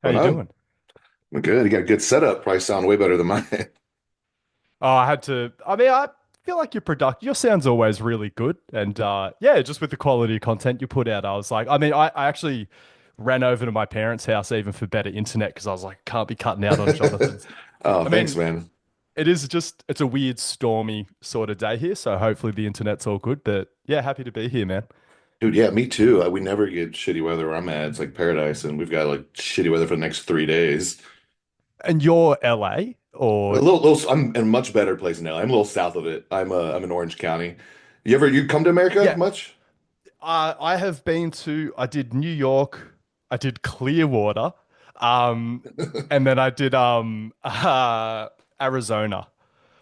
How Going you on? doing? We're good. You got a good setup. Probably sound way better than mine. Oh, I had to. I mean, I feel like your product, your sound's always really good, and yeah, just with the quality of content you put out, I was like, I mean, I actually ran over to my parents' house even for better internet because I was like, can't be cutting out on Jonathan's. Oh, I thanks, mean, man. it's a weird stormy sort of day here, so hopefully the internet's all good. But yeah, happy to be here, man. Dude, yeah, me too. We never get shitty weather where I'm at. It's like paradise, and we've got like shitty weather for the next 3 days. And you're LA or I'm in a much better place now. I'm a little south of it. I'm in Orange County. You come to America yeah, much? I have been to. I did New York. I did Clearwater, um, and then I did Arizona.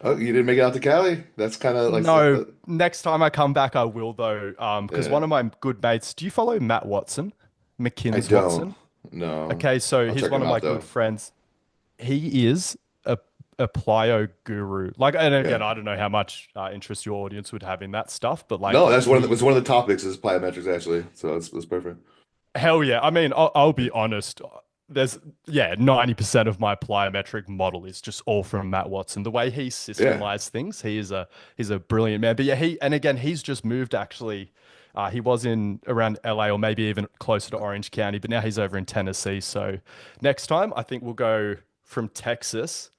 Oh, you didn't make it out to Cali? That's kind of like, No, next time I come back, I will though. Because yeah, one of my good mates. Do you follow Matt Watson, I McKinn's don't. Watson? No. Okay, so I'll he's check one him of my out good though. friends. He is a plyo guru. Like, and Yeah. again, I don't know how much interest your audience would have in that stuff, but like No, that's he it's one of the topics is plyometrics actually. So it's perfect. Hell yeah. I mean, I'll be honest. There's, yeah, 90% of my plyometric model is just all from Matt Watson. The way he Yeah. systemized things, he's a brilliant man. But yeah, and again, he's just moved actually. He was in around LA or maybe even closer to Orange County, but now he's over in Tennessee. So next time, I think we'll go from Texas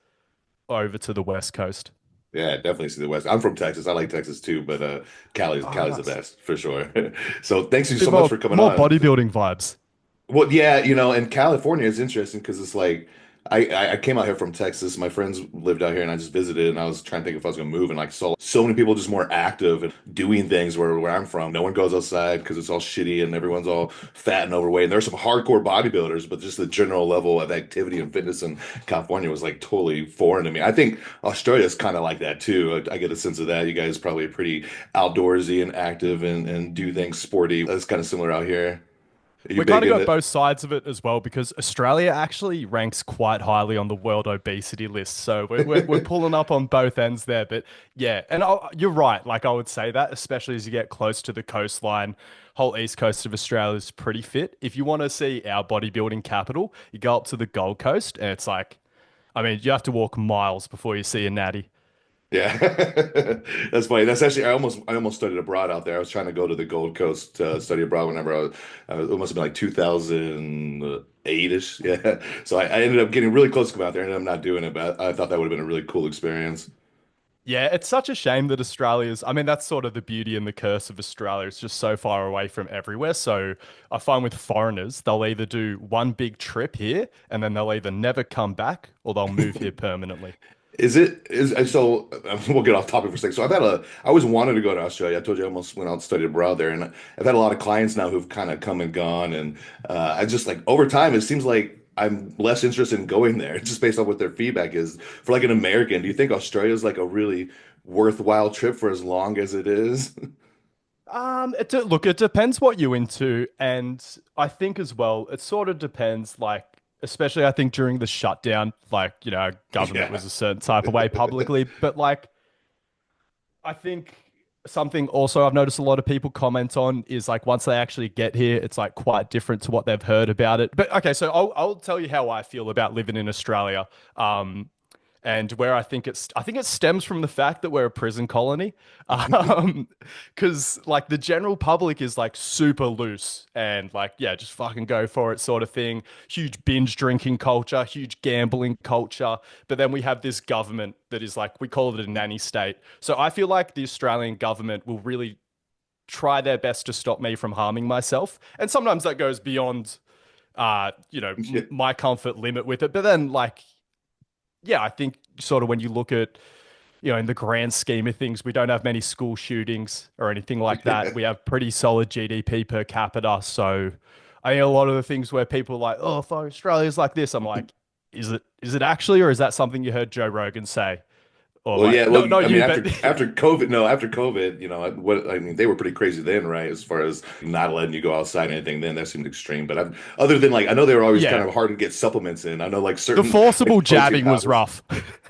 over to the West Coast. Yeah, definitely see the West. I'm from Texas. I like Texas too, but Oh, Cali's the nice. best for sure. So thanks you Bit so much for coming more on. bodybuilding vibes. Well, yeah, and California is interesting because it's like I came out here from Texas. My friends lived out here, and I just visited, and I was trying to think if I was gonna move, and like saw so many people just more active and doing things where I'm from. No one goes outside because it's all shitty, and everyone's all fat and overweight. And there's some hardcore bodybuilders, but just the general level of activity and fitness in California was like totally foreign to me. I think Australia is kind of like that too. I get a sense of that. You guys probably are pretty outdoorsy and active and do things sporty. That's kind of similar out here. Are you We kind big of in got it? both sides of it as well because Australia actually ranks quite highly on the world obesity list. So we're pulling up on both ends there. But yeah, and you're right. Like I would say that, especially as you get close to the coastline, whole east coast of Australia is pretty fit. If you want to see our bodybuilding capital, you go up to the Gold Coast and it's like, I mean, you have to walk miles before you see a natty. Yeah, that's funny. That's actually I almost studied abroad out there. I was trying to go to the Gold Coast to study abroad whenever it must have been like 2008-ish. Yeah, so I ended up getting really close to come out there, and I'm not doing it, but I thought that would have been a really cool experience. Yeah, it's such a shame that Australia's, I mean, that's sort of the beauty and the curse of Australia. It's just so far away from everywhere. So I find with foreigners, they'll either do one big trip here and then they'll either never come back or they'll move here permanently. So we'll get off topic for a second. So I always wanted to go to Australia. I told you I almost went out and studied abroad there, and I've had a lot of clients now who've kind of come and gone, and I just like over time it seems like I'm less interested in going there just based on what their feedback is. For like an American, do you think Australia is like a really worthwhile trip for as long as it is? Look, it depends what you're into, and I think as well, it sort of depends. Like, especially I think during the shutdown, like our government Yeah. was a certain type of way publicly, but like I think something also I've noticed a lot of people comment on is like once they actually get here, it's like quite different to what they've heard about it. But okay, so I'll tell you how I feel about living in Australia. And where I think it stems from the fact that we're a prison colony. Because like the general public is like super loose and like, yeah, just fucking go for it sort of thing. Huge binge drinking culture, huge gambling culture. But then we have this government that is like, we call it a nanny state. So I feel like the Australian government will really try their best to stop me from harming myself. And sometimes that goes beyond, my comfort limit with it. But then like, yeah, I think sort of when you look at, in the grand scheme of things, we don't have many school shootings or anything like that. Yeah. We have pretty solid GDP per capita. So I think a lot of the things where people are like, oh, fuck, Australia's like this, I'm like, is it actually, or is that something you heard Joe Rogan say? Or Well, like, yeah. no, Well, not I mean, you, but after COVID, no, after COVID, what I mean, they were pretty crazy then, right? As far as not letting you go outside or anything, then that seemed extreme. But other than like, I know they were always kind yeah, of hard to get supplements in. I know like the certain forcible like protein jabbing was powders. rough.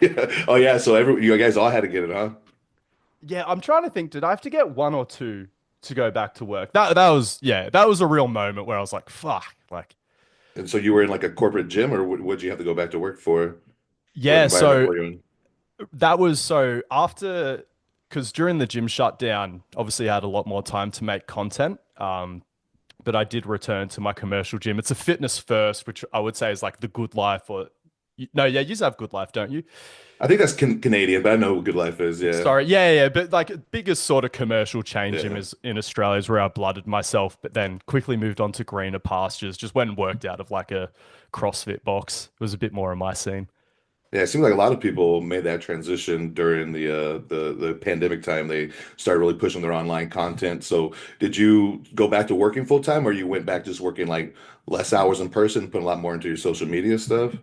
Yeah. Oh yeah. So you guys all had to get it, huh? Yeah, I'm trying to think, did I have to get one or two to go back to work? That was, yeah, that was a real moment where I was like, fuck, like, And so you were in like a corporate gym, or what'd you have to go back to work for? What Yeah, environment so were you in? that was so after, because during the gym shutdown, obviously I had a lot more time to make content. But I did return to my commercial gym. It's a fitness first, which I would say is like the good life or no, yeah, you have good life, don't you? I think that's Canadian, but I know what Good Life is. Yeah, Sorry, yeah, but like biggest sort of commercial chain gym yeah. is in Australia is where I blooded myself, but then quickly moved on to greener pastures. Just went and worked out of like a CrossFit box. It was a bit more of my scene. Yeah, it seems like a lot of people made that transition during the pandemic time. They started really pushing their online content. So, did you go back to working full time, or you went back just working like less hours in person, put a lot more into your social media stuff?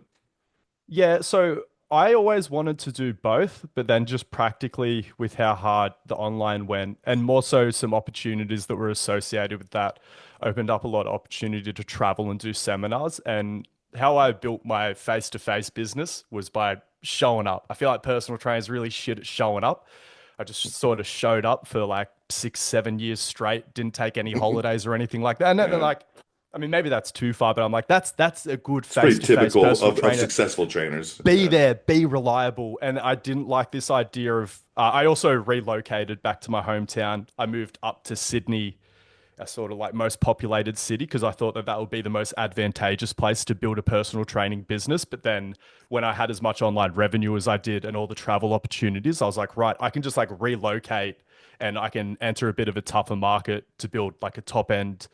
Yeah, so I always wanted to do both, but then just practically with how hard the online went, and more so some opportunities that were associated with that, opened up a lot of opportunity to travel and do seminars. And how I built my face-to-face business was by showing up. I feel like personal trainers really shit at showing up. I just sort of showed up for like 6, 7 years straight, didn't take any holidays or anything like that. And then Yeah, like, I mean, maybe that's too far, but I'm like, that's a good it's pretty face-to-face typical personal of trainer. successful trainers. Be Yeah. there, be reliable. And I didn't like this idea of, I also relocated back to my hometown. I moved up to Sydney, a sort of like most populated city, because I thought that that would be the most advantageous place to build a personal training business. But then when I had as much online revenue as I did and all the travel opportunities, I was like, right, I can just like relocate and I can enter a bit of a tougher market to build like a top end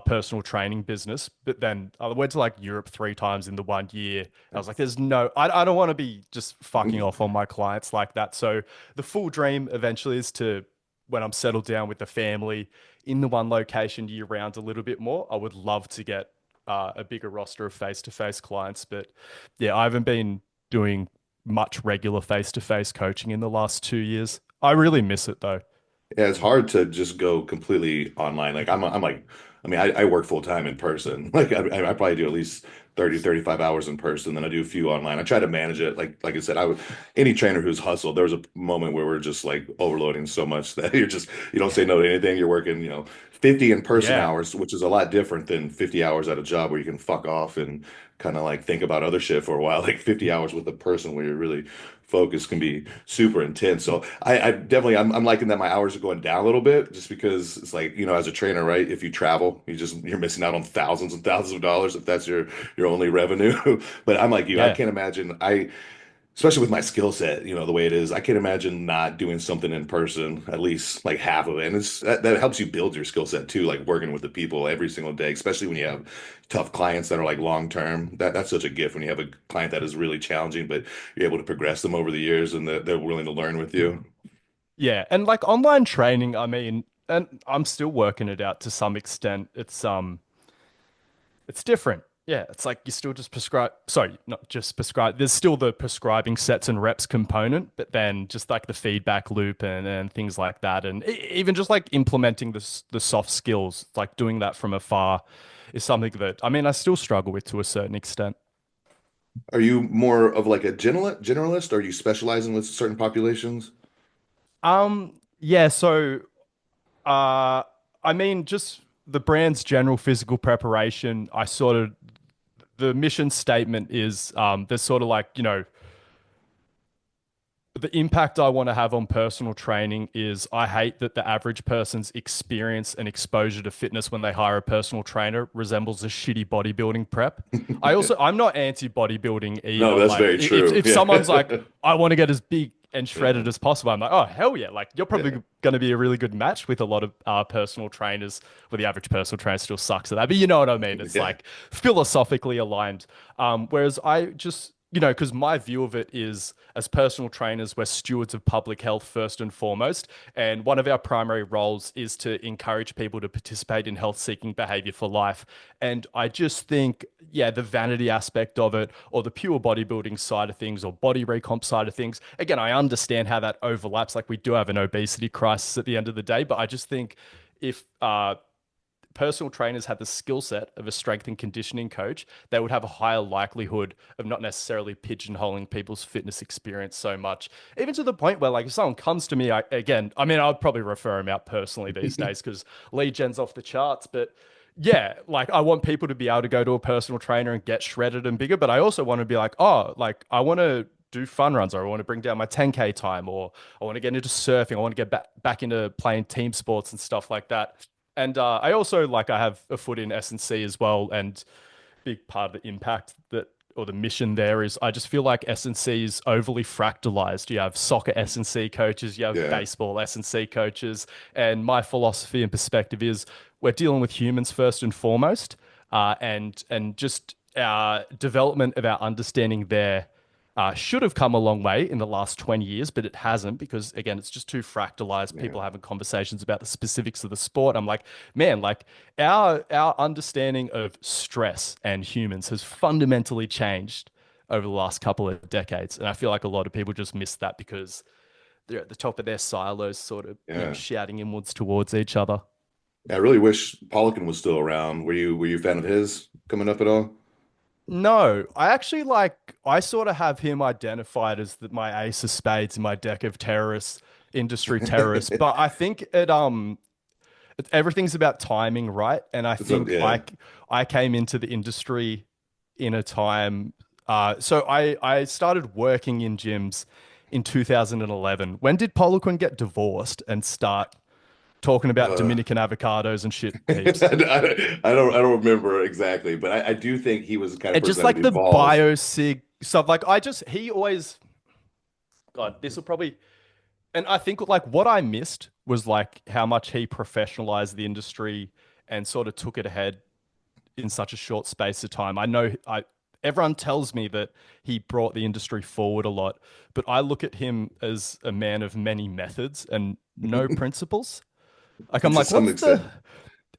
personal training business. But then I went to like Europe 3 times in the 1 year. I was like, there's no, I don't want to be just fucking off on my clients like that. So the full dream eventually is to, when I'm settled down with the family in the one location year round a little bit more, I would love to get a bigger roster of face to face clients. But yeah, I haven't been doing much regular face to face coaching in the last 2 years. I really miss it though. Yeah, it's hard to just go completely online. Like I'm like, I mean, I work full time in person. Like I probably do at least 35 hours in person. Then I do a few online. I try to manage it. Like I said, I would, any trainer who's hustled, there was a moment where we're just like overloading so much that you don't say no to anything. You're working, 50 in person Yeah. hours, which is a lot different than 50 hours at a job where you can fuck off and kind of like think about other shit for a while. Like 50 hours with a person where you're really focus can be super intense. So I definitely I'm liking that my hours are going down a little bit just because it's like, as a trainer, right? If you travel, you're missing out on thousands and thousands of dollars if that's your only revenue. But I'm like you, I Yeah. can't imagine especially with my skill set, the way it is, I can't imagine not doing something in person, at least like half of it. And that helps you build your skill set too, like working with the people every single day, especially when you have tough clients that are like long term. That's such a gift when you have a client that is really challenging, but you're able to progress them over the years and they're willing to learn with you. Yeah. And like online training, I mean, and I'm still working it out to some extent. It's different. Yeah, it's like you still just prescribe. Sorry, not just prescribe. There's still the prescribing sets and reps component, but then just like the feedback loop and things like that, and even just like implementing the soft skills, like doing that from afar, is something that I mean I still struggle with to a certain extent. Are you more of like a generalist? Or are you specializing with certain populations? Yeah. So, I mean, just the brand's general physical preparation. I sort of the mission statement is there's sort of like the impact I want to have on personal training is I hate that the average person's experience and exposure to fitness when they hire a personal trainer resembles a shitty bodybuilding prep. I'm not anti bodybuilding No, either. that's Like very true. if someone's like, Yeah. I want to get as big and shredded Yeah. as possible, I'm like, oh hell yeah. Like you're Yeah. probably going to be a really good match with a lot of personal trainers where the average personal trainer still sucks at that. But you know what I mean? It's Yeah. like philosophically aligned. Whereas I just because my view of it is as personal trainers, we're stewards of public health first and foremost. And one of our primary roles is to encourage people to participate in health seeking behavior for life. And I just think, yeah, the vanity aspect of it, or the pure bodybuilding side of things, or body recomp side of things, again, I understand how that overlaps. Like we do have an obesity crisis at the end of the day, but I just think if personal trainers had the skill set of a strength and conditioning coach, they would have a higher likelihood of not necessarily pigeonholing people's fitness experience so much. Even to the point where, like, if someone comes to me, I mean, I'd probably refer them out personally these days because lead gen's off the charts. But yeah, like I want people to be able to go to a personal trainer and get shredded and bigger, but I also want to be like, oh, like I want to do fun runs, or I want to bring down my 10K time, or I want to get into surfing, I want to get back into playing team sports and stuff like that. And I also like I have a foot in S&C as well, and big part of the impact that or the mission there is I just feel like S&C is overly fractalized. You have soccer S&C coaches, you have Yeah. baseball S&C coaches, and my philosophy and perspective is we're dealing with humans first and foremost, and just our development of our understanding there should have come a long way in the last 20 years, but it hasn't because, again, it's just too fractalized. Yeah. People having conversations about the specifics of the sport. I'm like, man, like our understanding of stress and humans has fundamentally changed over the last couple of decades. And I feel like a lot of people just miss that because they're at the top of their silos, sort of, Yeah. shouting inwards towards each other. I really wish Poloquin was still around. Were you a fan of his coming up at all? No, I actually like I sort of have him identified as my ace of spades in my deck of terrorists, industry terrorists. But I think everything's about timing, right? And I So think yeah. I came into the industry in a time. So I started working in gyms in 2011. When did Poloquin get divorced and start talking about Uh, Dominican avocados and shit heaps? I don't remember exactly, but I do think he was the kind of And person just that would like the evolve. biosig stuff, like he always, God, this will probably, and I think like what I missed was like how much he professionalized the industry and sort of took it ahead in such a short space of time. I know everyone tells me that he brought the industry forward a lot, but I look at him as a man of many methods and no principles. Like I'm To like, some extent.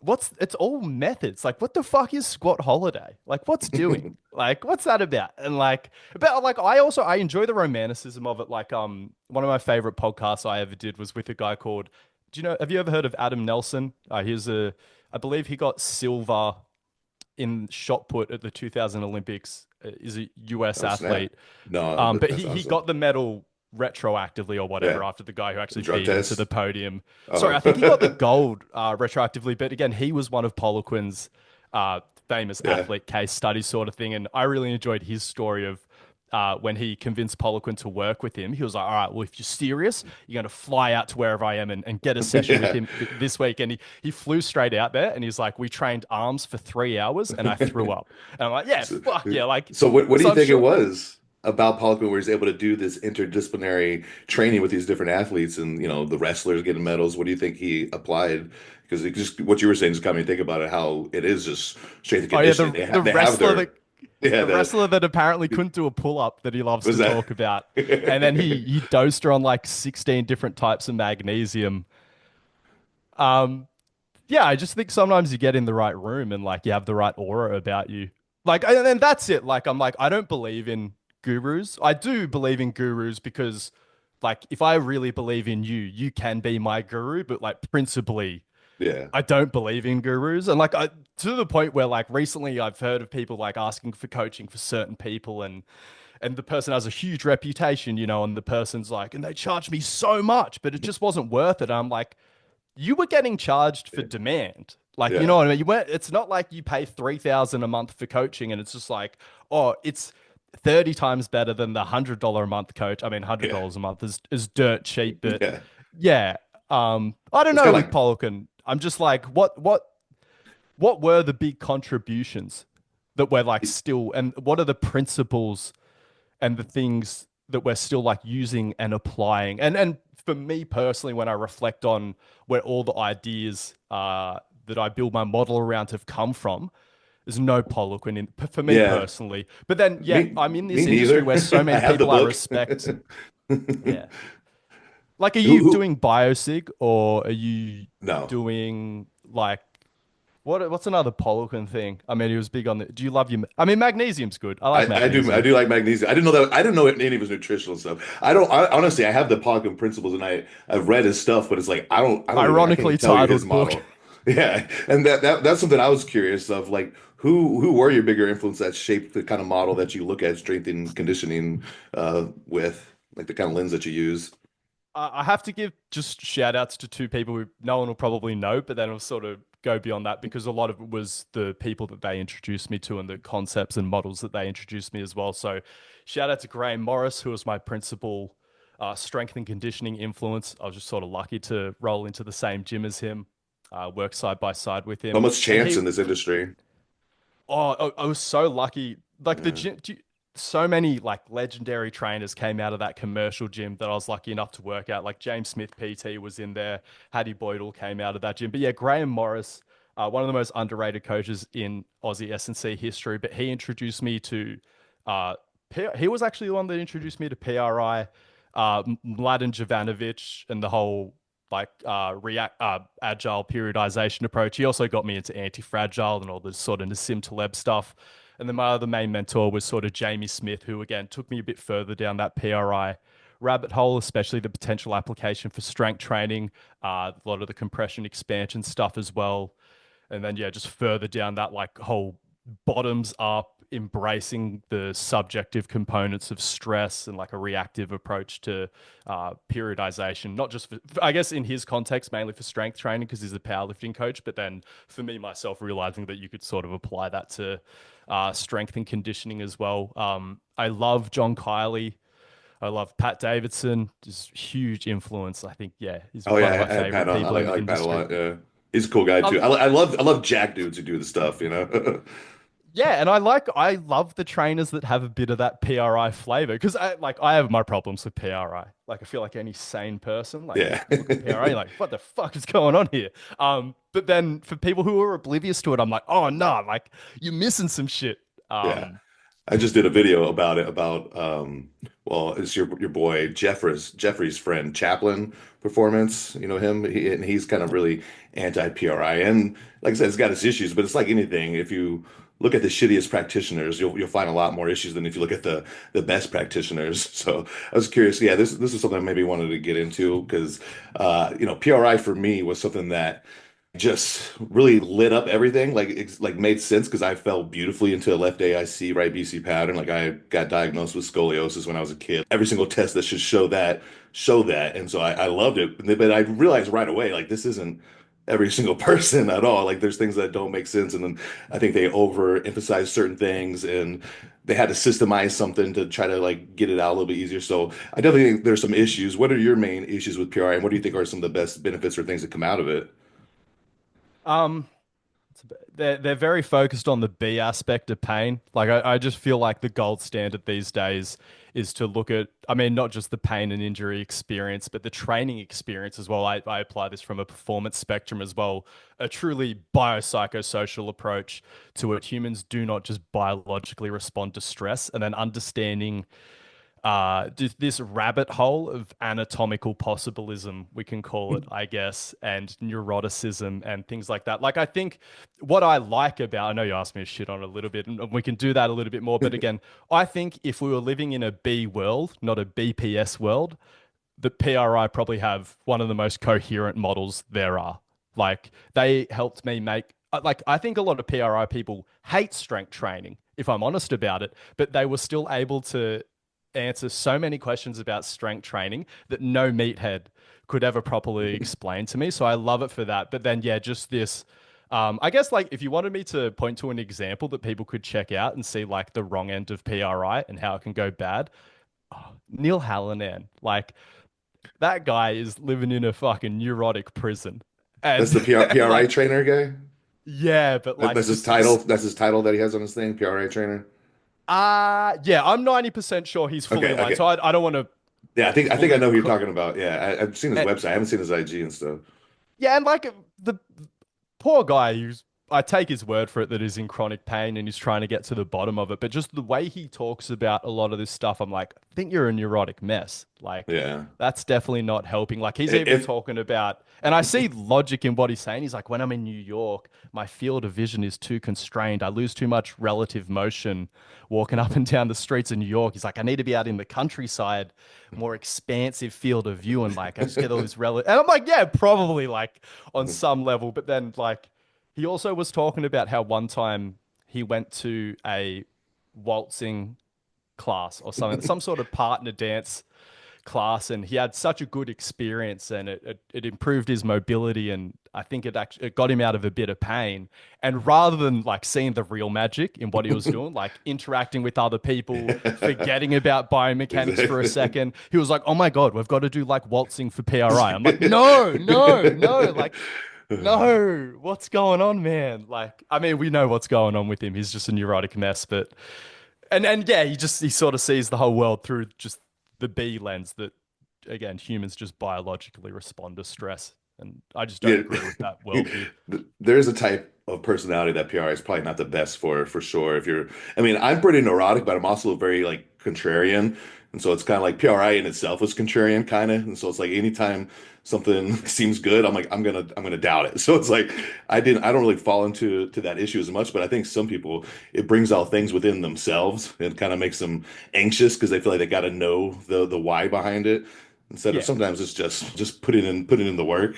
what's it's all methods. Like, what the fuck is squat holiday? Like, what's doing? Like, what's that about? And like, but like, I enjoy the romanticism of it. Like, one of my favorite podcasts I ever did was with a guy called. Do you know? Have you ever heard of Adam Nelson? I believe he got silver in shot put at the 2000 Olympics. Is a US Oh, snap. athlete. No, But that's he awesome. got the medal retroactively or whatever Yeah. after the guy who The actually drug beat him to the test. podium. Sorry, Oh, I think he got the gold retroactively, but again, he was one of Poloquin's famous yeah. athlete case study sort of thing, and I really enjoyed his story of. When he convinced Poloquin to work with him, he was like, "All right, well, if you're serious, you're going to fly out to wherever I am and get a session with Yeah. him this week." And he flew straight out there, and he's like, "We trained arms for 3 hours, and I threw up." And I'm like, "Yeah, So, fuck yeah!" Like, so what do so you I'm think it sure. was about Pelican where he's able to do this interdisciplinary training with these different athletes and the wrestlers getting medals? What do you think he applied? Because it just what you were saying just got me to think about it, how it is just strength and Oh yeah, conditioning. They the they have wrestler that their yeah the wrestler that apparently couldn't do a pull up that he loves was to that talk about, and then he dosed her on like 16 different types of magnesium. Um, yeah, I just think sometimes you get in the right room and like you have the right aura about you. Like, and then that's it. Like, I'm like, I don't believe in gurus. I do believe in gurus because, like, if I really believe in you, you can be my guru. But like, principally, yeah I don't believe in gurus. And like, to the point where like recently I've heard of people like asking for coaching for certain people, and the person has a huge reputation, and the person's like, and they charge me so much, but it just wasn't worth it. I'm like, you were getting charged for yeah demand. Like, you know yeah what I mean? You weren't, it's not like you pay 3,000 a month for coaching and it's just like, oh, it's 30 times better than the $100 a month coach. I mean, yeah $100 a month is dirt cheap, but yeah. yeah. I don't It's know kind of with like Poloquin. I'm just like, what were the big contributions that we're like still, and what are the principles and the things that we're still like using and applying. And for me personally, when I reflect on where all the ideas that I build my model around have come from, there's no Poloquin in for me yeah. personally. But then yet Me I'm in me this industry neither. where so I many have the people I book. respect. Who, Yeah. Like, are you who doing biosig or are you no. doing like what's another Poloquin thing? I mean, he was big on the. Do you love your? I mean, magnesium's good. I like I magnesium. do like magnesium. I didn't know any of his nutritional stuff. Honestly I have the Pelican principles and I've read his stuff, but it's like I can't even Ironically tell you his titled book. model. Yeah, and that's something I was curious of. Like who were your bigger influence that shaped the kind of model that you look at strength and conditioning with, like the kind of lens that you use. I have to give just shout outs to two people who no one will probably know, but then it'll sort of go beyond that because a lot of it was the people that they introduced me to and the concepts and models that they introduced me as well. So shout out to Graham Morris, who was my principal strength and conditioning influence. I was just sort of lucky to roll into the same gym as him, work side by side with Not him. much And chance he, in this industry. I was so lucky. Like the Yeah. gym, so many like legendary trainers came out of that commercial gym that I was lucky enough to work at. Like James Smith PT was in there. Hattie Boydell came out of that gym. But yeah, Graham Morris, one of the most underrated coaches in Aussie S&C history. But he introduced me to, he was actually the one that introduced me to PRI, Mladen Jovanovic, and the whole like react agile periodization approach. He also got me into anti-fragile and all this sort of Nassim Taleb stuff. And then my other main mentor was sort of Jamie Smith, who again took me a bit further down that PRI rabbit hole, especially the potential application for strength training, a lot of the compression expansion stuff as well. And then yeah, just further down that like whole bottoms up embracing the subjective components of stress and like a reactive approach to periodization, not just for, I guess in his context, mainly for strength training because he's a powerlifting coach, but then for me myself, realizing that you could sort of apply that to strength and conditioning as well. I love John Kiley. I love Pat Davidson, just huge influence. I think, yeah, he's Oh one of yeah, my I had Pat favorite on. people in I the like Pat a industry. lot. Yeah, he's a cool guy too. Um, I love jack dudes who do the stuff. You know. Yeah, and I love the trainers that have a bit of that PRI flavor because I have my problems with PRI. Like I feel like any sane person, like Yeah. you look at PRI, you're like, what the fuck is going on here? But then for people who are oblivious to it, I'm like, oh no, like you're missing some shit. Yeah. Um, I just did a video about it about well, it's your boy Jeffrey's friend Chaplin performance. You know him, and he's kind of really anti-PRI. And like I said, it's got its issues, but it's like anything. If you look at the shittiest practitioners, you'll find a lot more issues than if you look at the best practitioners. So I was curious. Yeah, this is something I maybe wanted to get into because PRI for me was something that just really lit up everything. Like it's like made sense because I fell beautifully into a left AIC, right BC pattern. Like I got diagnosed with scoliosis when I was a kid. Every single test that should show that. And so I loved it. But I realized right away, like this isn't every single person at all. Like there's things that don't make sense. And then I think they overemphasize certain things and they had to systemize something to try to like get it out a little bit easier. So I definitely think there's some issues. What are your main issues with PRI and what do you think are some of the best benefits or things that come out of it? um, they're very focused on the B aspect of pain. Like I just feel like the gold standard these days is to look at, I mean, not just the pain and injury experience, but the training experience as well. I apply this from a performance spectrum as well, a truly biopsychosocial approach to it. Humans do not just biologically respond to stress, and then understanding this rabbit hole of anatomical possibilism, we can call it, I guess, and neuroticism and things like that. Like, I think what I like about, I know you asked me to shit on it a little bit, and we can do that a little bit more. But again, I think if we were living in a B world, not a BPS world, the PRI probably have one of the most coherent models there are. Like, they helped me make, like, I think a lot of PRI people hate strength training, if I'm honest about it, but they were still able to answer so many questions about strength training that no meathead could ever properly explain to me. So I love it for that. But then, yeah, just this. I guess like if you wanted me to point to an example that people could check out and see like the wrong end of PRI and how it can go bad, Neil Hallinan, like that guy is living in a fucking neurotic prison, That's and the PRI like trainer guy. yeah, but like That's his just title. That's his title that he has on his thing, PRI trainer. yeah, I'm 90% sure he's fully Okay, aligned. okay. So I don't want to Yeah, I think I fully know who you're talking about. Yeah, I've seen his website. I haven't seen his IG and stuff. yeah, and like the poor guy who's I take his word for it that he's in chronic pain and he's trying to get to the bottom of it. But just the way he talks about a lot of this stuff, I'm like, I think you're a neurotic mess. Like, Yeah. that's definitely not helping. Like, he's even If talking about, and I see logic in what he's saying. He's like, when I'm in New York, my field of vision is too constrained. I lose too much relative motion walking up and down the streets of New York. He's like, I need to be out in the countryside, more expansive field of view. And like, I just get all this relative. And I'm like, yeah, probably like on some level. But then, like, he also was talking about how one time he went to a waltzing class or something, some sort of partner dance class, and he had such a good experience, and it improved his mobility, and I think it got him out of a bit of pain. And rather than like seeing the real magic in what he was doing, like interacting with other people, forgetting about biomechanics for a Exactly. second, he was like, "Oh my God, we've got to do like waltzing for PRI." I'm like, "No, no, no, like no, what's going on, man?" Like, I mean, we know what's going on with him. He's just a neurotic mess, but and yeah, he sort of sees the whole world through just the B lens that again, humans just biologically respond to stress. And I just don't Yeah, agree with that worldview. there's a type of personality that PRI is probably not the best for sure. If you're, I mean, I'm pretty neurotic, but I'm also very like contrarian, and so it's kind of like PRI in itself is contrarian kind of, and so it's like anytime something seems good, I'm like I'm gonna doubt it. So it's like I don't really fall into that issue as much, but I think some people it brings out things within themselves and kind of makes them anxious because they feel like they got to know the why behind it. Instead of Yeah. sometimes it's just putting in the work,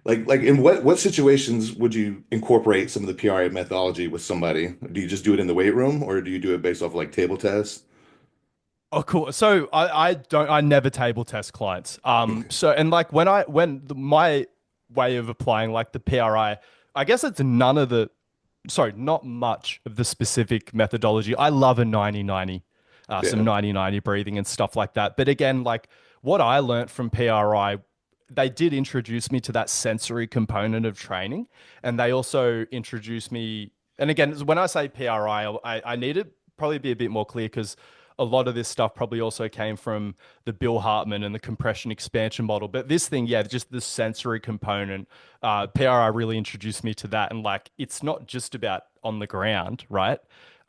Like in what situations would you incorporate some of the PRI methodology with somebody? Do you just do it in the weight room or do you do it based off like table tests? Oh, cool. So I never table test clients. Okay. So and like my way of applying like the PRI, I guess it's none of the, sorry, not much of the specific methodology. I love a 90-90, some Yeah. 90-90 breathing and stuff like that. But again, like what I learned from PRI, they did introduce me to that sensory component of training. And they also introduced me, and again, when I say PRI, I need to probably be a bit more clear because a lot of this stuff probably also came from the Bill Hartman and the compression expansion model. But this thing, yeah, just the sensory component, PRI really introduced me to that. And like, it's not just about on the ground, right?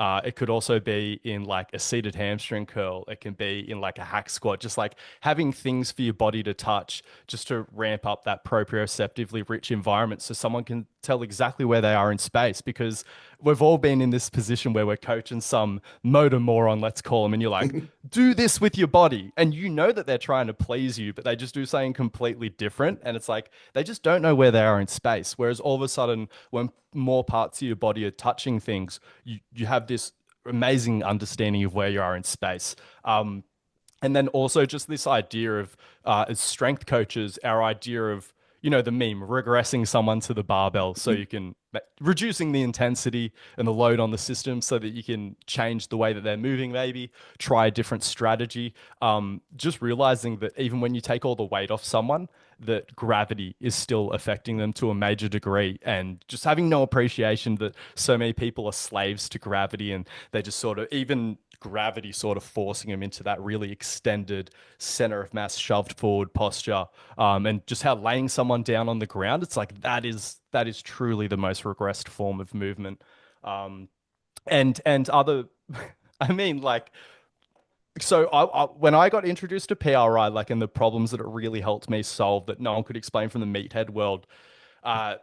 It could also be in like a seated hamstring curl. It can be in like a hack squat, just like having things for your body to touch just to ramp up that proprioceptively rich environment so someone can tell exactly where they are in space. Because we've all been in this position where we're coaching some motor moron, let's call them, and you're like, do this with your body. And you know that they're trying to please you, but they just do something completely different. And it's like they just don't know where they are in space. Whereas all of a sudden, when more parts of your body are touching things, you have this amazing understanding of where you are in space. And then also just this idea of as strength coaches, our idea of, you know, the meme regressing someone to the barbell so you can reducing the intensity and the load on the system so that you can change the way that they're moving, maybe try a different strategy. Just realizing that even when you take all the weight off someone, that gravity is still affecting them to a major degree, and just having no appreciation that so many people are slaves to gravity, and they just sort of even gravity sort of forcing them into that really extended center of mass shoved forward posture, and just how laying someone down on the ground, it's like that is truly the most regressed form of movement. And other I mean, like, so when I got introduced to PRI, like, and the problems that it really helped me solve that no one could explain from the meathead world, uh,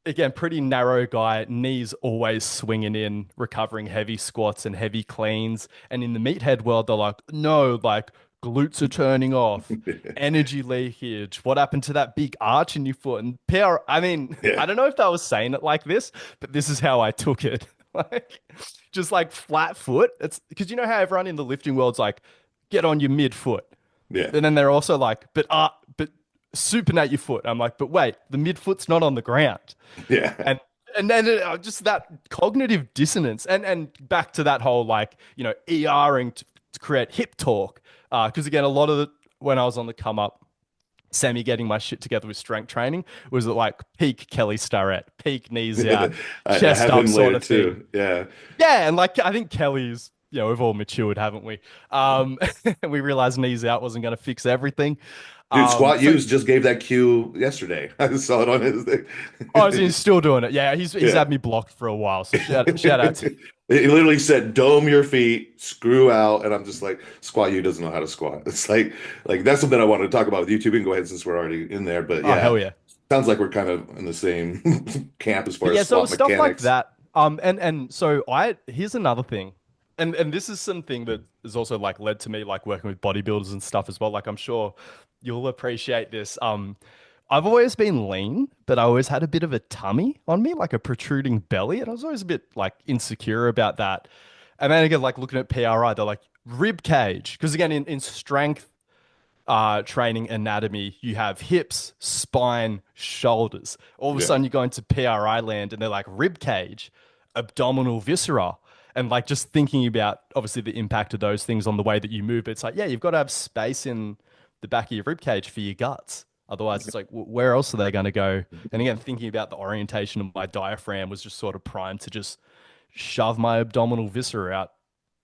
again, pretty narrow guy, knees always swinging in, recovering heavy squats and heavy cleans. And in the meathead world, they're like, no, like glutes are turning off, energy leakage. What happened to that big arch in your foot? And PR, I mean, Yeah. I don't know if I was saying it like this, but this is how I took it. Like, just like flat foot. It's because you know how everyone in the lifting world's like, get on your midfoot. Yeah. And then they're also like, but supinate your foot. I'm like, but wait, the midfoot's not on the ground. Yeah. And then just that cognitive dissonance, and back to that whole like, you know, ERing to create hip torque. Because again, a lot of the when I was on the come up, semi getting my shit together with strength training was at like peak Kelly Starrett, peak knees out, I chest have up him sort later of thing. too. Yeah. Yeah, and like I think Kelly's, you know, we've all matured, haven't we? We realized knees out wasn't going to fix everything. Dude, Squat So Use just gave that cue yesterday. I saw it on his oh, so he's thing. still doing it. Yeah, he's Yeah. had me blocked for a while. So shout out to He literally said, "Dome your feet, screw out," and I'm just like, "Squat, you doesn't know how to squat." It's like that's something I wanted to talk about with YouTube. We can go ahead since we're already in there, but oh yeah, hell yeah. sounds like we're kind of in the same camp as far But as yeah, so it squat was stuff like mechanics. that. And so I here's another thing, and this is something that has also like led to me like working with bodybuilders and stuff as well. Like I'm sure you'll appreciate this. I've always been lean, but I always had a bit of a tummy on me, like a protruding belly, and I was always a bit like insecure about that. And then again, like looking at PRI, they're like rib cage, because again, in strength, training anatomy, you have hips, spine, shoulders. All of a Yeah. sudden, you go into PRI land and they're like rib cage, abdominal viscera. And like just thinking about obviously the impact of those things on the way that you move, it's like, yeah, you've got to have space in the back of your rib cage for your guts. Otherwise, it's like, where else are they going to go? And again, thinking about the orientation of my diaphragm was just sort of primed to just shove my abdominal viscera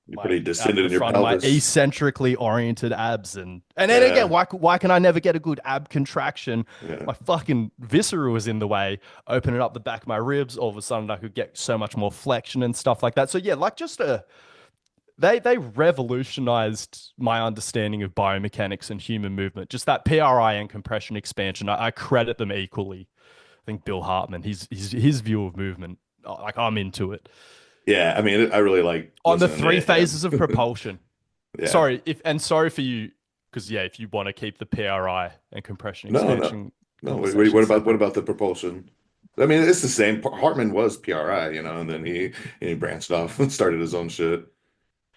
You're pretty out distended the in your front of my pelvis. eccentrically oriented abs. And then again, Yeah. why can I never get a good ab contraction? Yeah. My fucking viscera was in the way, opening up the back of my ribs. All of a sudden, I could get so much more flexion and stuff like that. So yeah, like just a they revolutionized my understanding of biomechanics and human movement. Just that PRI and compression expansion, I credit them equally. I think Bill Hartman, his view of movement, like I'm into it. Yeah. I mean, I really like On the listening three to him. phases of propulsion. Yeah. Sorry for you, because yeah, if you want to keep the PRI and compression No, no, expansion no. conversation What separate. about the propulsion? I mean, it's the same. Hartman was PRI, and then he branched off and started his own shit.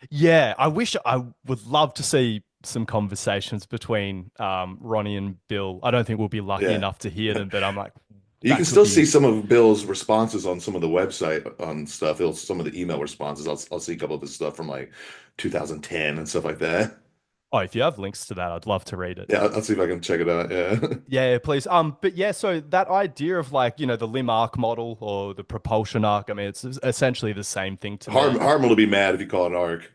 Yeah, I would love to see some conversations between Ronnie and Bill. I don't think we'll be lucky Yeah. enough to hear them, but I'm like, You that can could still be see in. some of Bill's responses on some of the website on stuff. He'll some of the email responses. I'll see a couple of his stuff from like 2010 and stuff like that. Oh, if you have links to that, I'd love to read it. Yeah, I'll see if I can check it out. Yeah. Yeah, please. But yeah, so that idea of like, the limb arc model or the propulsion arc, I mean, it's essentially the same thing to me. Harmon will be mad if you call it arc.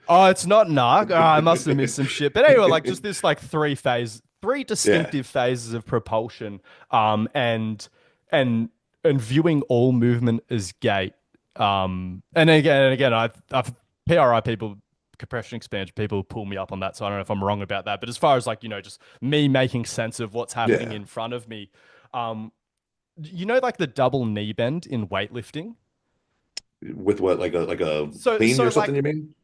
Oh, it's not an arc. Oh, I must have missed some shit. But anyway, like just this like three Yeah. distinctive phases of propulsion, and and viewing all movement as gait. And again, I've PRI people, compression expansion people pull me up on that, so I don't know if I'm wrong about that. But as far as like, just me making sense of what's happening Yeah. in front of me, um, like the double knee bend in weightlifting. With what, like a So clean so or something, like you mean?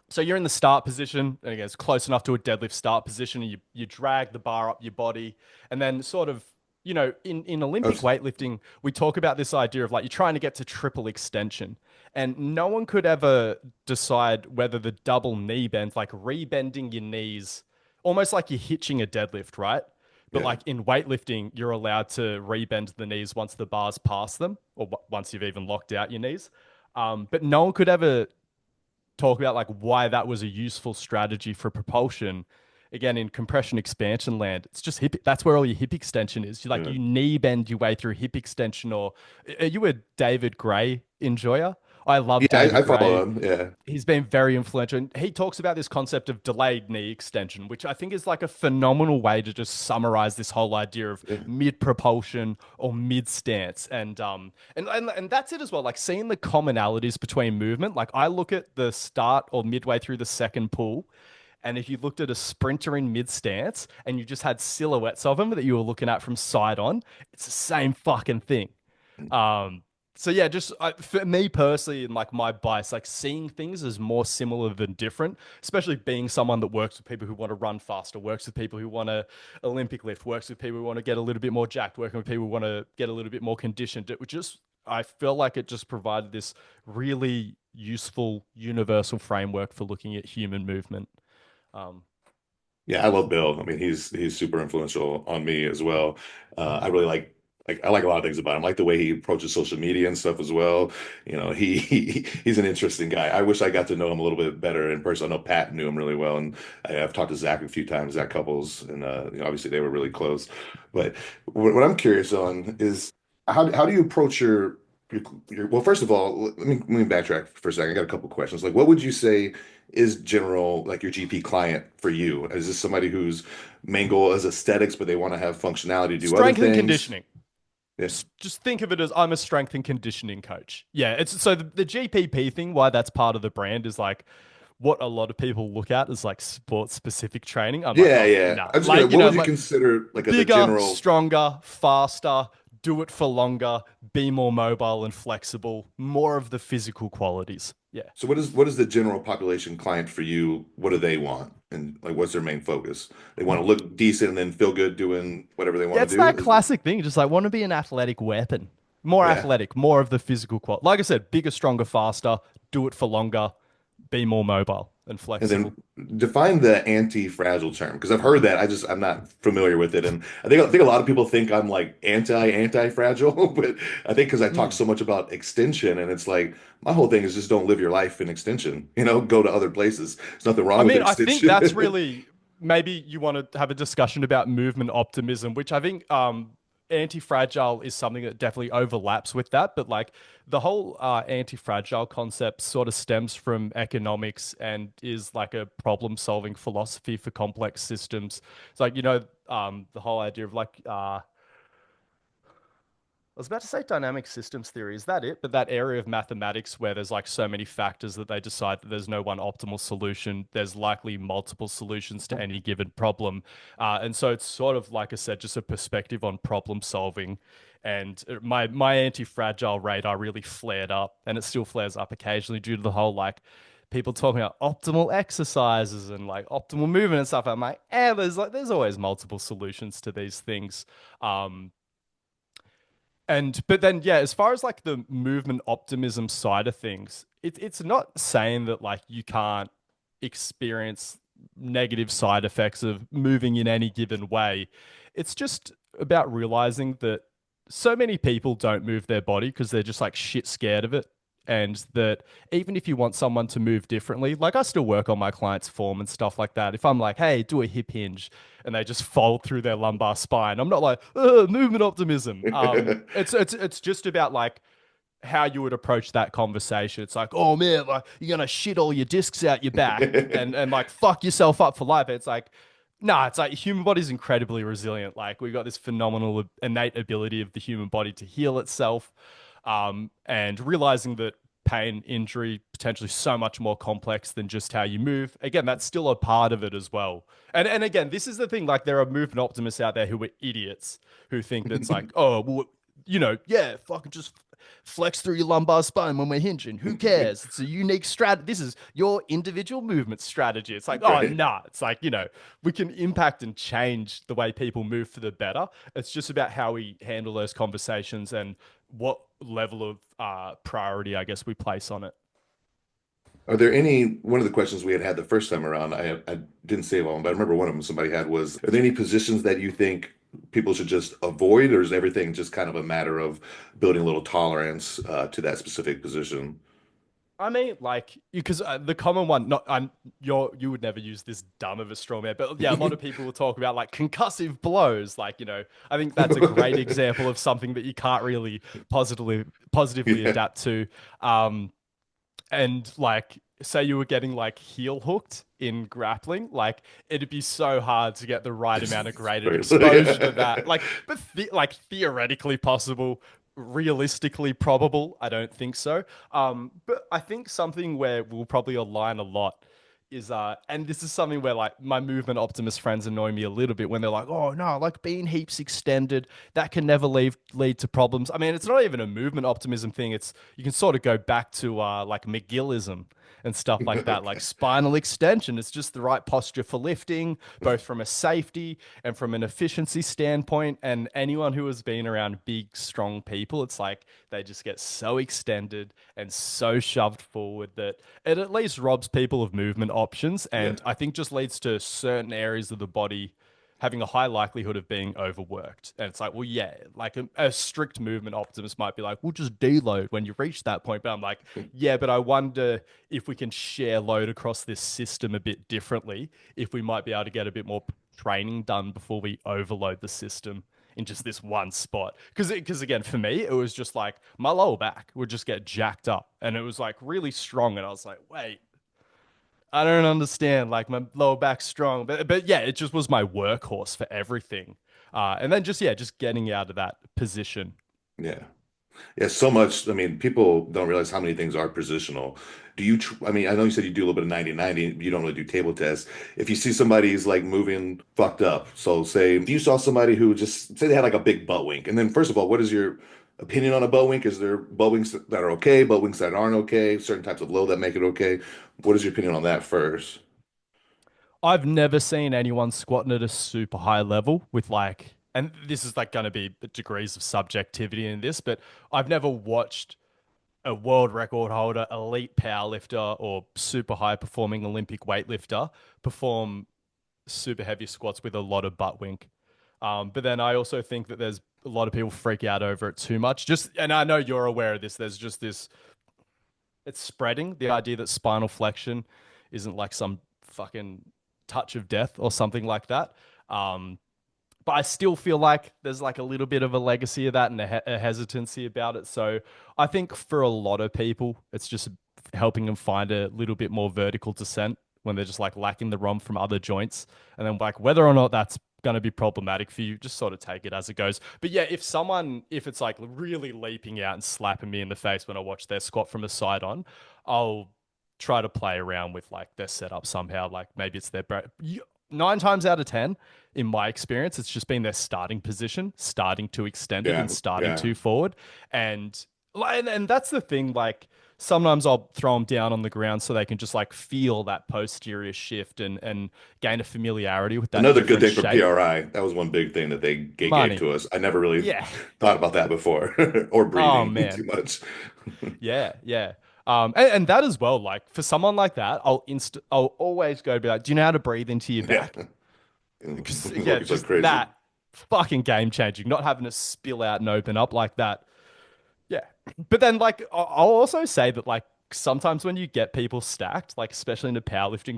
So you're in the start position, and again, it's close enough to a deadlift start position, and you drag the bar up your body, and then sort of, in Olympic Oh, weightlifting, we talk about this idea of like you're trying to get to triple extension, and no one could ever decide whether the double knee bend, like rebending your knees, almost like you're hitching a deadlift, right? But yeah. like in weightlifting, you're allowed to rebend the knees once the bar's past them, or once you've even locked out your knees. But no one could ever talk about like why that was a useful strategy for propulsion. Again, in compression expansion land, it's just hip. That's where all your hip extension is. You like Yeah. you knee bend your way through hip extension. Or are you a David Gray enjoyer? I love Yeah, David I follow Gray. him. Yeah. He's been very influential. And he talks about this concept of delayed knee extension, which I think is like a phenomenal way to just summarize this whole idea of Yeah. mid propulsion or mid stance. And that's it as well. Like seeing the commonalities between movement. Like I look at the start or midway through the second pull, and if you looked at a sprinter in mid stance and you just had silhouettes of them that you were looking at from side on, it's the same fucking thing. Um, so yeah, just for me personally, and like my bias, like seeing things as more similar than different, especially being someone that works with people who want to run faster, works with people who want to Olympic lift, works with people who want to get a little bit more jacked, working with people who want to get a little bit more conditioned. It would just, I feel like it just provided this really useful universal framework for looking at human movement. Um, Yeah, I love Bill. I mean, he's super influential on me as well. I really like I like a lot of things about him. I like the way he approaches social media and stuff as well. He's an interesting guy. I wish I got to know him a little bit better in person. I know Pat knew him really well, and I've talked to Zach a few times, Zach Couples, and obviously they were really close. But what I'm curious on is how do you approach your well, first of all, let me backtrack for a second. I got a couple questions. Like, what would you say is general, like your GP client for you? Is this somebody whose main goal is aesthetics, but they want to have functionality to do other Strength and things? conditioning. Yeah. Just think of it as I'm a strength and conditioning coach. Yeah, it's so the GPP thing, why that's part of the brand is like what a lot of people look at as like sports specific training. I'm like, Yeah, oh, yeah. nah. I'm just gonna, Like, what would you like consider like the bigger, general? stronger, faster, do it for longer, be more mobile and flexible, more of the physical qualities. Yeah. So what is the general population client for you? What do they want? And like what's their main focus? They want to look decent and then feel good doing whatever they Yeah, want to it's do? that classic thing. Just like want to be an athletic weapon. More Yeah. athletic, more of the physical quality. Like I said, bigger, stronger, faster, do it for longer, be more mobile. and And then flexible. define the anti-fragile term because I've heard that. I'm not familiar with it, and I think a lot of people think I'm like anti-fragile, but I think because I talk Mm. so much about extension, and it's like my whole thing is just don't live your life in extension. Go to other places. There's nothing wrong I with mean, I think that's extension. really maybe you want to have a discussion about movement optimism, which I think anti-fragile is something that definitely overlaps with that. But like the whole anti-fragile concept sort of stems from economics and is like a problem-solving philosophy for complex systems. It's like, the whole idea of like I was about to say dynamic systems theory. Is that it? But that area of mathematics where there's like so many factors that they decide that there's no one optimal solution. There's likely multiple solutions to any given problem. And so it's sort of, like I said, just a perspective on problem solving. And my anti-fragile radar really flared up, and it still flares up occasionally due to the whole like people talking about optimal exercises and like optimal movement and stuff. I'm like, there's always multiple solutions to these things. Um, and but then yeah, as far as like the movement optimism side of things, it's not saying that like you can't experience negative side effects of moving in any given way. It's just about realizing that so many people don't move their body because they're just like shit scared of it. And that even if you want someone to move differently, like I still work on my clients' form and stuff like that. If I'm like, hey, do a hip hinge, and they just fold through their lumbar spine, I'm not like, movement optimism. It's just about like how you would approach that conversation. It's like, oh man, like you're gonna shit all your discs out your back and like fuck yourself up for life. It's like, nah, it's like human body's incredibly resilient. Like we've got this phenomenal innate ability of the human body to heal itself. And realizing that pain, injury, potentially so much more complex than just how you move. Again, that's still a part of it as well. And again, this is the thing. Like there are movement optimists out there who are idiots who think that's like, oh, well, yeah, fucking just flex through your lumbar spine when we're hinging. Who cares? It's a unique strat. This is your individual movement strategy. It's like, oh, Right. nah. It's like, we can impact and change the way people move for the better. It's just about how we handle those conversations and what level of priority, I guess, we place on it. Are there one of the questions we had the first time around, I didn't save all of them, but I remember one of them somebody had was, are there any positions that you think people should just avoid, or is everything just kind of a matter of building a little tolerance to that specific position? I mean, like, because the common one, not, you would never use this dumb of a straw man, but yeah, a lot of people will talk about like concussive blows. Like, I think that's a great example of something that you can't really positively Yeah. adapt to. And like, say you were getting like heel hooked in grappling, like it'd be so hard to get the right amount of graded exposure to that. Like, but like theoretically possible, realistically probable. I don't think so. But I think something where we'll probably align a lot is and this is something where like my movement optimist friends annoy me a little bit when they're like, oh no, like being heaps extended, that can never lead to problems. I mean, it's not even a movement optimism thing. It's you can sort of go back to like McGillism and stuff like that, like Okay. spinal extension. It's just the right posture for lifting, both from a safety and from an efficiency standpoint. And anyone who has been around big, strong people, it's like they just get so extended and so shoved forward that it at least robs people of movement options. Yeah. And I think just leads to certain areas of the body having a high likelihood of being overworked. And it's like, well, yeah, like a strict movement optimist might be like, we'll just deload when you reach that point. But I'm like, yeah, but I wonder if we can share load across this system a bit differently, if we might be able to get a bit more training done before we overload the system in just this one spot. Because again, for me, it was just like my lower back would just get jacked up and it was like really strong. And I was like, wait, I don't understand. Like my lower back's strong, but yeah, it just was my workhorse for everything. And then just yeah, just getting out of that position. Yeah. Yeah, so much. I mean, people don't realize how many things are positional. I mean, I know you said you do a little bit of 90-90. You don't really do table tests. If you see somebody's like moving fucked up, so say if you saw somebody who just say they had like a big butt wink, and then first of all, what is your opinion on a butt wink? Is there butt winks that are okay, butt winks that aren't okay, certain types of low that make it okay? What is your opinion on that first? I've never seen anyone squatting at a super high level with like, and this is like going to be degrees of subjectivity in this, but I've never watched a world record holder, elite powerlifter, or super high performing Olympic weightlifter perform super heavy squats with a lot of butt wink. But then I also think that there's a lot of people freak out over it too much. Just, and I know you're aware of this. There's just this, it's spreading the idea that spinal flexion isn't like some fucking touch of death or something like that. Um, but I still feel like there's like a little bit of a legacy of that and a hesitancy about it. So I think for a lot of people, it's just helping them find a little bit more vertical descent when they're just like lacking the ROM from other joints. And then like whether or not that's going to be problematic for you, just sort of take it as it goes. But yeah, if it's like really leaping out and slapping me in the face when I watch their squat from a side on, I'll try to play around with like their setup somehow. Like maybe it's their 9 times out of 10, in my experience, it's just been their starting position, starting too extended and Yeah, starting yeah. too forward. And that's the thing. Like sometimes I'll throw them down on the ground so they can just like feel that posterior shift and gain a familiarity with that Another good different thing for shape. PRI. That was one big thing that they gave Money. to us. I never really Yeah. thought about that before, or Oh breathing man. too much. Yeah. Yeah. And that as well, like for someone like that, I'll always go be like, do you know how to breathe into your Yeah, back? Because yeah, working so just crazy. that fucking game changing, not having to spill out and open up like that. Yeah. But then like I'll also say that like sometimes when you get people stacked, like especially in the powerlifting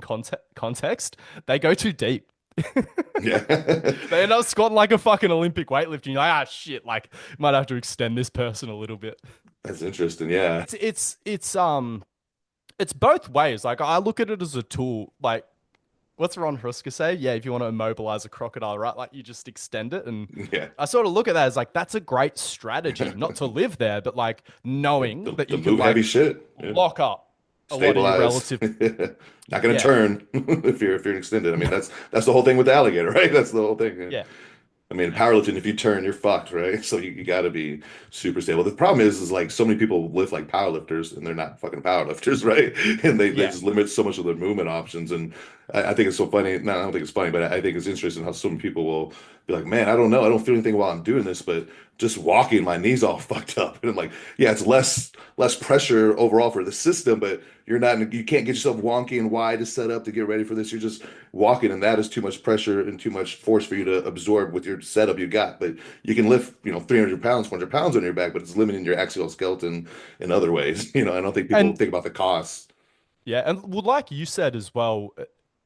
context, they go too deep. Yeah, They end up squatting like a fucking Olympic weightlifting. You're like, ah shit, like might have to extend this person a little bit. that's interesting. Yeah. It's both ways. Like I look at it as a tool. Like what's Ron Huska say? Yeah, if you want to immobilize a crocodile, right? Like you just extend it. And Yeah. I sort of look at that as like that's a great strategy, not to live there, but like Yeah, knowing that to you can move heavy like shit. Yeah. lock up a lot of your Stabilize. relative. Not gonna Yeah. turn if you're extended. I mean, that's the whole thing with the alligator, right? That's the whole thing. Yeah. Yeah. I mean, powerlifting, if you turn, you're fucked, right? So you got to be super stable. The problem is like so many people lift like powerlifters and they're not fucking powerlifters, right? And they Yeah. just limit so much of their movement options. And I think it's so funny. No, I don't think it's funny, but I think it's interesting how some people will be like, man, I don't know. I don't feel anything while I'm doing this, but just walking, my knees all fucked up. And I'm like, yeah, it's less pressure overall for the system, but you can't get yourself wonky and wide to set up to get ready for this. You're just walking, and that is too much pressure and too much force for you to absorb with your setup you got. But you can lift, 300 pounds, 400 pounds on your back, but it's limiting your axial skeleton in other ways. I don't think people And think about the costs. yeah, and well, like you said as well,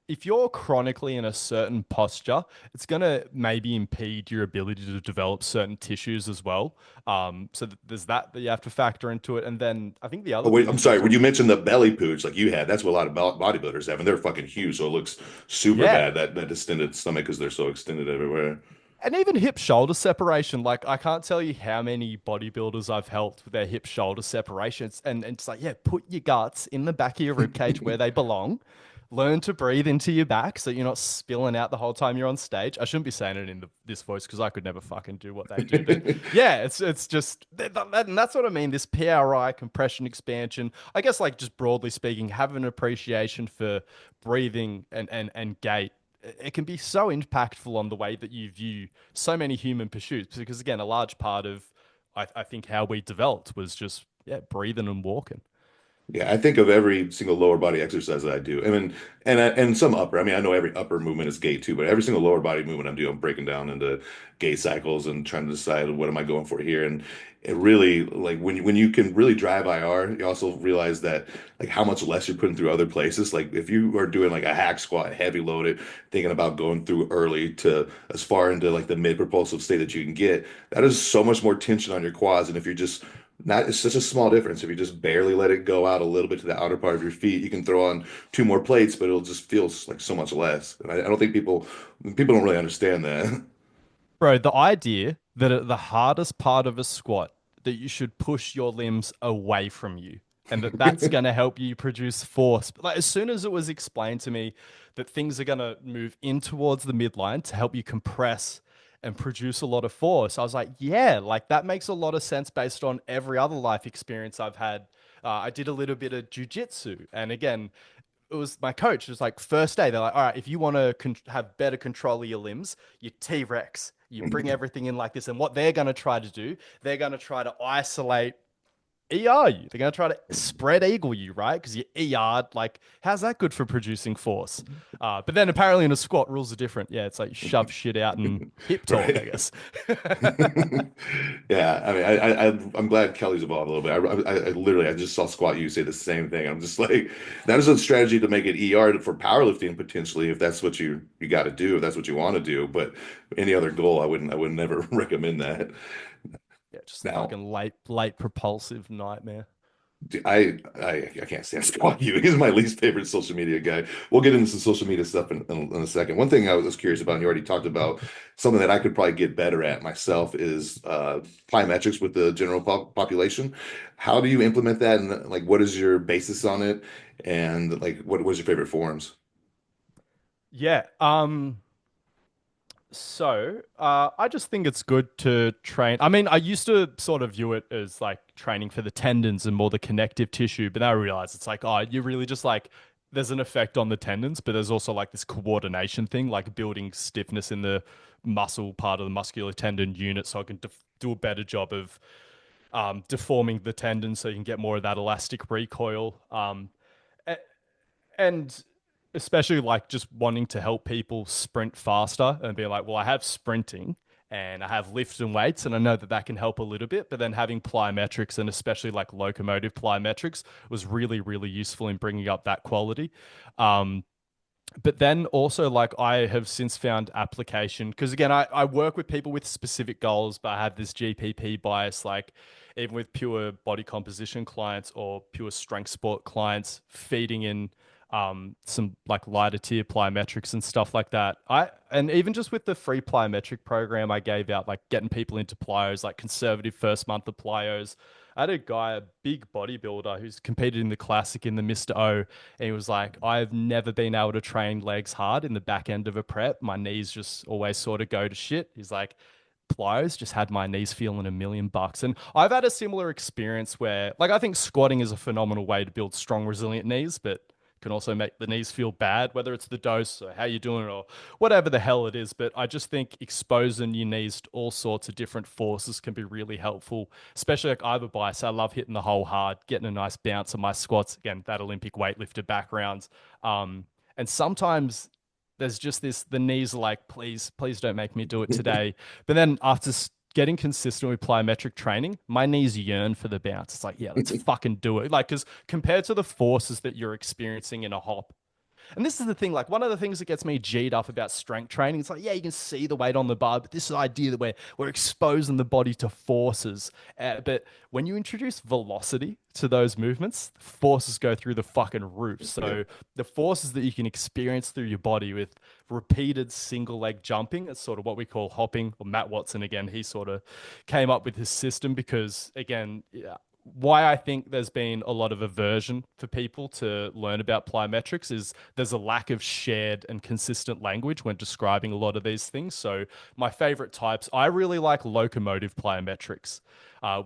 if you're chronically in a certain posture, it's gonna maybe impede your ability to develop certain tissues as well. So there's that you have to factor into it. And then I think the Oh other wait, thing I'm is you sorry. When talk, you mentioned the belly pooch like you had, that's what a lot of bodybuilders have, and they're fucking huge, so it looks super yeah, bad that distended stomach because they're so extended everywhere. and even hip shoulder separation. Like I can't tell you how many bodybuilders I've helped with their hip shoulder separations, and it's like, yeah, put your guts in the back of your rib cage where they belong. Learn to breathe into your back so you're not spilling out the whole time you're on stage. I shouldn't be saying it in this voice because I could never fucking do what they do. But yeah, it's just and that's what I mean. This PRI compression expansion. I guess like just broadly speaking, have an appreciation for breathing and gait. It can be so impactful on the way that you view so many human pursuits because again, a large part of I think how we developed was just yeah breathing and walking. Yeah, I think of every single lower body exercise that I do. I mean, and some upper. I mean, I know every upper movement is gait too, but every single lower body movement I'm doing, I'm breaking down into gait cycles and trying to decide what am I going for here. And it really like when you can really drive IR, you also realize that like how much less you're putting through other places. Like if you are doing like a hack squat, heavy loaded, thinking about going through early to as far into like the mid propulsive state that you can get, that is so much more tension on your quads. And if you're just not, it's such a small difference. If you just barely let it go out a little bit to the outer part of your feet, you can throw on two more plates, but it'll just feel like so much less. And I don't think people don't really understand that. Bro, the idea that at the hardest part of a squat that you should push your limbs away from you and that's going to help you produce force. Like as soon as it was explained to me that things are going to move in towards the midline to help you compress and produce a lot of force, I was like, yeah, like that makes a lot of sense based on every other life experience I've had. I did a little bit of jujitsu, and again, it was my coach. It was like first day. They're like, all right, if you want to have better control of your limbs, you T-Rex. You bring everything in like this. And what they're going to try to do, they're going to try to isolate ER you. They're going to try to spread eagle you, right? Because you ER'd. Like, how's that good for producing force? But then apparently in a squat, rules are different. Yeah, it's like shove shit out and hip torque, I Right. guess. Yeah, I mean, I'm glad Kelly's evolved a little bit. I literally, I just saw Squat U say the same thing. I'm just like, that is a strategy to make it ER for powerlifting potentially, if that's what you got to do, if that's what you want to do. But any other goal, I would never recommend that. Yeah, just the Now, fucking late propulsive nightmare. I can't stand Squawk You. He's my least favorite social media guy. We'll get into some social media stuff in a second. One thing I was curious about, and you already talked about, something that I could probably get better at myself is plyometrics with the general population. How do you implement that, and like, what is your basis on it, and like, what was your favorite forms? Yeah. I just think it's good to train. I mean, I used to sort of view it as like training for the tendons and more the connective tissue, but now I realize it's like, oh, you really just like there's an effect on the tendons, but there's also like this coordination thing, like building stiffness in the muscle part of the muscular tendon unit, so I can do a better job of deforming the tendon, so you can get more of that elastic recoil. And especially like just wanting to help people sprint faster and be like, well, I have sprinting and I have lifts and weights, and I know that that can help a little bit. But then having plyometrics and especially like locomotive plyometrics was really, really useful in bringing up that quality. Um, but then also like I have since found application because again I work with people with specific goals, but I have this GPP bias, like even with pure body composition clients or pure strength sport clients, feeding in some like lighter tier plyometrics and stuff like that. I and even just with the free plyometric program I gave out, like getting people into plyos, like conservative first month of plyos. I had a guy, a big bodybuilder who's competed in the classic in the Mr. O, and he was like, I've never been able to train legs hard in the back end of a prep. My knees just always sort of go to shit. He's like, plyos just had my knees feeling $1 million. And I've had a similar experience where, like, I think squatting is a phenomenal way to build strong, resilient knees, but can also make the knees feel bad, whether it's the dose or how you're doing it or whatever the hell it is. But I just think exposing your knees to all sorts of different forces can be really helpful, especially like I have a bias. I love hitting the hole hard, getting a nice bounce on my squats. Again, that Olympic weightlifter background. And sometimes there's just this, the knees are like, please don't make me do it today. But then after getting consistent with plyometric training, my knees yearn for the bounce. It's like, yeah, let's fucking do it. Like, because compared to the forces that you're experiencing in a hop, and this is the thing, like one of the things that gets me G'd up about strength training, it's like, yeah, you can see the weight on the bar, but this idea that we're exposing the body to forces. But when you introduce velocity to those movements, forces go through the fucking roof. Yeah. So the forces that you can experience through your body with repeated single leg jumping, it's sort of what we call hopping. Or Matt Watson, again, he sort of came up with his system because, again, yeah, why I think there's been a lot of aversion for people to learn about plyometrics is there's a lack of shared and consistent language when describing a lot of these things. So my favorite types, I really like locomotive plyometrics,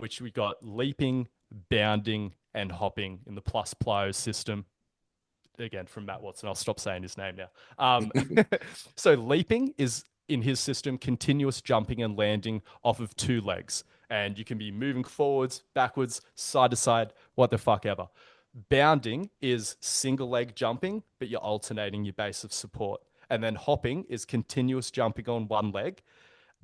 which we got leaping, bounding, and hopping in the plus plyo system. Again, from Matt Watson. I'll stop saying his name now. So leaping is in his system continuous jumping and landing off of two legs, and you can be moving forwards, backwards, side to side, what the fuck ever. Bounding is single leg jumping, but you're alternating your base of support. And then hopping is continuous jumping on one leg,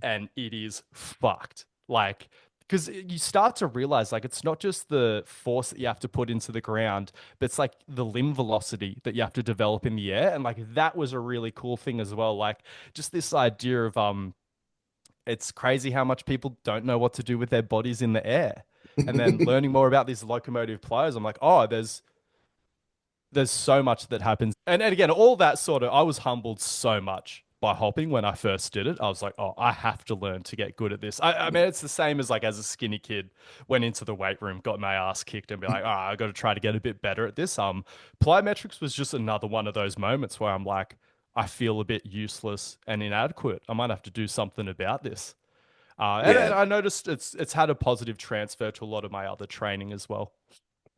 and it is fucked. Like, because you start to realize, like, it's not just the force that you have to put into the ground, but it's like the limb velocity that you have to develop in the air. And like, that was a really cool thing as well. Like, just this idea of, it's crazy how much people don't know what to do with their bodies in the air. And then learning more about these locomotive players, I'm like, oh, there's so much that happens. And again, all that sort of, I was humbled so much by hopping when I first did it. I was like, oh, I have to learn to get good at this. I mean, it's the same as like as a skinny kid, went into the weight room, got my ass kicked, and be like, all right, I got to try to get a bit better at this. Plyometrics was just another one of those moments where I'm like, I feel a bit useless and inadequate. I might have to do something about this. And Yeah, I noticed it's had a positive transfer to a lot of my other training as well.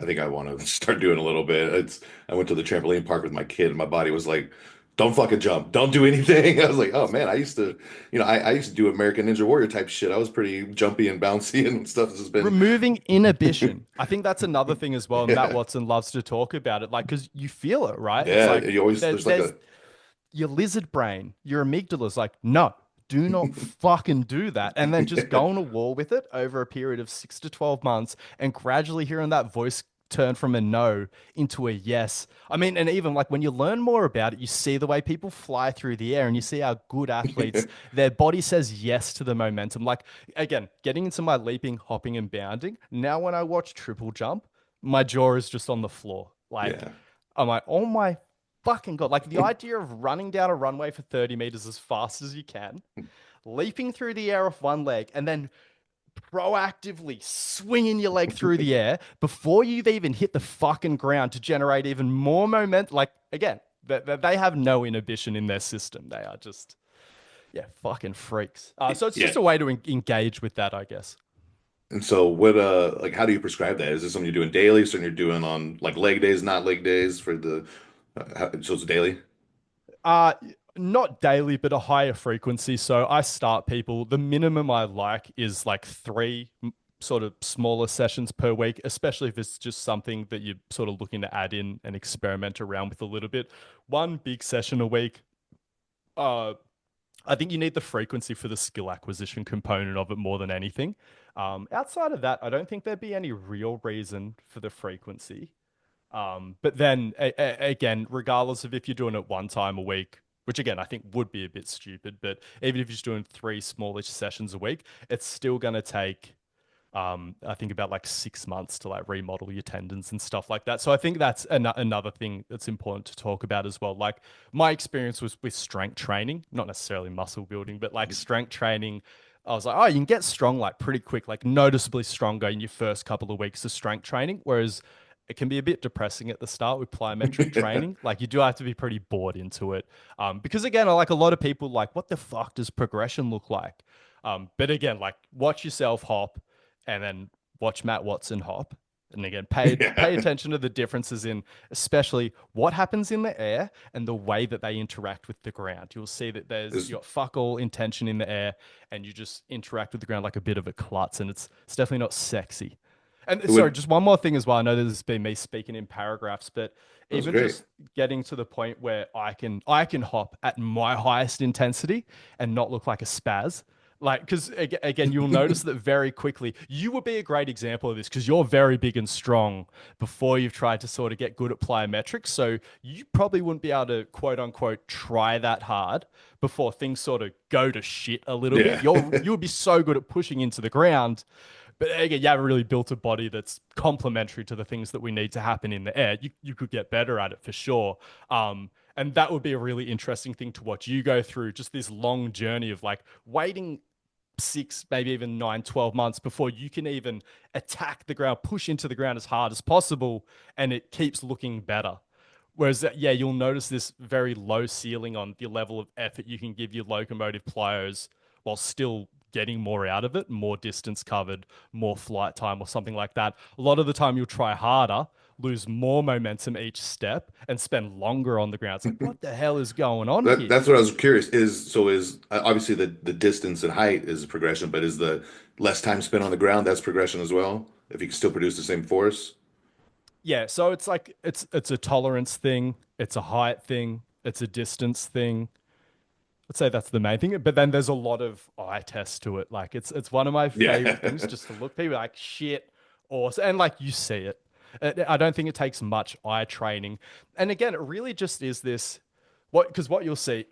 I think I want to start doing a little bit. I went to the trampoline park with my kid, and my body was like don't fucking jump. Don't do anything. I was like, oh man, I used to, I used to do American Ninja Warrior type shit. I was pretty jumpy and bouncy and stuff. This has been, Removing inhibition. I think that's another thing as well. Matt yeah, Watson loves to talk about it, like, because you feel it, right? It's yeah. like You always, there's like there's a, your lizard brain, your amygdala's like, no, do not fucking do that. And then just go on a war with it over a period of 6 to 12 months and gradually hearing that voice turn from a no into a yes. I mean, and even like when you learn more about it, you see the way people fly through the air and you see how good athletes, their body says yes to the momentum. Like, again, getting into my leaping, hopping, and bounding. Now, when I watch triple jump, my jaw is just on the floor. Like, yeah. I'm like, oh my fucking God. Like the idea of running down a runway for 30 meters as fast as you can, leaping through the air off one leg, and then proactively swinging your leg through the air before you've even hit the fucking ground to generate even more momentum. Like, again, they have no inhibition in their system. They are just, yeah, fucking freaks. So it's Yeah. just a way to engage with that, I guess. And so what like how do you prescribe that? Is this something you're doing daily? Something you're doing on like leg days, not leg days for the so it's daily? Uh, Not daily, but a higher frequency. So I start people. The minimum I like is like three sort of smaller sessions per week, especially if it's just something that you're sort of looking to add in and experiment around with a little bit. One big session a week. Uh, I think you need the frequency for the skill acquisition component of it more than anything. Outside of that, I don't think there'd be any real reason for the frequency. But then again, regardless of if you're doing it one time a week, which again I think would be a bit stupid, but even if you're just doing three smallish sessions a week, it's still going to take I think about like 6 months to like remodel your tendons and stuff like that. So I think that's another thing that's important to talk about as well. Like my experience was with strength training, not necessarily muscle building, but like strength training. I was like, oh, you can get strong like pretty quick, like noticeably stronger in your first couple of weeks of strength training. Whereas it can be a bit depressing at the start with plyometric training. Like you do have to be pretty bored into it. Because again, like a lot of people like, what the fuck does progression look like? But again, like watch yourself hop and then watch Matt Watson hop. And again, pay Yeah. attention to the differences in especially what happens in the air and the way that they interact with the ground. You'll see that there's Is you got fuck all intention in the air and you just interact with the ground like a bit of a klutz, and it's definitely not sexy. And it sorry, would just one more thing as well. I know this has been me speaking in paragraphs, but that was even great. just getting to the point where I can hop at my highest intensity and not look like a spaz. Like, because again, you'll notice that very quickly. You would be a great example of this because you're very big and strong before you've tried to sort of get good at plyometrics. So you probably wouldn't be able to quote unquote try that hard before things sort of go to shit a little bit. Yeah. You would be so good at pushing into the ground, but again, you haven't really built a body that's complementary to the things that we need to happen in the air. You could get better at it for sure. And that would be a really interesting thing to watch you go through just this long journey of like waiting 6, maybe even 9, 12 months before you can even attack the ground, push into the ground as hard as possible, and it keeps looking better. Whereas, yeah, you'll notice this very low ceiling on the level of effort you can give your locomotive plyos while still getting more out of it, more distance covered, more flight time, or something like that. A lot of the time, you'll try harder, lose more momentum each step, and spend longer on the ground. It's like, what the hell is going on here? That's what I was curious. Is obviously the distance and height is progression, but is the less time spent on the ground that's progression as well? If you can still produce the same force? Yeah, so it's like it's a tolerance thing, it's a height thing, it's a distance thing. I'd say that's the main thing. But then there's a lot of eye tests to it. Like it's one of my favorite things Yeah. just to look people like shit awesome. And like you see it. I don't think it takes much eye training. And again, it really just is this because what you'll see,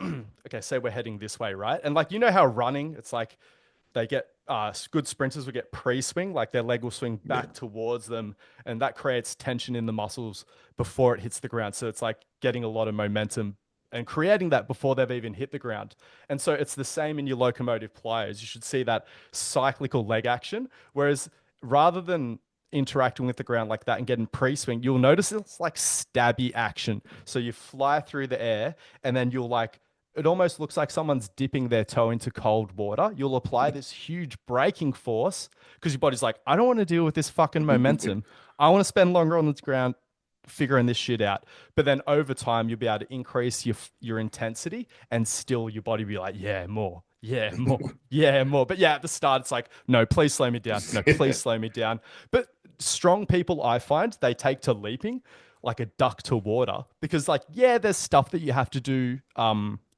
okay, say we're heading this way, right? And like you know how running, it's like they get good sprinters will get pre-swing, like their leg will swing Yeah. back towards them, and that creates tension in the muscles before it hits the ground. So it's like getting a lot of momentum and creating that before they've even hit the ground. And so it's the same in your locomotive plyos. You should see that cyclical leg action. Whereas rather than interacting with the ground like that and getting pre-swing, you'll notice it's like stabby action. So you fly through the air and then you'll like it almost looks like someone's dipping their toe into cold water. You'll apply this huge braking force because your body's like, I don't want to deal with this fucking momentum. I want to spend longer on the ground figuring this shit out. But then over time, you'll be able to increase your intensity, and still your body will be like, yeah, more, yeah, more, yeah, more. But yeah, at the start, it's like, no, please slow me down. No, please slow me down. But strong people, I find, they take to leaping like a duck to water, because like, yeah, there's stuff that you have to do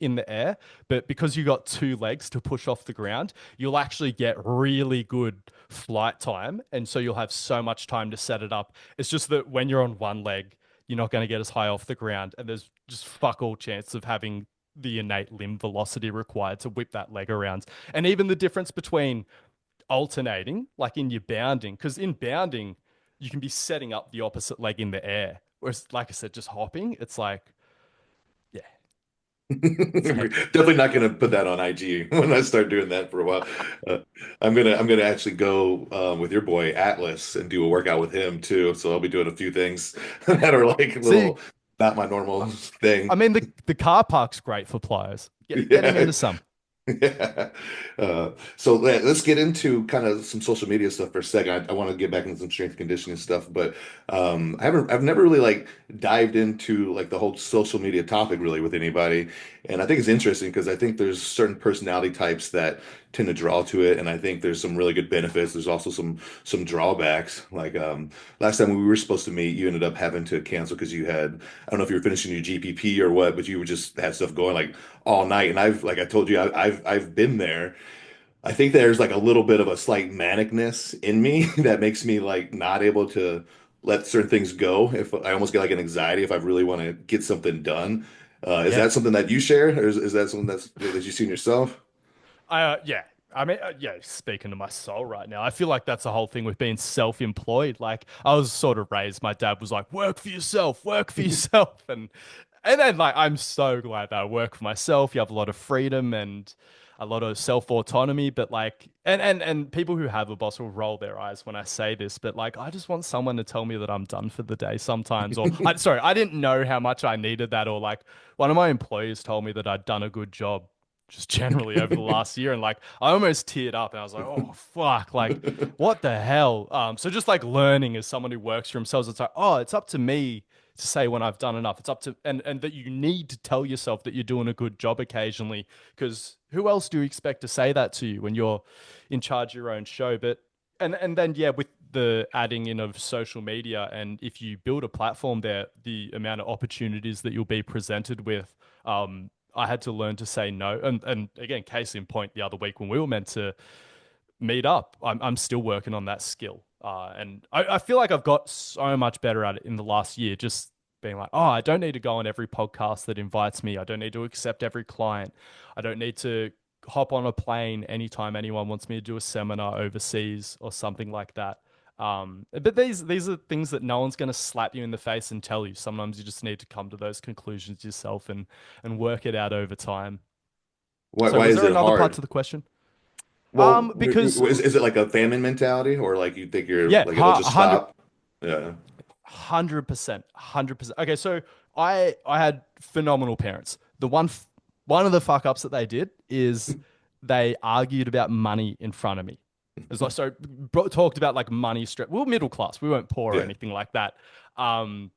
in the air, but because you got two legs to push off the ground, you'll actually get really good flight time, and so you'll have so much time to set it up. It's just that when you're on one leg, you're not going to get as high off the ground, and there's just fuck all chance of having the innate limb velocity required to whip that leg around. And even the difference between alternating, like in your bounding, because in bounding, you can be setting up the opposite leg in the air. Whereas, like I said, just hopping, it's like, yeah, it's a heck. Definitely not going to put that on IG when I start doing that for a while. Uh, I'm gonna actually go with your boy Atlas and do a workout with him too. So I'll be doing a few things that are like See, little, not my normal I thing. mean, the car park's great for pliers. Get him Yeah. into some. Yeah. So let's get into kind of some social media stuff for a second. I want to get back into some strength conditioning stuff, but I've never really like dived into like the whole social media topic really with anybody. And I think it's interesting because I think there's certain personality types that tend to draw to it, and I think there's some really good benefits. There's also some drawbacks. Like last time we were supposed to meet, you ended up having to cancel because you had, I don't know if you were finishing your GPP or what, but you were just had stuff going like all night. And I've, like I told you, I've been there. I think there's like a little bit of a slight manicness in me that makes me like not able to let certain things go. If I almost get like an anxiety if I really want to get something done. Is Yeah. that something that you share, or is that something that you see in yourself? Yeah. I mean, yeah, speaking to my soul right now, I feel like that's the whole thing with being self-employed. Like, I was sort of raised, my dad was like, work for yourself, work for yourself. And then, like, I'm so glad that I work for myself. You have a lot of freedom and a lot of self-autonomy. But, like, and people who have a boss will roll their eyes when I say this, but, like, I just want someone to tell me that I'm done for the day sometimes. Or, sorry, I didn't know how much I needed that. Or, like, one of my employees told me that I'd done a good job just generally over the last year, and like I almost teared up and I was like, oh fuck, like what the hell. So just like learning as someone who works for themselves, it's like, oh, it's up to me to say when I've done enough. It's up to, and that you need to tell yourself that you're doing a good job occasionally, because who else do you expect to say that to you when you're in charge of your own show? But and then yeah, with the adding in of social media, and if you build a platform there, the amount of opportunities that you'll be presented with, I had to learn to say no. And again, case in point, the other week when we were meant to meet up, I'm still working on that skill. And I feel like I've got so much better at it in the last year, just being like, oh, I don't need to go on every podcast that invites me. I don't need to accept every client. I don't need to hop on a plane anytime anyone wants me to do a seminar overseas or something like that. But these are things that no one's going to slap you in the face and tell you. Sometimes you just need to come to those conclusions yourself and work it out over time. So Why was is there it another part hard? to the question? Well, Because is it like a famine mentality, or like you think you're yeah, like it'll just hundred stop? Yeah. 100%, 100%. Okay, so I had phenomenal parents. One of the fuck ups that they did is they argued about money in front of me. It was like, so talked about like money stress. We were middle class. We weren't poor or Yeah. anything like that. Um,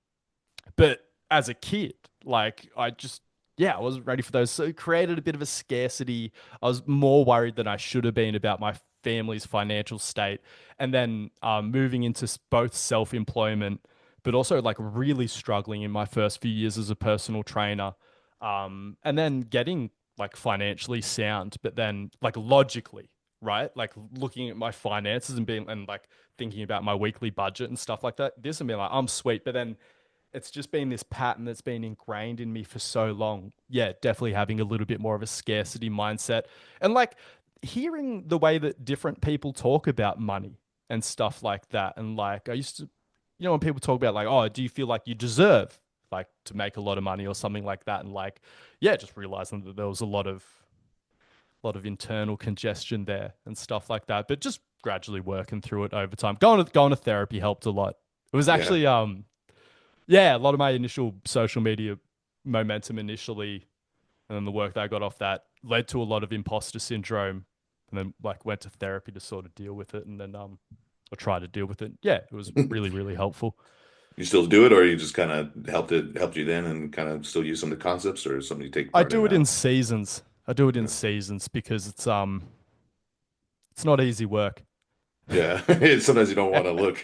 but as a kid, like I just, yeah, I wasn't ready for those. So it created a bit of a scarcity. I was more worried than I should have been about my family's financial state. And then moving into both self-employment, but also like really struggling in my first few years as a personal trainer. And then getting like financially sound, but then like logically, right? Like looking at my finances and being, and like thinking about my weekly budget and stuff like that. This and being like, I'm sweet. But then it's just been this pattern that's been ingrained in me for so long. Yeah, definitely having a little bit more of a scarcity mindset. And like hearing the way that different people talk about money and stuff like that. And like I used to, when people talk about like, oh, do you feel like you deserve like to make a lot of money or something like that? And like, yeah, just realizing that there was a lot of internal congestion there and stuff like that. But just gradually working through it over time. Going to therapy helped a lot. It was Yeah. actually yeah, a lot of my initial social media momentum initially, and then the work that I got off that led to a lot of imposter syndrome, and then like went to therapy to sort of deal with it, and then or try to deal with it. Yeah, it was really really helpful. You still do it, or you just kind of helped you then, and kind of still use some of the concepts, or something you take I part in do it in now? seasons. I do it in Yeah, seasons because it's not easy work. yeah. Sometimes you don't want to look,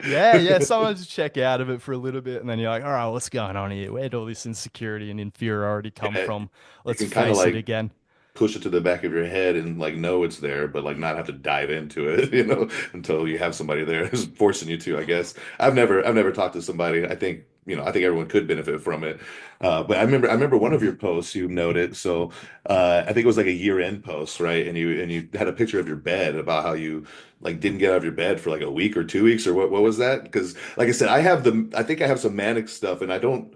Yeah, yeah. Sometimes you check out of it for a little bit and then you're like, all right, what's going on here? Where'd all this insecurity and inferiority come Yeah, from? you Let's can kind of face it like again. push it to the back of your head and like know it's there, but like not have to dive into it, until you have somebody there who's forcing you to, I guess. I've never talked to somebody. I think everyone could benefit from it. But I remember one of your posts you noted. So I think it was like a year-end post, right? And you had a picture of your bed about how you like didn't get out of your bed for like a week or 2 weeks, or what was that? Because like I said, I think I have some manic stuff, and I don't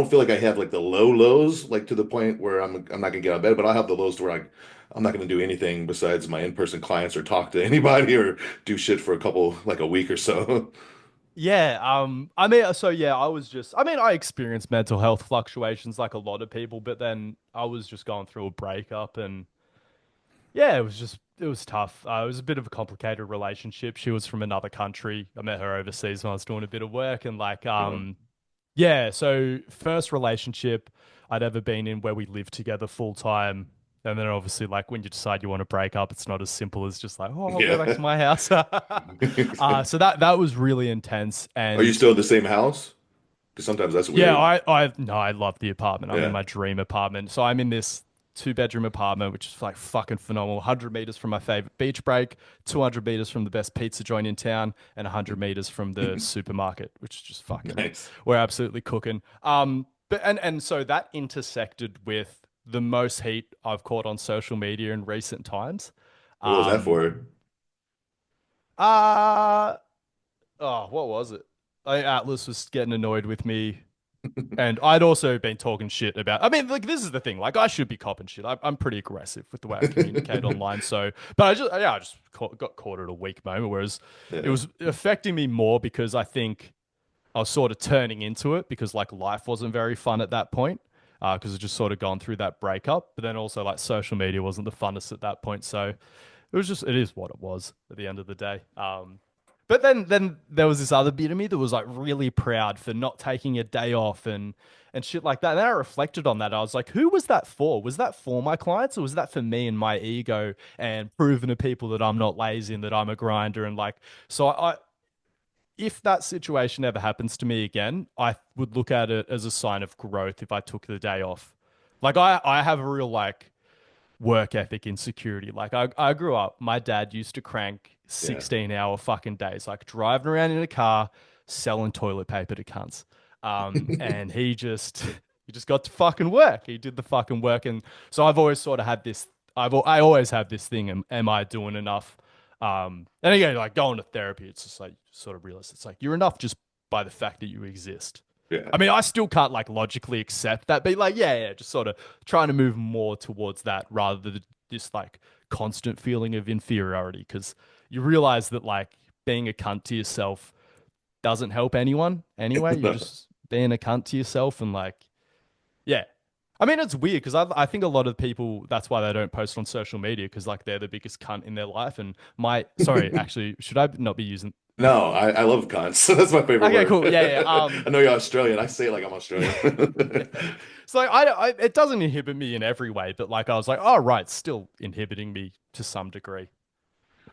feel like I have like the low lows, like to the point where I'm not gonna get out of bed, but I'll have the lows to where I'm not gonna do anything besides my in-person clients or talk to anybody or do shit for a couple like a week or so. Yeah, I mean, so yeah, I mean, I experienced mental health fluctuations like a lot of people, but then I was just going through a breakup and yeah, it was tough. It was a bit of a complicated relationship. She was from another country. I met her overseas when I was doing a bit of work and like, Uh, yeah, so first relationship I'd ever been in where we lived together full time. And then obviously, like when you decide you want to break up, it's not as simple as just like, oh, I'll go back to yeah. my house. So that was really intense. Are you And still in the same house? Because sometimes that's yeah, weird. no, I love the apartment. I'm in Yeah. my dream apartment. So I'm in this two-bedroom apartment, which is like fucking phenomenal. 100 meters from my favorite beach break, 200 meters from the best pizza joint in town, and 100 meters from the supermarket, which is just fucking, Nice. we're absolutely cooking. But and so that intersected with the most heat I've caught on social media in recent times. What was that Um, for? uh, oh, what was it? Atlas was getting annoyed with me and I'd also been talking shit about. I mean, like this is the thing. Like I should be copping shit. I'm pretty aggressive with the way I communicate online. So, but I just got caught at a weak moment. Whereas it Yeah. was affecting me more because I think I was sort of turning into it because like life wasn't very fun at that point. Because I just sort of gone through that breakup, but then also like social media wasn't the funnest at that point. So it is what it was at the end of the day. But then there was this other bit of me that was like really proud for not taking a day off and shit like that. And then I reflected on that. I was like, who was that for? Was that for my clients or was that for me and my ego and proving to people that I'm not lazy and that I'm a grinder and like so I if that situation ever happens to me again, I would look at it as a sign of growth if I took the day off. Like I have a real like work ethic insecurity. Like I grew up, my dad used to crank Yeah. 16-hour fucking days, like driving around in a car, selling toilet paper to cunts. And he just got to fucking work. He did the fucking work. And so I've always sort of had this, I always have this thing, am I doing enough? And again, like going to therapy, it's just like sort of realize it's like you're enough just by the fact that you exist. Yeah. I mean, I still can't like logically accept that, but like, yeah, just sort of trying to move more towards that rather than this like constant feeling of inferiority because you realize that like being a cunt to yourself doesn't help anyone anyway. You're No. just being a cunt to yourself and like, yeah. I mean, it's weird because I think a lot of people, that's why they don't post on social media because like they're the biggest cunt in their life. And sorry, actually, should I not be using, No, I love cunts. That's my favorite okay, word. cool. Yeah, yeah. I know you're Australian. I say it like I'm Australian. Yeah. So like, it doesn't inhibit me in every way, but like I was like, oh right, still inhibiting me to some degree.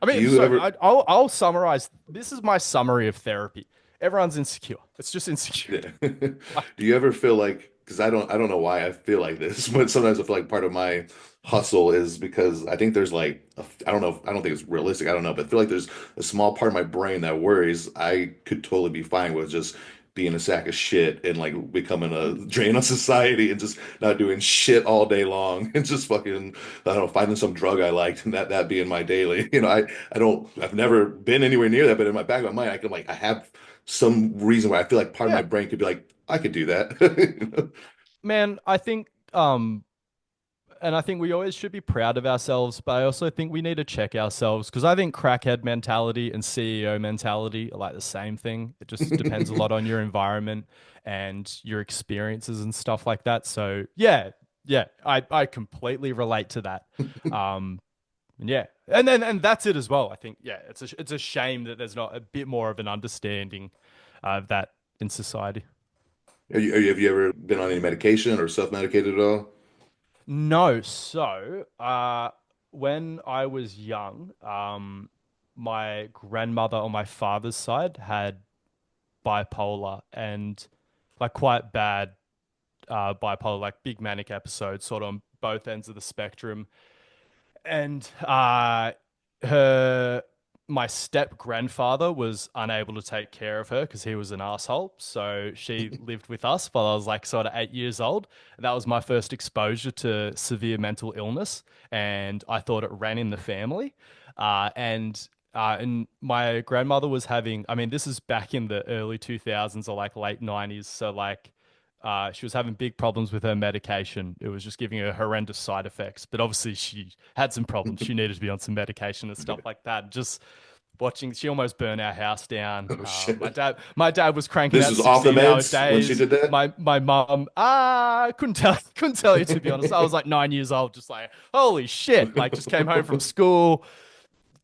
I Do mean, you so ever? I'll summarize. This is my summary of therapy. Everyone's insecure. It's just insecurity. Yeah. Like, Do you ever feel like, because I don't know why I feel like this, but sometimes I feel like part of my hustle is because I think there's like I don't know, I don't think it's realistic, I don't know, but I feel like there's a small part of my brain that worries I could totally be fine with just being a sack of shit and like becoming a drain on society and just not doing shit all day long and just fucking, I don't know, finding some drug I liked and that being my daily. I've never been anywhere near that, but in my back of my mind I can like I have some reason why I feel like part of my yeah, brain could be like, I could do that. man. And I think we always should be proud of ourselves, but I also think we need to check ourselves because I think crackhead mentality and CEO mentality are like the same thing. It just depends a lot on your environment and your experiences and stuff like that. So yeah, yeah, I completely relate to that. Um, yeah, and that's it as well. I think yeah, it's a shame that there's not a bit more of an understanding of that. in society. Have you ever been on any medication or self-medicated at all? No, so when I was young, my grandmother on my father's side had bipolar and like quite bad bipolar, like big manic episodes, sort of on both ends of the spectrum. And her my step grandfather was unable to take care of her because he was an asshole. So she lived with us while I was like sort of 8 years old. And that was my first exposure to severe mental illness, and I thought it ran in the family. And my grandmother was having, I mean, this is back in the early 2000s or like late 90s. So like she was having big problems with her medication. It was just giving her horrendous side effects. But obviously, she had some problems. She needed to be on some medication and stuff like that. Just watching, she almost burned our house down. Oh My shit. dad was cranking This out was off the 16-hour meds when she days. did that? My mum, couldn't tell you to be honest. I was like 9 years old, just like holy shit. Like just came home from school.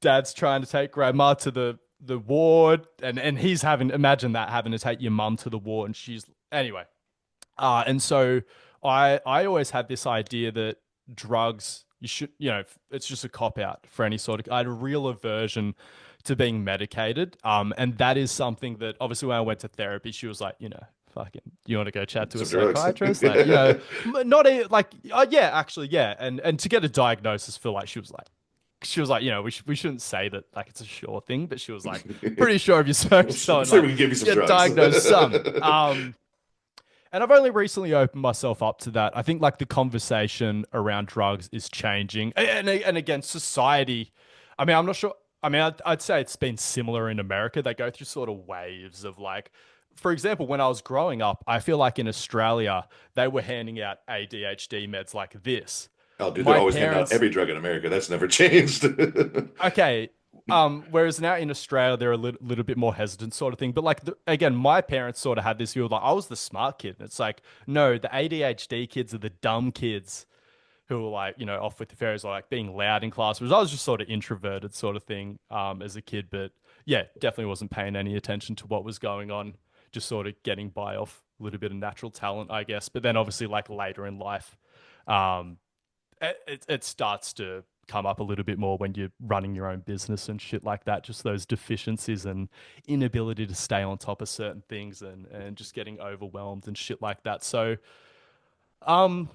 Dad's trying to take grandma to the ward, and he's having, imagine that, having to take your mum to the ward, and she's anyway. And so I always had this idea that drugs, you should, it's just a cop out for any sort of, I had a real aversion to being medicated. And that is something that obviously when I went to therapy, she was like, fucking, you want to go chat to a Some drugs. psychiatrist? Like, not like, yeah, actually, yeah. And to get a diagnosis for like, she was like, we shouldn't say that like it's a sure thing, but she was like, pretty sure if you spoke to someone, Sure, like, we can give you some get drugs. diagnosed some. And I've only recently opened myself up to that. I think like the conversation around drugs is changing, and again, society. I mean, I'm not sure. I mean, I'd say it's been similar in America. They go through sort of waves of like, for example, when I was growing up, I feel like in Australia they were handing out ADHD meds like this. Oh, dude, they're My always handing out parents, every drug in America. That's never changed. okay. Whereas now in Australia, they're a little bit more hesitant, sort of thing. But like, again, my parents sort of had this view of like, I was the smart kid. And it's like, no, the ADHD kids are the dumb kids who are like, off with the fairies, or like being loud in class. Whereas I was just sort of introverted, sort of thing, as a kid. But yeah, definitely wasn't paying any attention to what was going on. Just sort of getting by off a little bit of natural talent, I guess. But then obviously, like later in life, um, it starts to come up a little bit more when you're running your own business and shit like that. Just those deficiencies and inability to stay on top of certain things, and just getting overwhelmed and shit like that. So, um,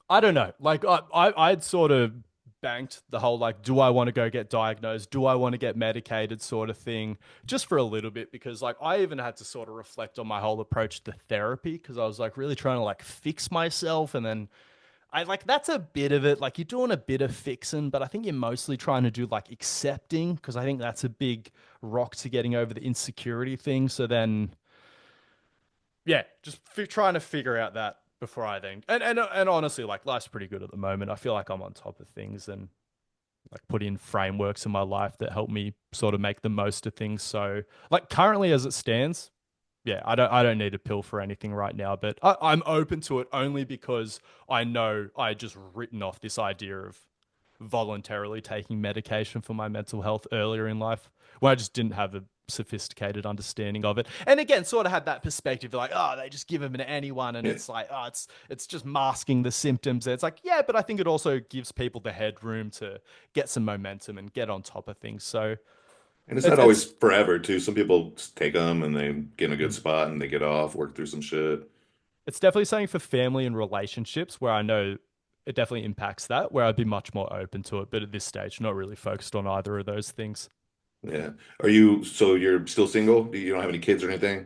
I don't know. Like I'd sort of banked the whole like, do I want to go get diagnosed? Do I want to get medicated sort of thing just for a little bit, because like I even had to sort of reflect on my whole approach to therapy because I was like really trying to like fix myself, and then I like that's a bit of it. Like you're doing a bit of fixing, but I think you're mostly trying to do like accepting, because I think that's a big rock to getting over the insecurity thing. So then, yeah, just trying to figure out that before I then and honestly, like life's pretty good at the moment. I feel like I'm on top of things and like put in frameworks in my life that help me sort of make the most of things. So like currently as it stands, yeah, I don't need a pill for anything right now, but I'm open to it only because I know I just written off this idea of voluntarily taking medication for my mental health earlier in life when I just didn't have a sophisticated understanding of it. And again, sort of had that perspective like, oh, they just give them to anyone, and Yeah. it's like, oh, it's just masking the symptoms. It's like, yeah, but I think it also gives people the headroom to get some momentum and get on top of things. So And it's not always it's forever, too. Some people just take them and they get in a good mm. spot and they get off, work through some shit. It's definitely something for family and relationships where I know it definitely impacts that, where I'd be much more open to it. But at this stage, not really focused on either of those things. Yeah. So you're still single? You don't have any kids or anything?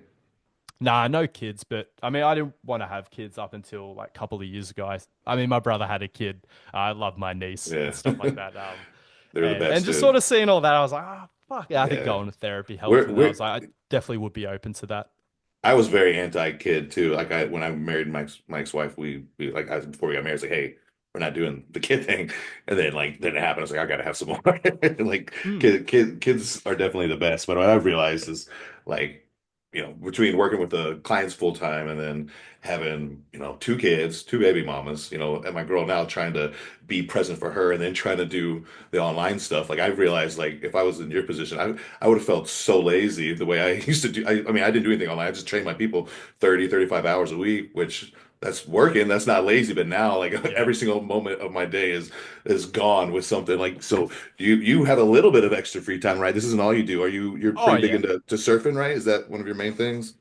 Nah, no kids, but I mean, I didn't want to have kids up until like a couple of years ago. I mean, my brother had a kid. I love my niece and Yeah. stuff like that. They're the And best, just sort dude. of seeing all that, I was like, oh, fuck. Yeah, I think Yeah. going to therapy helped. We're, And then I we're, was like, I definitely would be open to that. I was very anti-kid too. Like when I married my ex-wife, we like before we got married, I was like, hey, we're not doing the kid thing. And then it happened. I was like, I gotta have some more. Like Hmm. kids are definitely the best. But what I've realized is like between working with the clients full time and then having, two kids, two baby mamas, and my girl now trying to be present for her and then trying to do the online stuff. Like I realized like if I was in your position, I would have felt so lazy the way I used to do. I mean, I didn't do anything online. I just trained my people 30, 35 hours a week, which that's working. That's not lazy. But now like Yeah. every single moment of my day is gone with something like so you have a little bit of extra free time, right? This isn't all you do. You're Oh pretty big yeah. into surfing, right? Is that one of your main things?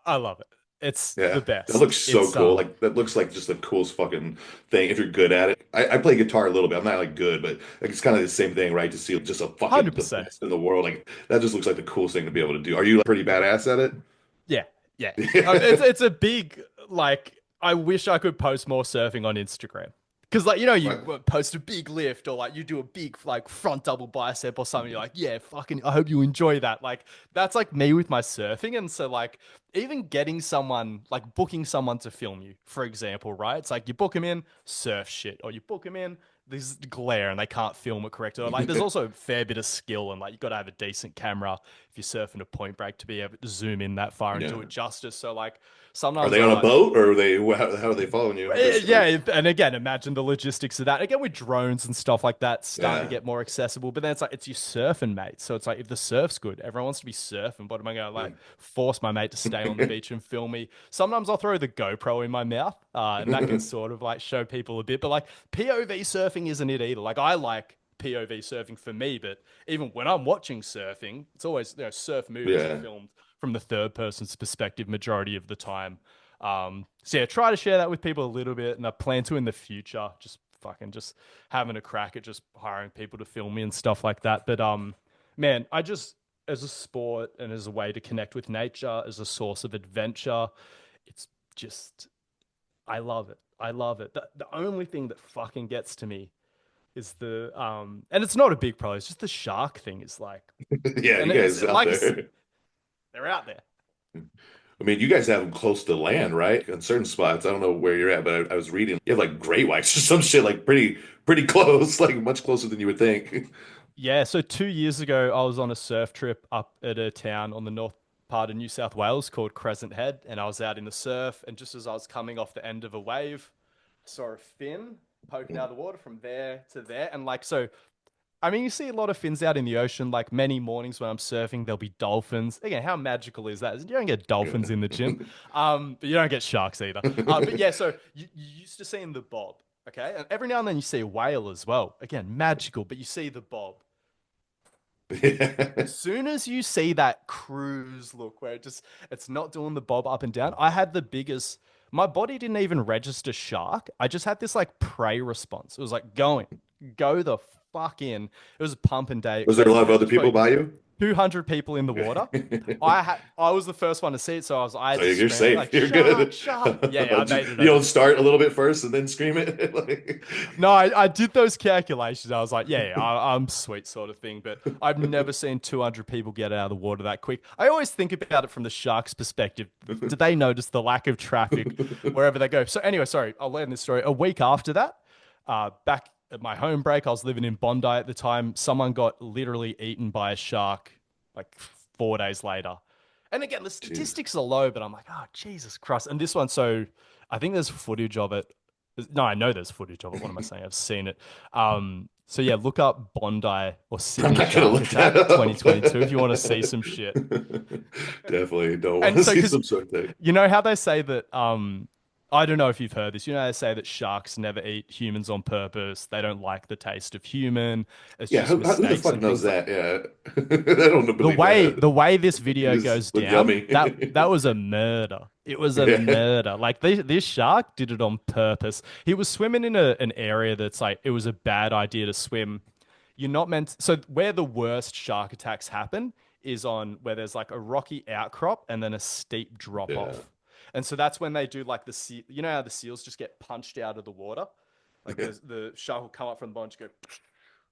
I love it. It's the Yeah. That best. looks so It's cool. Like that looks like just the coolest fucking thing if you're good at it. I play guitar a little bit. I'm not like good, but like it's kind of the same thing, right? To see just a fucking the 100%. best in the world. Like that just looks like the coolest thing to be able to do. Are you like, pretty badass at it? Yeah. Yeah. It's Yeah. it's a big like I wish I could post more surfing on Instagram. Because like you Right. post a big lift or like you do a big like front double bicep or something, you're like, yeah, fucking I hope you enjoy that. Like that's like me with my surfing. And so like even getting someone like booking someone to film you, for example, right? It's like you book them in, surf shit, or you book them in, there's glare and they can't film it correctly. Or like there's also a fair bit of skill and like you gotta have a decent camera if you're surfing a point break to be able to zoom in that far and Yeah. do it justice. So like Are sometimes they I'm on a like, boat or are they how are they following you? Are they yeah, and again, imagine the logistics of that. Again, with drones and stuff like that, starting to yeah. get more accessible. But then it's like it's your surfing, mate. So it's like if the surf's good, everyone wants to be surfing. But am I gonna like force my mate to stay on the beach and film me? Sometimes I'll throw the GoPro in my mouth, and that can sort of like show people a bit. But like POV surfing isn't it either. Like I like POV surfing for me, but even when I'm watching surfing, it's always surf movies are Yeah. filmed from the third person's perspective majority of the time. So yeah, try to share that with people a little bit, and I plan to in the future. Just fucking just having a crack at just hiring people to film me and stuff like that. But man, I just as a sport and as a way to connect with nature, as a source of adventure, it's just I love it. I love it. The only thing that fucking gets to me is the and it's not a big problem. It's just the shark thing is like, Yeah, and you it's guys out like there. they're out there. I mean, you guys have them close to land, right? In certain spots. I don't know where you're at, but I was reading you have like gray whites or some shit like pretty close, like much closer than you would think. Yeah, so 2 years ago, I was on a surf trip up at a town on the north part of New South Wales called Crescent Head, and I was out in the surf. And just as I was coming off the end of a wave, I saw a fin poking out of the water from there to there. And like, so, I mean, you see a lot of fins out in the ocean. Like many mornings when I'm surfing, there'll be dolphins. Again, how magical is that? You don't get dolphins in the gym, but you don't get sharks either. But yeah, so you used to seeing the bob, okay? And every now and then you see a whale as well. Again, magical, but you see the bob Yeah. soon as you see that cruise look where it's not doing the bob up and down, I had the biggest my body didn't even register shark. I just had this like prey response. It was like go the fuck in. It was a pumping day at Was there a lot Crescent of Head. other There's people probably by you? 200 people in the water. I was the first one to see it, so I had So to you're scream safe. like You're shark, good. shark. Yeah, yeah, I made it You over don't the start a top. little bit first and then scream it. Like, No, I did those calculations. I was like, yeah, I'm sweet sort of thing. But I've never seen 200 people get out of the water that quick. I always think about it from the shark's perspective. Did they notice the lack of traffic wherever they go? So anyway, sorry, I'll end this story. A week after that, back at my home break, I was living in Bondi at the time. Someone got literally eaten by a shark like 4 days later. And again, the Jeez. statistics are low, but I'm like, oh, Jesus Christ. And this one, so I think there's footage of it. No, I know there's footage of it. What am I saying? I've seen it. So yeah, look up Bondi or I'm Sydney not gonna Shark look that Attack up. 2022 if you want to see some shit. Definitely don't want And to so, see because some sort of thing. you know how they say that, I don't know if you've heard this. You know, how they say that sharks never eat humans on purpose. They don't like the taste of human. It's Yeah, just who the mistakes fuck and knows things like that? Yeah, I don't believe the that. way this It video just goes look down, yummy. that was a murder. It was a Yeah. murder. Like this shark did it on purpose. He was swimming in an area that's like it was a bad idea to swim. You're not meant so where the worst shark attacks happen is on where there's like a rocky outcrop and then a steep drop Yeah. off. And so that's when they do like you know how the seals just get punched out of the water? Like the shark will come up from the bottom and just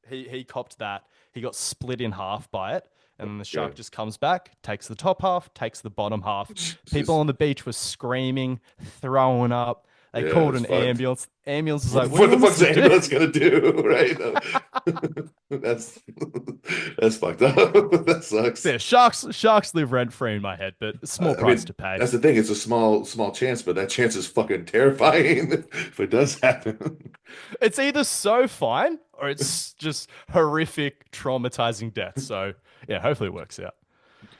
go he copped that. He got split in half by it, and then the Yeah. shark just comes back, takes the top half, takes the bottom half. It's People just on the beach were screaming, throwing up. They Yeah, called it's an fucked. ambulance. Ambulance is like, what do What you the want us fuck's to the do? ambulance gonna do, right? That's that's fucked up. That sucks. Yeah, sharks live rent free in my head, but a small I price mean, to pay. that's the thing. It's a small chance, but that chance is fucking terrifying if it does happen. It's either so fine or it's just horrific, traumatizing death. So yeah, hopefully it works out.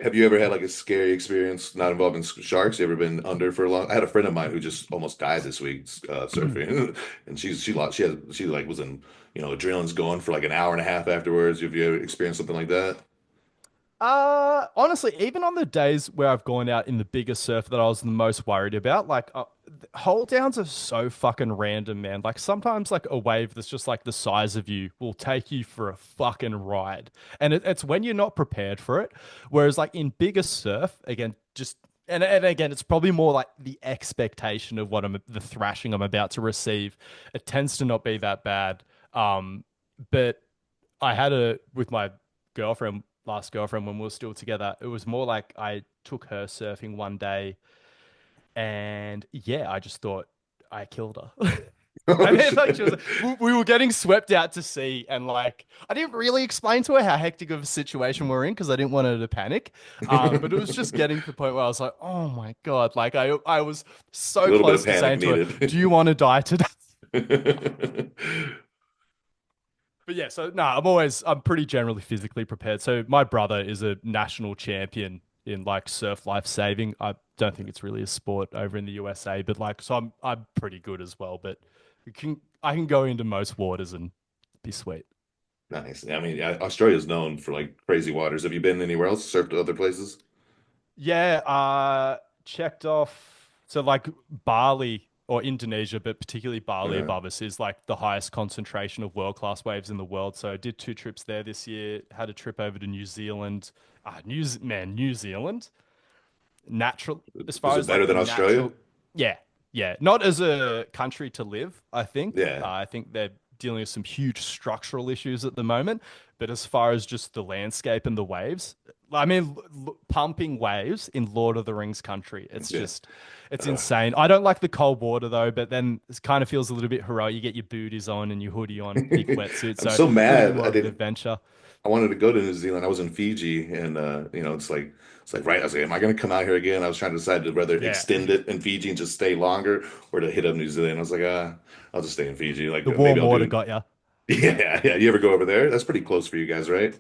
Have you ever had like a scary experience not involving sharks? You ever been under for a long? I had a friend of mine who just almost died this week surfing, and she lost. She like was in adrenaline's going for like an hour and a half afterwards. Have you ever experienced something like that? Honestly, even on the days where I've gone out in the bigger surf that I was the most worried about, like hold downs are so fucking random, man. Like sometimes like a wave that's just like the size of you will take you for a fucking ride. And it's when you're not prepared for it. Whereas like in bigger surf, again, just and again, it's probably more like the expectation of the thrashing I'm about to receive. It tends to not be that bad. But I had a with my girlfriend, last girlfriend, when we were still together. It was more like I took her surfing one day, and yeah, I just thought I killed her. I Oh mean, like she was, shit! we were getting swept out to sea, and like I didn't really explain to her how hectic of a situation we're in because I didn't want her to panic. But it was just getting to the point where I was like, oh my God, like I was A so little bit of close to panic saying to her, needed. "Do you want to die today?" But yeah, so no, I'm pretty generally physically prepared. So my brother is a national champion in like surf life saving. I don't think it's really a sport over in the USA, but like so I'm pretty good as well. But I can go into most waters and be sweet. Nice. I mean, Australia's known for like crazy waters. Have you been anywhere else? Surfed other places? Yeah, checked off. So like Bali or Indonesia, but particularly Bali Uh, above us is like the highest concentration of world-class waves in the world. So I did two trips there this year. Had a trip over to New Zealand. New Zealand, natural as is far it as better like than Australia? natural. Yeah, yeah. Not as a country to live, I think. Yeah. I think they're dealing with some huge structural issues at the moment. But as far as just the landscape and the waves, I mean, pumping waves in Lord of the Rings country, Yeah. it's Uh, insane. I don't like the cold water though, but then it kind of feels a little bit heroic. You get your booties on and your hoodie on, big wetsuit, I'm so a so little bit mad. more of an adventure. I wanted to go to New Zealand. I was in Fiji, and it's like right. I was like, am I going to come out here again? I was trying to decide to whether Yeah, extend it in Fiji and just stay longer, or to hit up New Zealand. I was like, I'll just stay in Fiji. Like the maybe warm I'll water do. got you. Yeah, yeah. You ever go over there? That's pretty close for you guys, right?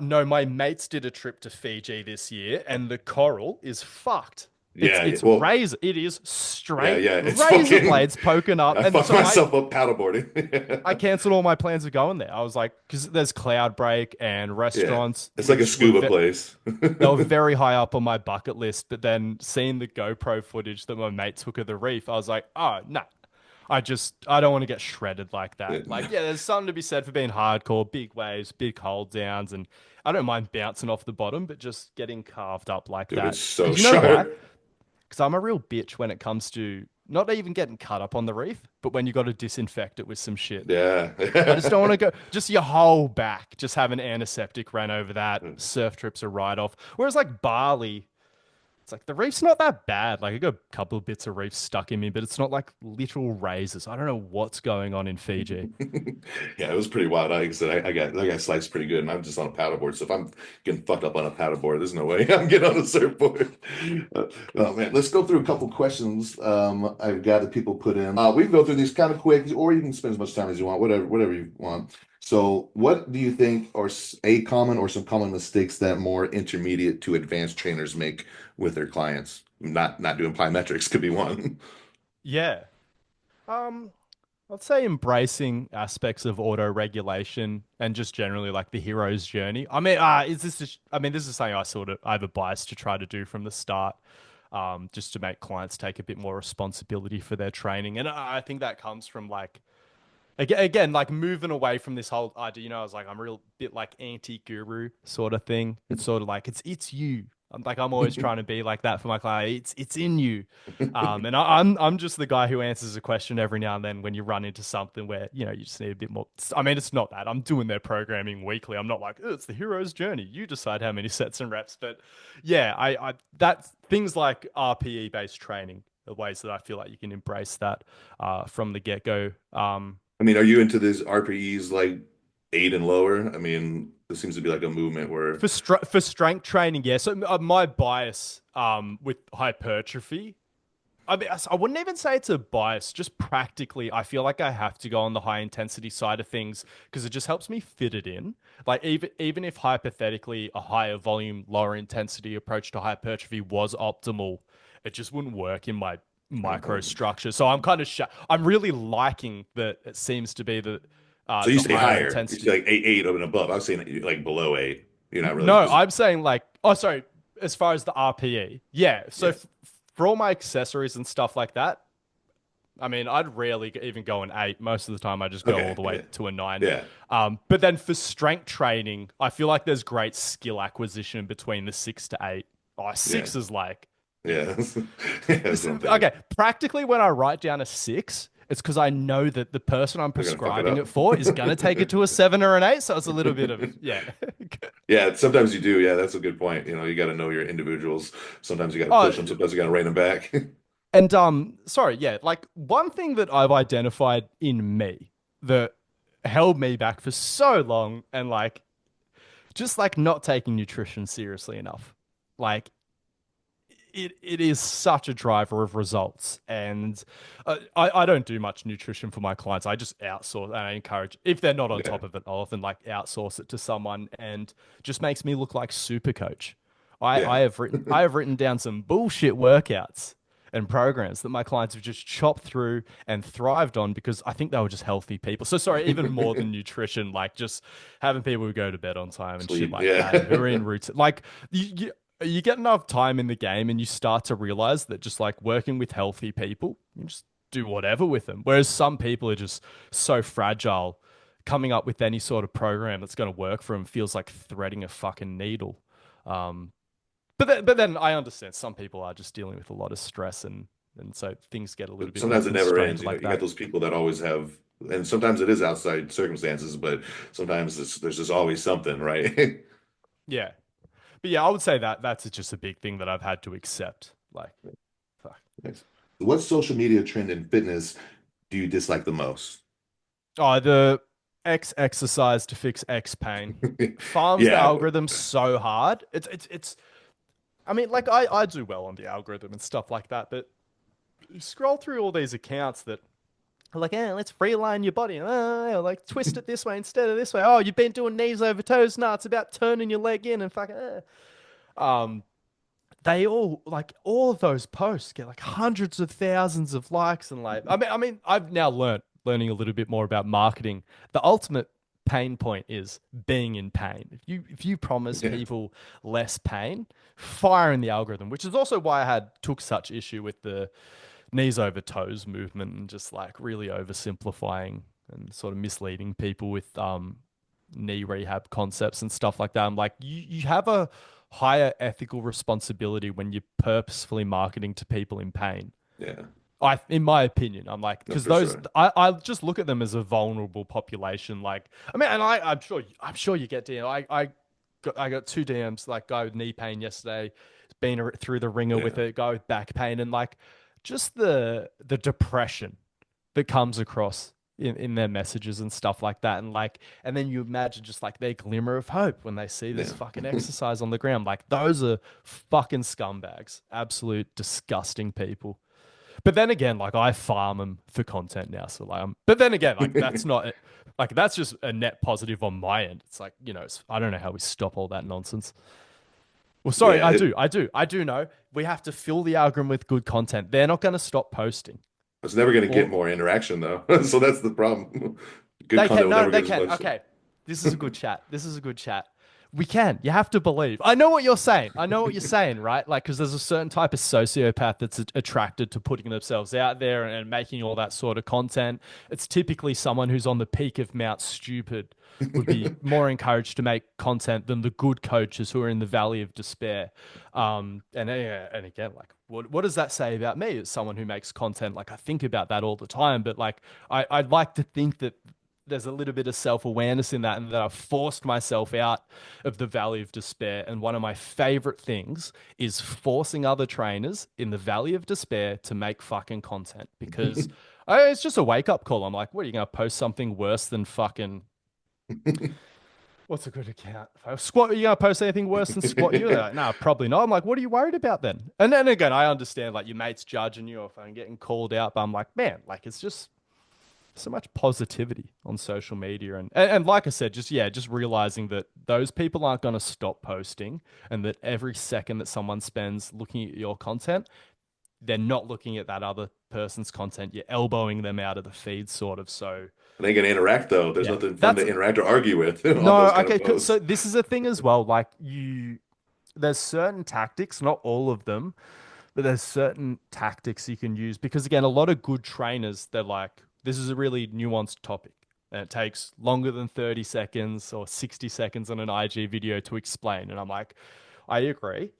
No, my mates did a trip to Fiji this year, and the coral is fucked. Yeah. It's Well, razor. It is yeah, straight yeah. It's razor fucking. blades poking up, I and fucked so myself up paddleboarding. I cancelled all my plans of going there. I was like, because there's cloud break and Yeah, restaurants, it's like a which scuba place. they were very high up on my bucket list. But then seeing the GoPro footage that my mate took of the reef, I was like, oh no, I don't want to get shredded like that. Like, yeah, there's something to be said for being hardcore, big waves, big hold downs, and I don't mind bouncing off the bottom, but just getting carved up like Dude, it's that. so Because you know why? sharp. Because I'm a real bitch when it comes to not even getting cut up on the reef, but when you got to disinfect it with some shit. I just don't want Yeah. to go, just your whole back, just have an antiseptic ran over that. Surf trips are right off. Whereas like Bali, it's like the reef's not that bad. Like I got a couple of bits of reef stuck in me, but it's not like literal razors. I don't know what's going on in Fiji. Yeah, it was pretty wild. Like I said, I got sliced pretty good, and I'm just on a paddleboard. So if I'm getting fucked up on a paddleboard, there's no way I'm getting on a surfboard. Oh man, let's go through a couple questions. I've got the people put in. We can go through these kind of quick, or you can spend as much time as you want, whatever you want. So, what do you think are a common or some common mistakes that more intermediate to advanced trainers make with their clients? Not doing plyometrics could be one. Yeah. Um, I'd say embracing aspects of auto regulation and just generally like the hero's journey. I mean, I mean, this is something I have a bias to try to do from the start, just to make clients take a bit more responsibility for their training. And I think that comes from like, again, like moving away from this whole idea, I was like, I'm a real bit like anti-guru sort of thing. It's sort of like, it's you. I'm always trying to be like that for my client. It's in you. And I'm just the guy who answers a question every now and then when you run into something where, you just need a bit more. I mean, it's not that. I'm doing their programming weekly. I'm not like, oh, it's the hero's journey. You decide how many sets and reps. But yeah, that things like RPE based training the ways that I feel like you can embrace that from the get-go. I mean, are you into these RPEs like 8 and lower? I mean, there seems to be like a movement where For strength training, yeah. So my bias with hypertrophy, I mean, I wouldn't even say it's a bias. Just practically, I feel like I have to go on the high intensity side of things because it just helps me fit it in. Like even if hypothetically a higher volume, lower intensity approach to hypertrophy was optimal, it just wouldn't work in my microstructure. So I'm kind of I'm really liking that it seems to be so you the say higher higher. You say intensity. like 8 and above. I was saying like below 8. You're not really No, just I'm saying like, oh, sorry, as far as the RPE, yeah. So yeah. for all my accessories and stuff like that, I mean, I'd rarely even go an 8. Most of the time, I just go all Okay, the way yeah. to a 9. Yeah. But then for strength training, I feel like there's great skill acquisition between the 6 to 8. Oh, Yeah. 6 is like, Yeah. Yeah, that's what I'm thinking. okay, practically when I write down a 6, it's because I know that the person I'm They're gonna fuck it prescribing it up. for is going to take it to a 7 or an 8. So it's a little bit of, yeah. Yeah, sometimes you do. Yeah, that's a good point. You know, you got to know your individuals. Sometimes you got to Oh, push them. Sometimes you got to rein them back. and sorry, yeah, like one thing that I've identified in me that held me back for so long and like just like not taking nutrition seriously enough. Like it is such a driver of results. And I don't do much nutrition for my clients. I just outsource and I encourage, if they're not on Yeah, top of it, I'll often like outsource it to someone and just makes me look like super coach. yeah. I have written down some bullshit workouts and programs that my clients have just chopped through and thrived on because I think they were just healthy people. So sorry, even more than nutrition, like just having people who go to bed on time and shit Sleep. like that, and who are in Yeah. routine. Like you get enough time in the game and you start to realize that just like working with healthy people, you just do whatever with them. Whereas some people are just so fragile, coming up with any sort of program that's going to work for them feels like threading a fucking needle. Um, but then I understand some people are just dealing with a lot of stress and so things get a little But bit more sometimes it never ends. constrained You know, like you got that. those people that always have, and sometimes it is outside circumstances, but sometimes there's just always something, right? Yeah. But yeah, I would say that that's just a big thing that I've had to accept. Like, fuck. Nice. What social media trend in fitness do you dislike the most? Oh, the X exercise to fix X pain farms the Yeah, algorithm so hard. It's. I mean, like I do well on the algorithm and stuff like that, but you scroll through all these accounts that are like, yeah, let's realign your body. Like twist it this way instead of this way. Oh, you've been doing knees over toes. No, it's about turning your leg in and fucking. Um, they all like all of those posts get like hundreds of thousands of likes and like I mean I've now learning a little bit more about marketing. The ultimate pain point is being in pain. If you promise yeah, people less pain, fire in the algorithm, which is also why I had took such issue with the knees over toes movement and just like really oversimplifying and sort of misleading people with knee rehab concepts and stuff like that. I'm like, you have a higher ethical responsibility when you're purposefully marketing to people in pain. yeah. In my opinion, I'm like, No, because for those, sure. I just look at them as a vulnerable population. Like, I mean, and I'm sure you get DM. I got two DMs, like guy with knee pain yesterday, been through the ringer with Yeah, it, guy with back pain, and like, just the depression that comes across in their messages and stuff like that. And like, and then you imagine just like their glimmer of hope when they see this yeah. fucking exercise on the ground. Like those are fucking scumbags, absolute disgusting people. But then again, like I farm them for content now. So like, but then again, like that's not like that's just a net positive on my end. It's like, I don't know how we stop all that nonsense. Well, sorry, Yeah, I do know we have to fill the algorithm with good content. They're not going to stop posting. it's never going to get Or more interaction though. So that's the problem. Good they content can. will No, never they get as can. much. Okay. This is a good chat. This is a good chat. We can. You have to believe. I know what you're saying. I know what you're saying, right? Like, because there's a certain type of sociopath that's attracted to putting themselves out there and making all that sort of content. It's typically someone who's on the peak of Mount Stupid would be more encouraged to make content than the good coaches who are in the valley of despair. And again, like, what does that say about me as someone who makes content? Like, I think about that all the time, but like, I'd like to think that there's a little bit of self-awareness in that, and that I've forced myself out of the valley of despair. And one of my favorite things is forcing other trainers in the valley of despair to make fucking content because it's just a wake-up call. I'm like, what are you gonna post something worse than fucking what's a good account? If I squat, you gonna post anything worse than squat you? They're like, nah, probably not. I'm like, what are you worried about then? And then again, I understand like your mates judging you or if I'm getting called out, but I'm like, man, like it's just so much positivity on social media and like I said, just yeah, just realizing that those people aren't gonna stop posting and that every second that someone spends looking at your content, they're not looking at that other person's content. You're elbowing them out of the feed, sort of. So They ain't gonna interact though. There's yeah, nothing fun that's to interact or argue with on no those kind of okay. So posts. this is a thing as well. Like there's certain tactics, not all of them, but there's certain tactics you can use because again, a lot of good trainers, they're like, this is a really nuanced topic. And it takes longer than 30 seconds or 60 seconds on an IG video to explain. And I'm like, I agree,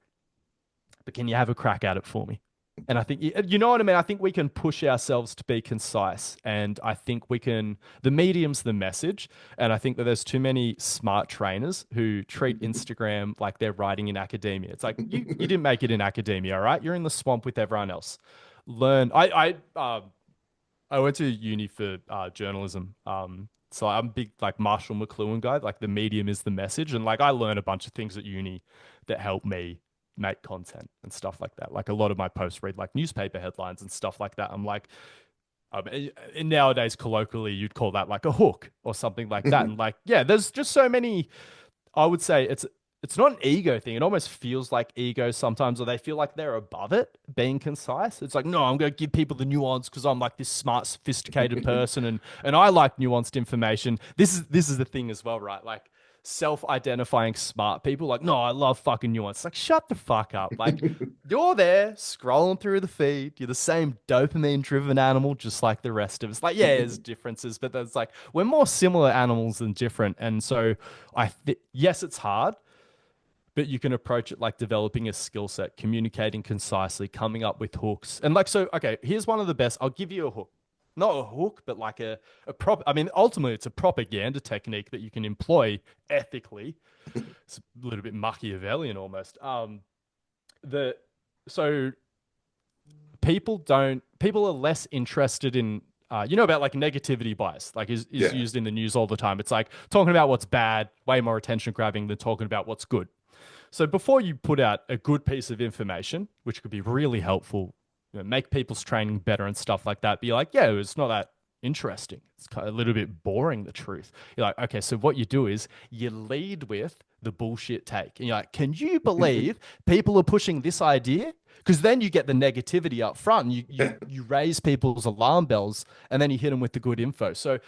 but can you have a crack at it for me? And I think, you know what I mean? I think we can push ourselves to be concise. And I think we can, the medium's the message. And I think that there's too many smart trainers who treat Instagram like they're writing in academia. It's like, you didn't make it in academia, all right? You're in the swamp with everyone else. Learn. I went to uni for journalism. So I'm a big like Marshall McLuhan guy. Like the medium is the message, and like I learned a bunch of things at uni that help me make content and stuff like that. Like a lot of my posts read like newspaper headlines and stuff like that. I'm like, in nowadays colloquially you'd call that like a hook or something like that. And like, yeah, there's just so many. I would say it's not an ego thing. It almost feels like ego sometimes, or they feel like they're above it being concise. It's like, no, I'm going to give people the nuance because I'm like this smart, sophisticated person, and I like nuanced information. This is the thing as well, right? Like self-identifying smart people, like, no, I love fucking nuance. Like, shut the fuck up. Like, you're there scrolling through the feed. You're the same dopamine-driven animal, just like the rest of us. Like, yeah, there's differences, but there's like we're more similar animals than different, and so yes, it's hard, but you can approach it like developing a skill set, communicating concisely, coming up with hooks. And like, so, okay, here's one of the best. I'll give you a hook. Not a hook, but like a prop. I mean, ultimately, it's a propaganda technique that you can employ ethically. It's a little bit Machiavellian almost. The so people are less interested in you know about like negativity bias, like is Yeah. used in the news all the time. It's like talking about what's bad, way more attention grabbing than talking about what's good. So before you put out a good piece of information, which could be really helpful, make people's training better and stuff like that, be like, yeah, it's not that interesting. It's kind of a little bit boring, the truth. You're like, okay, so what you do is you lead with the bullshit take. And you're like, can you believe people are pushing this idea? Because then you get the negativity up front and you raise people's alarm bells and then you hit them with the good info. So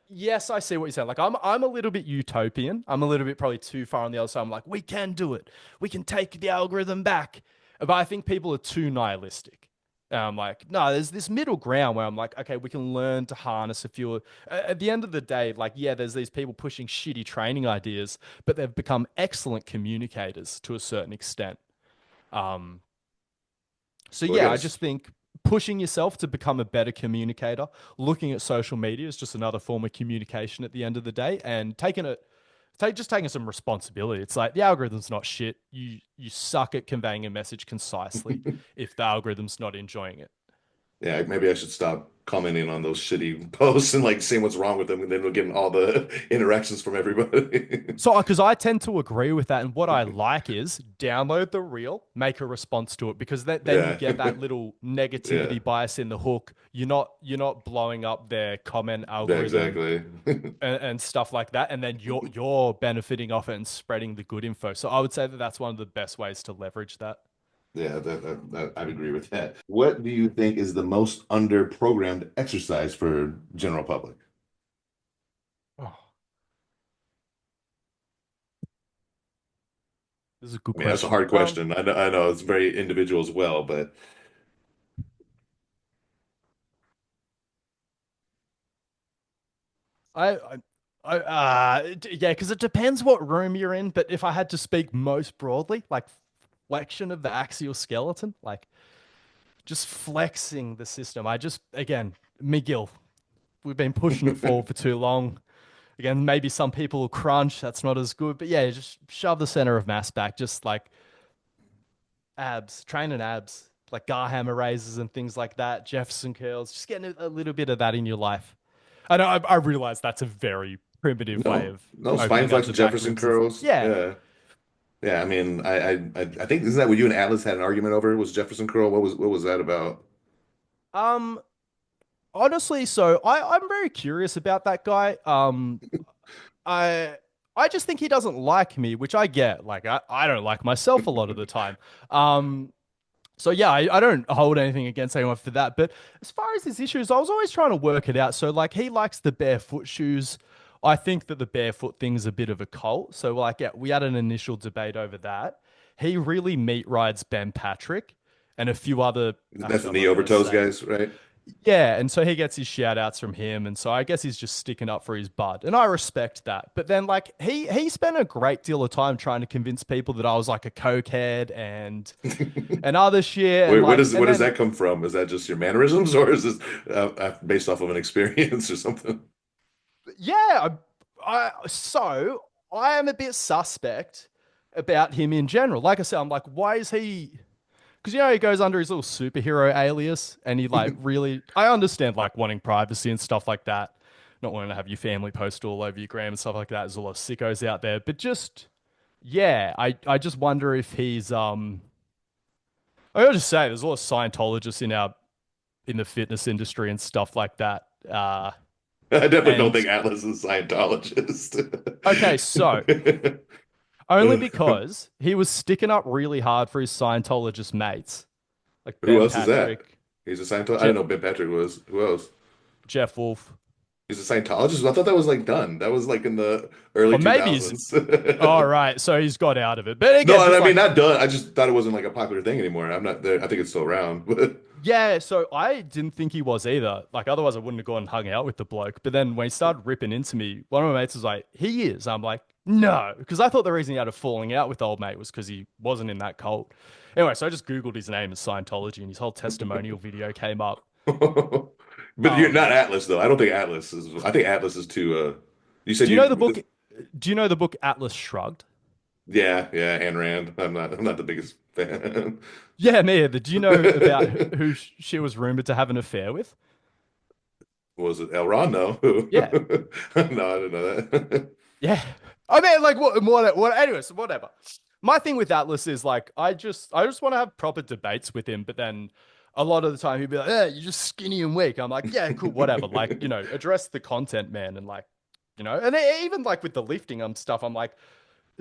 yes, I see what you're saying. Like I'm a little bit utopian. I'm a little bit probably too far on the other side. I'm like, we can do it. We can take the algorithm back. But I think people are too nihilistic. And I'm like, no, there's this middle ground where I'm like, okay, we can learn to harness a few. At the end of the day, like, yeah, there's these people pushing shitty training ideas, but they've become excellent communicators to a certain extent. Um, so Well, I yeah, I guess. just think pushing yourself to become a better communicator, looking at social media is just another form of communication at the end of the day, and just taking some responsibility. It's like the algorithm's not shit. You suck at conveying a message concisely if the algorithm's not enjoying it. Yeah, maybe I should stop commenting on those shitty posts and like seeing what's wrong with them, and then we're getting all the interactions from everybody. So, because I tend to agree with that, and what I like is download the reel, make a response to it, because then you Yeah. get that little Yeah. negativity bias in the hook. You're not blowing up their comment Yeah, algorithm exactly. and stuff like that, and then you're benefiting off it and spreading the good info. So I would say that that's one of the best ways to leverage that. Yeah, I'd agree with that. What do you think is the most under-programmed exercise for general public? Oh, this is a good I mean, that's a question. hard question. I know it's very individual as well, but I, yeah, because it depends what room you're in. But if I had to speak most broadly, like flexion of the axial skeleton, like just flexing the system. I just again, McGill. we've been pushing it forward for too long. Again, maybe some people will crunch. That's not as good. But yeah, just shove the center of mass back. Just like abs, training abs, like Garhammer raises and things like that, Jefferson curls, just getting a little bit of that in your life. I know I realize that's a very primitive way No, of no spine opening up flex, the back Jefferson ribs and stuff. curls. Yeah. Yeah. Yeah, I mean, I think isn't that what you and Atlas had an argument over? Was Jefferson curl? What was that about? Um, honestly, so I'm very curious about that guy. I I just think he doesn't like me, which I get. Like I don't like myself a lot of the time. Um, So yeah, I don't hold anything against anyone for that. But as far as his issues, I was always trying to work it out. So like he likes the barefoot shoes. I think that the barefoot thing is a bit of a cult. So like yeah, we had an initial debate over that. He really meat rides Ben Patrick and a few other That's the I'm knee not over gonna toes say. guys, right? Yeah, and so he gets his shout outs from him, and so I guess he's just sticking up for his bud, and I respect that. But then, like he spent a great deal of time trying to convince people that I was like a cokehead and other shit, and like, Where and does then that come from? Is that just your mannerisms, or is this based off of an experience or something? yeah, so I am a bit suspect about him in general. Like I said, I'm like, why is he? Because he goes under his little superhero alias, and he like really. I understand like wanting privacy and stuff like that, not wanting to have your family post all over your gram and stuff like that. There's a lot of sickos out there, but just yeah, I just wonder if he's I gotta just say, there's a lot of Scientologists in the fitness industry and stuff like that. I definitely don't And think Atlas is a Scientologist. okay, so only because he was sticking up really hard for his Scientologist mates, like Who Ben else is that? Patrick, He's a Scientologist. I Je- didn't know Ben Patrick was. Who else? Jeff Wolf, He's a Scientologist. I thought that was like done. That was like in the early or maybe he's 2000s. all right. So he's got out of it, but No, again, just I mean like not done. I just thought it wasn't like a popular thing anymore. I'm not there. I think it's still around. yeah. So I didn't think he was either. Like otherwise, I wouldn't have gone and hung out with the bloke. But then when he started ripping into me, one of my mates was like, "He is." I'm like, "No," because I thought the reason he had a falling out with the old mate was because he wasn't in that cult. Anyway, so I just googled his name as Scientology, and his whole testimonial video came up. But you're not Um, Atlas though. I don't think Atlas is. I think Atlas is too. You said do you know the you. book? Do you know the book Atlas Shrugged? Yeah, yeah. Ayn Rand. I'm not the biggest fan. Yeah, me either. Do you know about who she was rumored to have an affair with? Was it Elron? No. Yeah, No, I didn't know that. yeah. I mean, like, what? Anyways, whatever. My thing with Atlas is like, I just want to have proper debates with him, but then a lot of the time he'd be like, "Yeah, you're just skinny and weak." I'm like, "Yeah, cool, whatever." Like, address the content, man, and like, and even like with the lifting stuff, I'm like,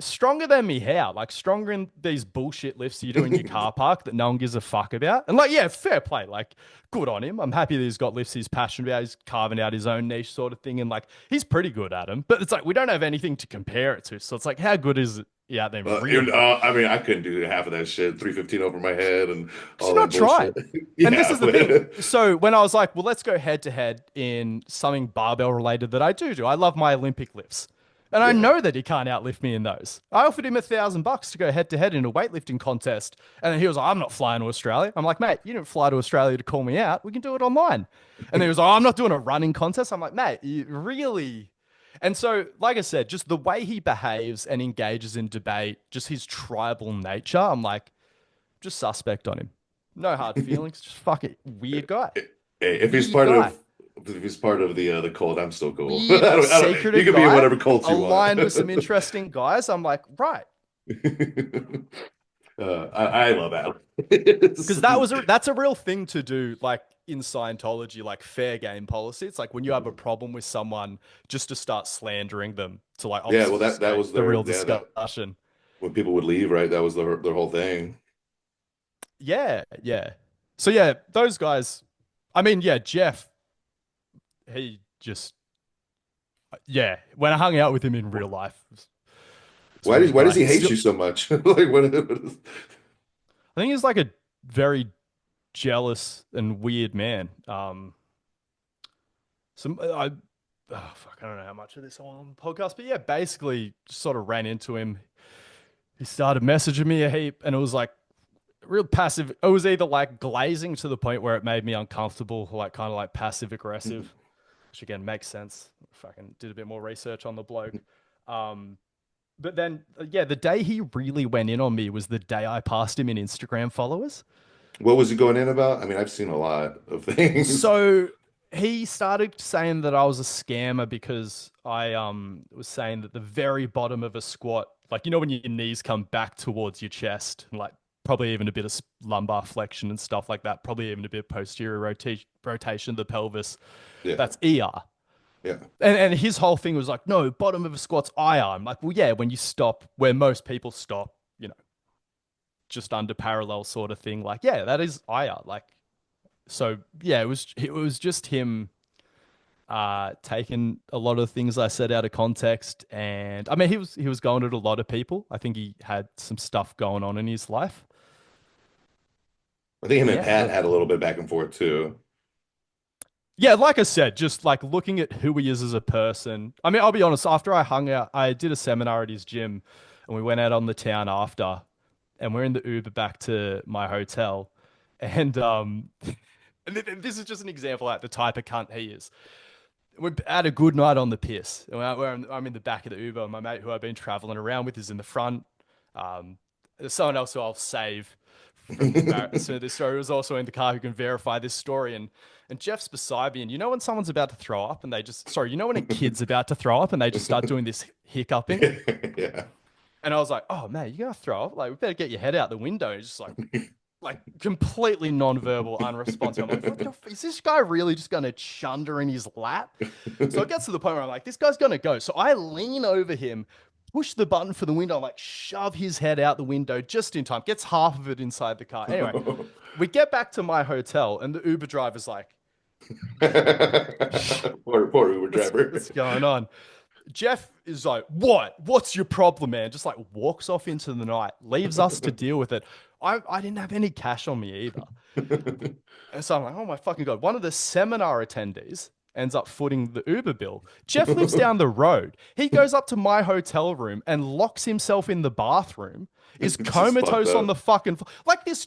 stronger than me how? Like stronger in these bullshit lifts you do in your car park that no one gives a fuck about. And like, yeah, fair play. Like, good on him. I'm happy that he's got lifts he's passionate about. He's carving out his own niche sort of thing. And like, he's pretty good at them. But it's like we don't have anything to compare it to. So it's like, how good is it? Yeah, then really. I mean, I couldn't do half of that shit. 315 over my head and Because all you're that not trying. bullshit. And this Yeah. is the thing. So when I was like, well, let's go head to head in something barbell related that I do. I love my Olympic lifts. And I Yeah. know that he can't outlift me in those. I offered him $1,000 to go head to head in a weightlifting contest. And then he was like, I'm not flying to Australia. I'm like, mate, you didn't fly to Australia to call me out. We can do it online. And then he was like, oh, I'm not doing a running contest. I'm like, mate, you really. And so, like I said, just the way he behaves and engages in debate, just his tribal nature, I'm like, just suspect on him. No hard feelings. Just fucking weird guy. Hey, Weird guy. if he's part of the cult, I'm still cool. Weird, I don't, you secretive can be in guy whatever cult you want. aligned with some interesting guys. I'm like, right. I love Alex. Because that's a real thing to do, like in Scientology, like fair game policy. It's like when you have a problem with someone, just to start slandering them to like Yeah, well that obfuscate was the real that discussion. when people would leave, right? That was their whole thing. Yeah, yeah. So yeah, those guys. I mean, yeah, Jeff. He just yeah. When I hung out with him in real life, it's a weird Why does guy. he hate Still, you so much? Like what is, I think he's like a very jealous and weird man. Some I oh fuck, I don't know how much of this I want on the podcast, but yeah, basically just sort of ran into him. He started messaging me a heap, and it was like real passive. It was either like glazing to the point where it made me uncomfortable, or like kind of like passive aggressive. which again makes sense. Fucking did a bit more research on the bloke. Um, but then, yeah, the day he really went in on me was the day I passed him in Instagram followers. What was he going in about? I mean, I've seen a lot of things. So he started saying that I was a scammer because I was saying that the very bottom of a squat, like you know when your knees come back towards your chest, and like probably even a bit of lumbar flexion and stuff like that, probably even a bit of posterior rotation of the pelvis. Yeah, That's ER. yeah. And his whole thing was like, no, bottom of a squat's IR. I'm like, well, yeah, when you stop where most people stop, you know, just under parallel sort of thing. Like, yeah, that is IR. Like, so yeah, it was just him taking a lot of things I said out of context. And I mean, he was going at a lot of people. I think he had some stuff going on in his life. I think him But and yeah, Pat had a little bit back and forth too. yeah, like I said, just like looking at who he is as a person. I mean, I'll be honest, after I hung out, I did a seminar at his gym and we went out on the town after and we're in the Uber back to my hotel. And and this is just an example like the type of cunt he is. We had a good night on the piss. I'm in the back of the Uber. My mate who I've been traveling around with is in the front. There's someone else who I'll save from so this story was also in the car who can verify this story. And Jeff's beside me. And you know when someone's about to throw up and they just, sorry, you know when a kid's about to throw up and they just start doing this hiccuping? Yeah. And I was like, oh man, you're going to throw up? Like, we better get your head out the window. And just like completely non-verbal, unresponsive. I'm like, is this guy really just going to chunder in his lap? So it gets to the point where I'm like, this guy's going to go. So I lean over him, push the button for the window, like shove his head out the window just in time, gets half of it inside the car. Anyway, we get back to my hotel and the Uber driver's like, Poor Uber driver. what's going on? Jeff is like, what? What's your problem, man? Just like walks off into the night, leaves us to deal with it. I didn't have any cash on me either. And so I'm like, oh my fucking God. One of the seminar attendees ends up footing the Uber bill. Jeff lives down the road. He goes up to my hotel room and locks himself in the bathroom, is This is fucked comatose on up. the fucking, like this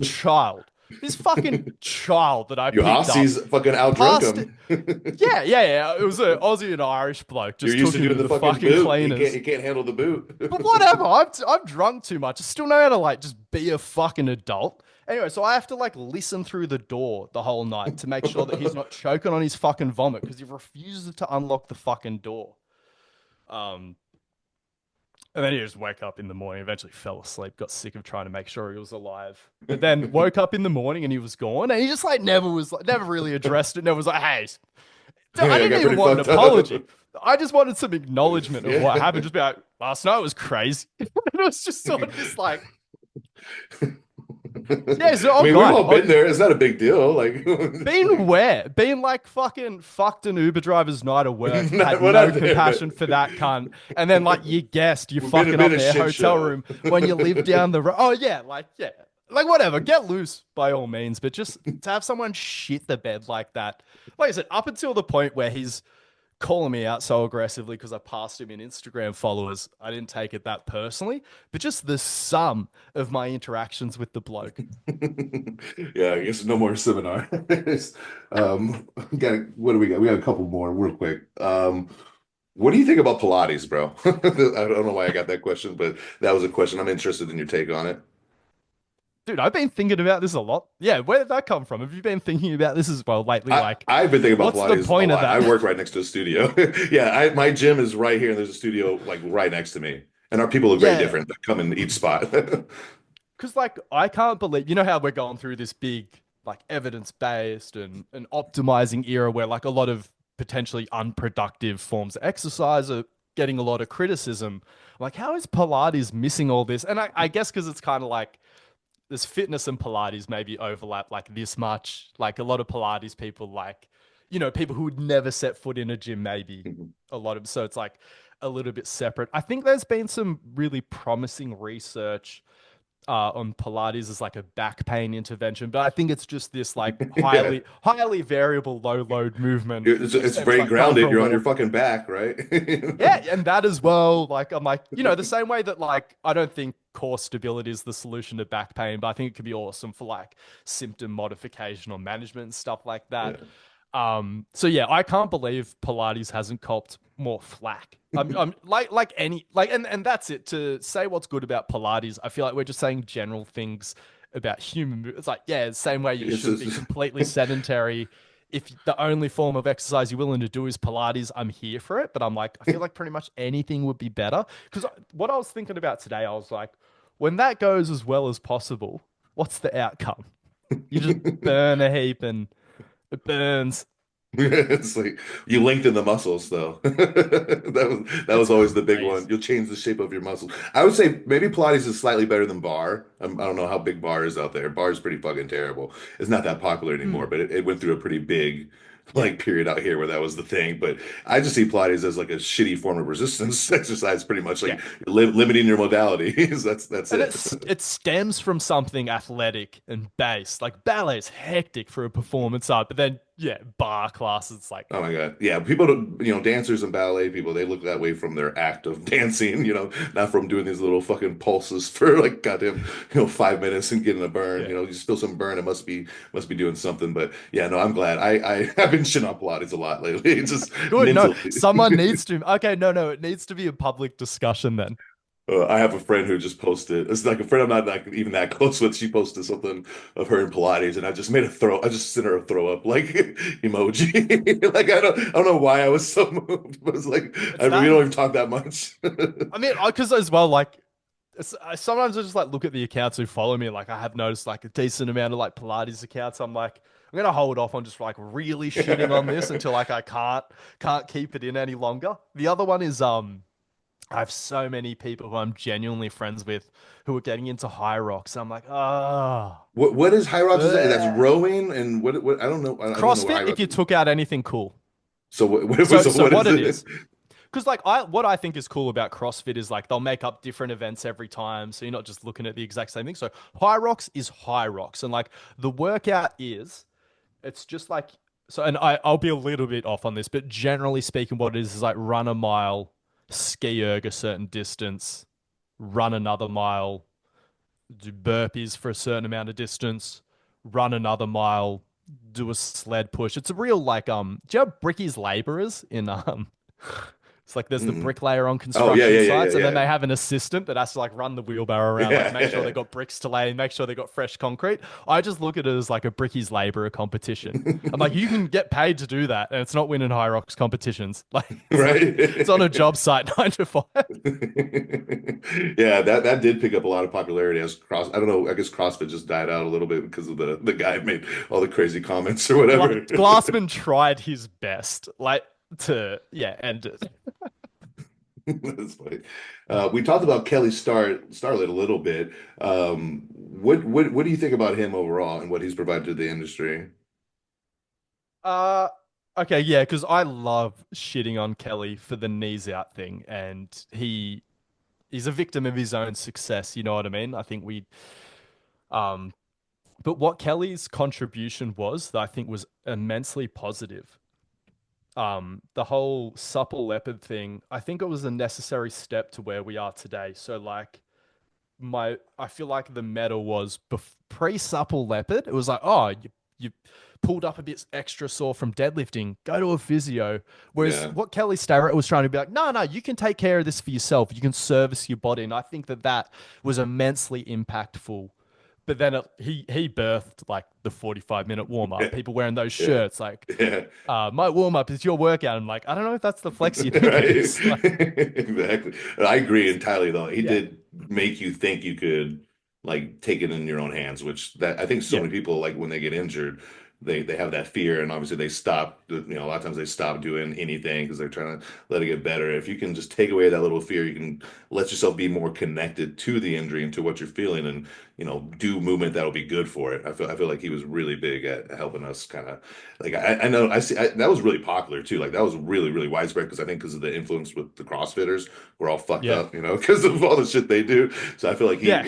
fucking child that I You picked up, Aussies fucking outdrunk passed it. him. Yeah. It was an Aussie and Irish bloke. You're Just used took to him to doing the the fucking fucking boot. He can't cleaners. he can't handle the boot. But whatever. I'm drunk too much. I still know how to like just be a fucking adult. Anyway, so I have to like listen through the door the whole night to make sure that he's not choking on his fucking vomit because he refuses to unlock the fucking door. Um, and then he just woke up in the morning, eventually fell asleep, got sick of trying to make sure he was alive. But then woke up in the morning and he was gone. And he just like never really addressed it. Never was like, hey, I Yeah, I didn't got even pretty want an fucked up. apology. I just wanted some acknowledgement of what Yeah. happened. Just be like, last night was crazy. It was just sort of this like, yeah, so, I oh mean, we've God, all been there. It's not a big deal. Like, being where? Being like fucking fucked an Uber driver's night of work, had we're no not there, compassion but for that cunt. And then like you guessed, you we've been a fucking bit up of their shit hotel show. room when you live down the road. Oh yeah, yeah. Like whatever, get loose by all means. But just to have someone shit the bed like that, like I said, up until the point where he's calling me out so aggressively because I passed him in Instagram followers, I didn't take it that personally. But just the sum of my interactions with the bloke. Yeah, I guess no more seminar. What do we got? We got a couple more real quick. What do you think about Pilates, bro? I don't know why I got that question, but that was a question. I'm interested in your take on it. Dude, I've been thinking about this a lot. Yeah, where did that come from? Have you been thinking about this as well lately? Like, I've been thinking about what's the Pilates a point of lot. I that? work right next to a studio. Yeah, my gym is right here, and there's a studio like right next to me. And our people look very Yeah, different that come in each spot. because like I can't believe you know how we're going through this big like evidence-based and optimizing era where like a lot of potentially unproductive forms of exercise are getting a lot of criticism. Like, how is Pilates missing all this? And I guess because it's kind of like there's fitness and Pilates maybe overlap like this much. Like a lot of Pilates people, like, you know, people who would never set foot in a gym, maybe a lot of, so it's like a little bit separate. I think there's been some really promising research on Pilates as like a back pain intervention, but I think it's just this like Yeah, highly variable low load movement. it's And it's very like going for grounded. a You're on your walk. fucking back, right? Yeah, and that as well. Like I'm like, you know, the same way that like I don't think core stability is the solution to back pain, but I think it could be awesome for like symptom modification or management and stuff like that. Yeah. So yeah, I can't believe Pilates hasn't copped more flack. I'm like any like and that's it. To say what's good about Pilates, I feel like we're just saying general things about It's like, yeah, same way you It's shouldn't be just, completely sedentary. If the only form of exercise you're willing to do is Pilates, I'm here for it. But I'm like, I feel like pretty much anything would be better. Because what I was thinking about today, I was like, when that goes as well as possible, what's the outcome? You just burn a heap and it burns. it's like you lengthen the muscles though. That was It's always the big one. crazy. You'll change the shape of your muscles. I would say maybe Pilates is slightly better than bar. I don't know how big bar is out there. Bar is pretty fucking terrible. It's not that popular anymore, Mm, but it went through a pretty big yeah. period out here where that was the thing. But I just see Pilates as like a shitty form of resistance exercise, pretty much Yeah. like limiting your modalities. That's And it. it stems from something athletic and base. Like ballet is hectic for a performance art, but then yeah, bar class, it's like Oh my God. Yeah, people don't, dancers and ballet people, they look that way from their act of dancing, not from doing these little fucking pulses for like goddamn, 5 minutes and getting a burn. yeah. You just feel some burn. It must be doing something. But yeah, no, I'm glad. I have been shitting on Pilates a lot lately. Just Good. No, mentally. someone needs to. Okay, no, it needs to be a public discussion then. I have a friend who just posted. It's like a friend I'm not like even that close with. She posted something of her in Pilates, and I just made a throw. I just sent her a throw up like emoji. Like I don't know why I was so moved, but it's like It's we that. don't even talk that much. I mean, because as well, like sometimes I just like look at the accounts who follow me. Like I have noticed like a decent amount of like Pilates accounts. I'm like, I'm gonna hold off on just like really shitting on this until like I can't keep it in any longer. The other one is I have so many people who I'm genuinely friends with who are getting into high rocks. I'm like, ah, What is high rocks? Is that? That's oh. rowing, and what I don't know. I don't know what CrossFit high if rocks you is. took out anything cool. So So so so what what is it it? is, because like I what I think is cool about CrossFit is like they'll make up different events every time, so you're not just looking at the exact same thing. So high rocks is high rocks, and like the workout is it's just like so. And I'll be a little bit off on this, but generally speaking, what it is like run a mile, ski erg a certain distance, run another mile, do burpees for a certain amount of distance, run another mile, do a sled push. It's a real like do you have Bricky's laborers in it's like there's the Mhm. bricklayer on Oh yeah, construction yeah, yeah, sites, and then yeah, they have an assistant that has to like run the wheelbarrow yeah, around, like make sure they got bricks to lay, make sure they got fresh concrete. I just look at it as like a Bricky's laborer competition. I'm like, you can get paid to do that, and it's not winning high rocks competitions. Like it's on a right. job site 9 to 5. Yeah, that did pick up a lot of popularity as I don't know, I guess CrossFit just died out a little bit because of the guy who made all the crazy comments or whatever. Glassman tried his best, like to yeah, and That's funny. We talked about Kelly Starlet a little bit. What do you think about him overall and what he's provided to the industry? uh okay, yeah, because I love shitting on Kelly for the knees out thing, and he's a victim of his own success. You know what I mean? I think we um, but what Kelly's contribution was that I think was immensely positive. The whole supple leopard thing, I think it was a necessary step to where we are today. So like I feel like the meta was pre supple leopard. It was like, oh, you pulled up a bit extra sore from deadlifting, go to a physio. Whereas Yeah. what Kelly Starrett was trying to be like, no, you can take care of this for yourself. You can service your body, and I think that was immensely impactful. But then he birthed like the 45-minute warm up. Yeah. People wearing those Yeah. shirts like, Yeah. my warm up is your workout. I'm like, I don't know if that's the flex you think it Right. is. Like, Exactly. I agree entirely though. He yeah, did make you think you could like take it in your own hands, which that I think so yeah, many people like when they get injured, they have that fear and obviously they stop, a lot of times they stop doing anything because they're trying to let it get better. If you can just take away that little fear, you can let yourself be more connected to the injury and to what you're feeling and do movement that'll be good for it. I feel like he was really big at helping us kind of like I know that was really popular too. Like that was really really widespread because I think because of the influence with the CrossFitters, we're all fucked yeah, up, because of all the shit they do. So I feel like he yeah.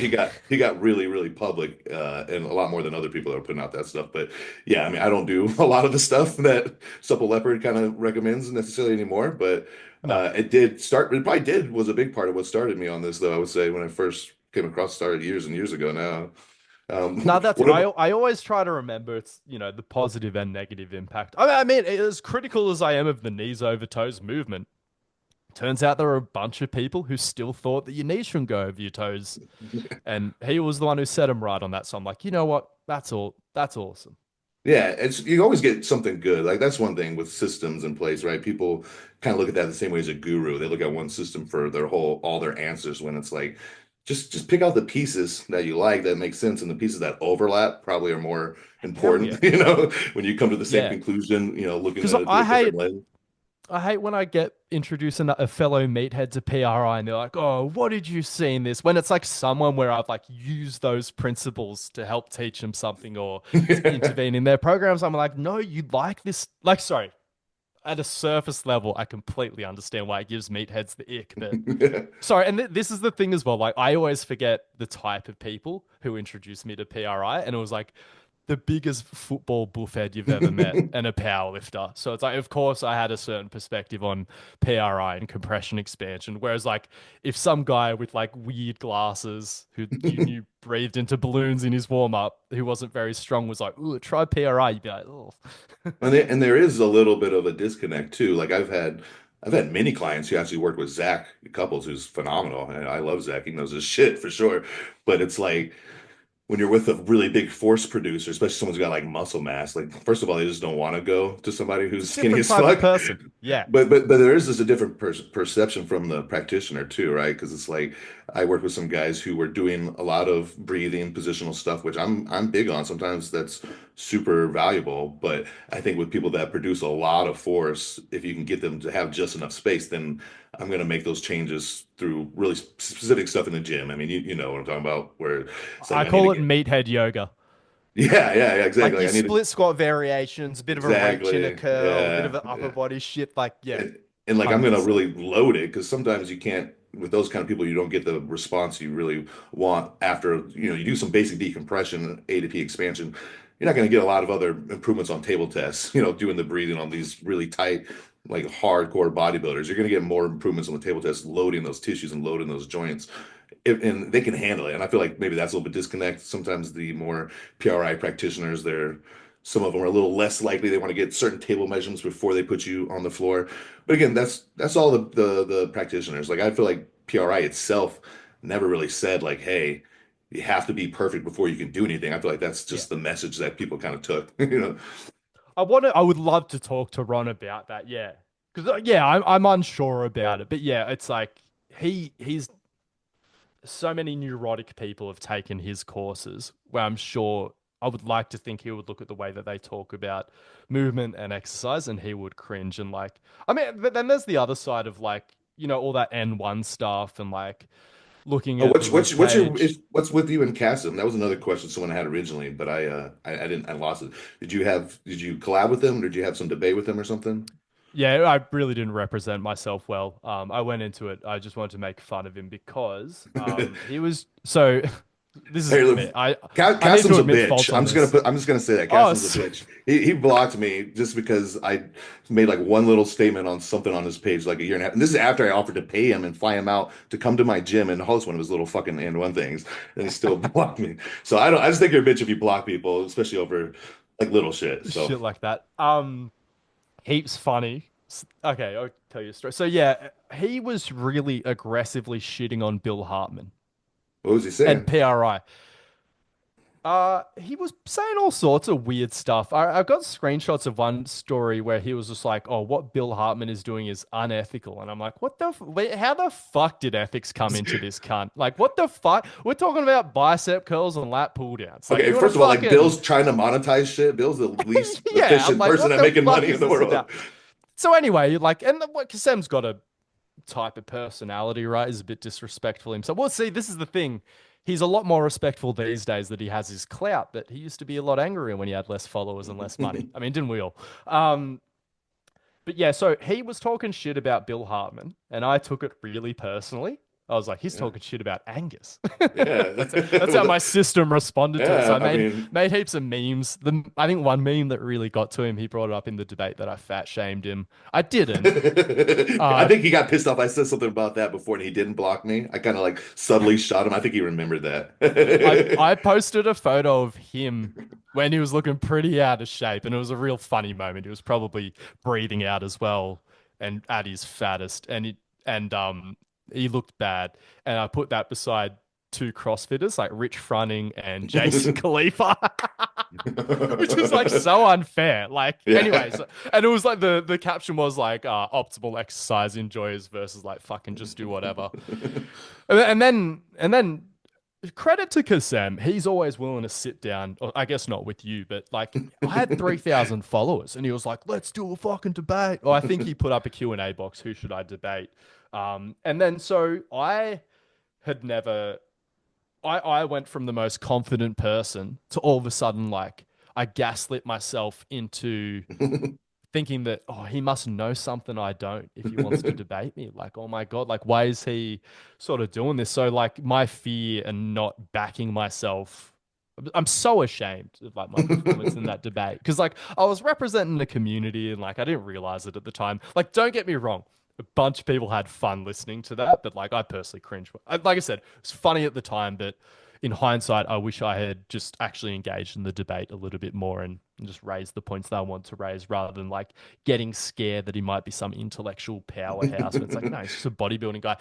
he got really really public and a lot more than other people that are putting out that stuff. But yeah, I mean I don't do a lot of the stuff that Supple Leopard kind of recommends necessarily anymore. But No. it did start. It probably was a big part of what started me on this though. I would say when I first came across started years and years ago now. No, that's What good. about, I always try to remember it's, the positive and negative impact. I mean, as critical as I am of the knees over toes movement, turns out there are a bunch of people who still thought that your knees shouldn't go over your toes. And he was the one who set him right on that. So I'm like, you know what? That's all. That's awesome. yeah, it's you always get something good. Like that's one thing with systems in place, right? People kind of look at that the same way as a guru. They look at one system for their whole all their answers when it's like just pick out the pieces that you like that make sense and the pieces that overlap probably are more Hell important, yeah. when you come to the same Yeah. conclusion, looking Because at it through a different lens. I hate when I get introduced a fellow meathead to PRI and they're like, "Oh, what did you see in this?" When it's like someone where I've like used those principles to help teach them something or to intervene in their programs, I'm like, "No, you like this." Like, sorry, at a surface level, I completely understand why it gives meatheads the ick, but sorry, and this is the thing as well. Like, I always forget the type of people who introduced me to PRI, and it was like the biggest football buffhead you've ever met and a power lifter. So it's like, of course, I had a certain perspective on PRI and compression expansion. Whereas, like, if some guy with like weird glasses who you knew breathed into balloons in his warm up, who wasn't very strong, was like, "Ooh, try PRI," you'd be like, "Oh, And there is a little bit of a disconnect too. Like I've had many clients who actually work with Zach Couples, who's phenomenal. And I love Zach. He knows his shit for sure. But it's like when you're with a really big force producer, especially someone's got like muscle mass, like first of all, they just don't want to go to somebody it's who's a skinny different as type of fuck. person." Yeah, But there is just a different perception from the practitioner too, right? Because it's like I work with some guys who were doing a lot of breathing, positional stuff, which I'm big on. Sometimes that's super valuable, but I think with people that produce a lot of force, if you can get them to have just enough space, then I'm going to make those changes through really specific stuff in the gym. I mean, you know what I'm talking about, where it's like I I need to call it get, meathead yoga. yeah, Like exactly. your I need to split squat variations, a bit of a reach and a exactly, curl, a bit of yeah, an upper yeah. body shit. Like, yeah, And like I'm gonna 100%. really load it because sometimes you can't with those kind of people you don't get the response you really want after you do some basic decompression A to P expansion. You're not gonna get a lot of other improvements on table tests, doing the breathing on these really tight like hardcore bodybuilders. You're gonna get more improvements on the table test loading those tissues and loading those joints and they can handle it. And I feel like maybe that's a little bit disconnect. Sometimes the more PRI practitioners, some of them are a little less likely. They want to get certain table measurements before they put you on the floor. But again, that's all the practitioners. Like I feel like PRI itself never really said like, hey, you have to be perfect before you can do anything. I feel like that's Yeah. just the message that people kind of took, I would love to talk to Ron about that. Yeah. Because, yeah, I'm unsure about it. But yeah, it's like he's so many neurotic people have taken his courses where I'm sure I would like to think he would look at the way that they talk about movement and exercise and he would cringe and like, I mean, but then there's the other side of like, all that N1 stuff and like looking Oh, at the rib cage. what's with you and Kassem? That was another question someone had originally, but I didn't I lost it. Did you collab with them? Did you have some debate with them or something? Yeah, I really didn't represent myself well. I went into it. I just wanted to make fun of him because he was so. This is Hey, look, me. I need to Kassem's a admit bitch. fault on this. I'm just gonna say that Oh, Kassem's a bitch. He blocked me just because I made like one little statement on something on his page like a year and a half. And this is after I offered to pay him and fly him out to come to my gym and host one of his little fucking and one things, and he still blocked me. So I just think you're a bitch if you block people, especially over like little shit. So shit like that. Heaps funny. Okay, I'll tell you a story. So yeah, he was really aggressively shitting on Bill Hartman what was he and saying? PRI. He was saying all sorts of weird stuff. I got screenshots of one story where he was just like, "Oh, what Bill Hartman is doing is unethical," and I'm like, "What the? Wait, how the fuck did ethics come into this cunt? Like, what the fuck? We're talking about bicep curls and lat pull downs. Like, Okay, you want first to of all, like fucking Bill's trying to monetize shit. Bill's the least yeah?" I'm efficient like, person "What at the making fuck money in is the this world. about?" So anyway, like, and what Kassem's got a type of personality, right? Is a bit disrespectful himself. Well, see, this is the thing. He's a lot more respectful these days that he has his clout, but he used to be a lot angrier when he had less followers and less money. I mean, didn't we all? Um, but yeah, so he was talking shit about Bill Hartman, and I took it really personally. I was like, he's Yeah. talking shit about Angus. Yeah. That's Well, how my system responded to it. So yeah, I I made mean, made heaps of memes. I think one meme that really got to him, he brought it up in the debate that I fat shamed him. I didn't. I Uh, think he got pissed off. I said something about that before and he didn't block me. I kind of like subtly shot him. I think he remembered that. I posted a photo of him when he was looking pretty out of shape, and it was a real funny moment. He was probably breathing out as well, and at his fattest, and he looked bad. And I put that beside two CrossFitters like Rich Froning and Jason Khalifa, which is like so unfair. Like, anyways, Yeah. and it was like the caption was like optimal exercise enjoyers versus like fucking just do whatever. And then credit to Kassem. He's always willing to sit down. Or I guess not with you, but like I had 3,000 followers and he was like, let's do a fucking debate. Or I think he put up a Q&A box. Who should I debate? And then so I had never, I went from the most confident person to all of a sudden, like I gaslit myself into thinking that, oh, he must know something I don't if he wants to debate me. Like, oh my God, like, why is he sort of doing this? So, like, my fear and not backing myself, I'm so ashamed of like my performance in that debate because, like, I was representing the community and, like, I didn't realize it at the time. Like, don't get me wrong. A bunch of people had fun listening to that, but like I personally cringed. Like I said, it was funny at the time, but in hindsight, I wish I had just actually engaged in the debate a little bit more and just raised the points that I want to raise rather than like getting scared that he might be some intellectual powerhouse. When it's like, no, he's just a bodybuilding guy.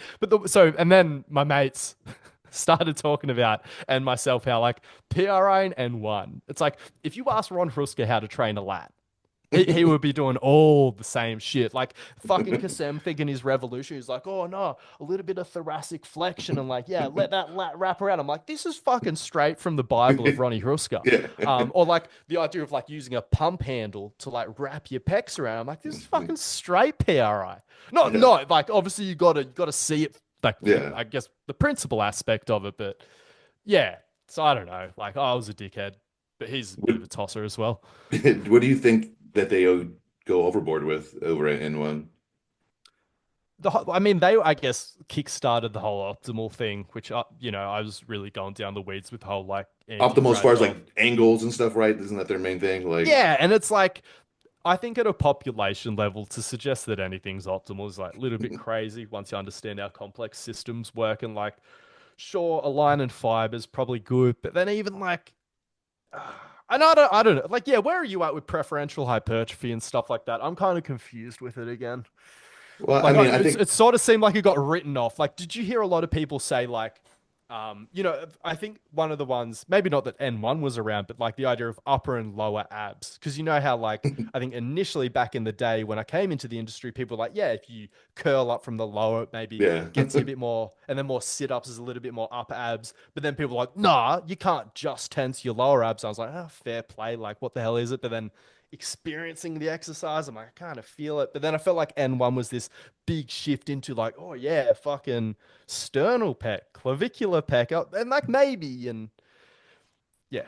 And then my mates started talking about and myself how like PRI and N1. It's like if you ask Ron Hruska how to train a lat, he would be doing all the same shit. Like fucking Kassem thinking his revolution. He's like, oh no, a little bit of thoracic flexion and like, yeah, let that lat wrap around. I'm like, this is fucking straight from the Bible of Ronnie Hruska. Yeah. Or like the idea of like using a pump handle to like wrap your pecs around. I'm like, this is fucking straight PRI. Not Yeah. not like obviously you gotta see it like Yeah. I guess the principal aspect of it, but yeah. So I don't know. Like I was a dickhead, but he's a bit What, of a tosser as well. what do you think that they go overboard with over at N1? I mean, they, I guess, kickstarted the whole optimal thing, which, I was really going down the weeds with the whole like Optimal as far as anti-fragile. like angles and stuff, right? Isn't that their main thing? Like, Yeah. And it's like, I think at a population level, to suggest that anything's optimal is like a little bit crazy once you understand how complex systems work. And like, sure, a line and fiber is probably good, but then even like, and I don't know. Like, yeah, where are you at with preferential hypertrophy and stuff like that? I'm kind of confused with it again. well, I Like mean, I it's think it sort of seemed like it got written off. Like, did you hear a lot of people say like, I think one of the ones, maybe not that N1 was around, but like the idea of upper and lower abs, because you know how like I think initially back in the day when I came into the industry, people were like, yeah, if you curl up from the lower, it maybe yeah. gets you a bit more, and then more sit ups is a little bit more upper abs. But then people were like, nah, you can't just tense your lower abs. I was like, oh, fair play. Like, what the hell is it? But then experiencing the exercise, I'm like, I kind of feel it. But then I felt like N1 was this big shift into like, oh yeah, fucking sternal pec, clavicular pec, and like maybe, and yeah,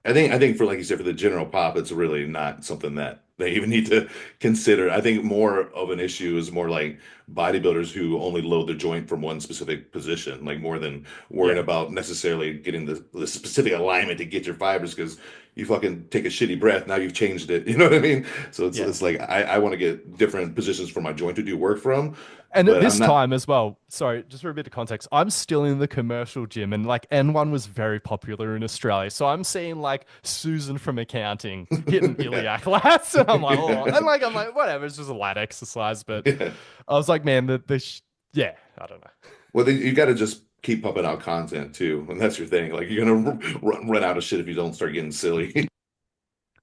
I think for like you said, for the general pop, it's really not something that they even need to consider. I think more of an issue is more like bodybuilders who only load their joint from one specific position, like more than worrying yeah, about necessarily getting the specific alignment to get your fibers because you fucking take a shitty breath, now you've changed it. You know what I mean? So it's yeah. it's like I want to get different positions for my joint to do work from, And at but I'm this not. time as well, sorry, just for a bit of context, I'm still in the commercial gym and like N1 was very popular in Australia. So I'm seeing like Susan from accounting hitting Yeah. iliac lats. And I'm like, oh, and like, I'm like, whatever, it's just a lat exercise. But Yeah. I was like, man, yeah, I don't know. Well, then you got to just keep pumping out content too, and that's your thing. Like you're gonna run out of shit if you don't start getting silly.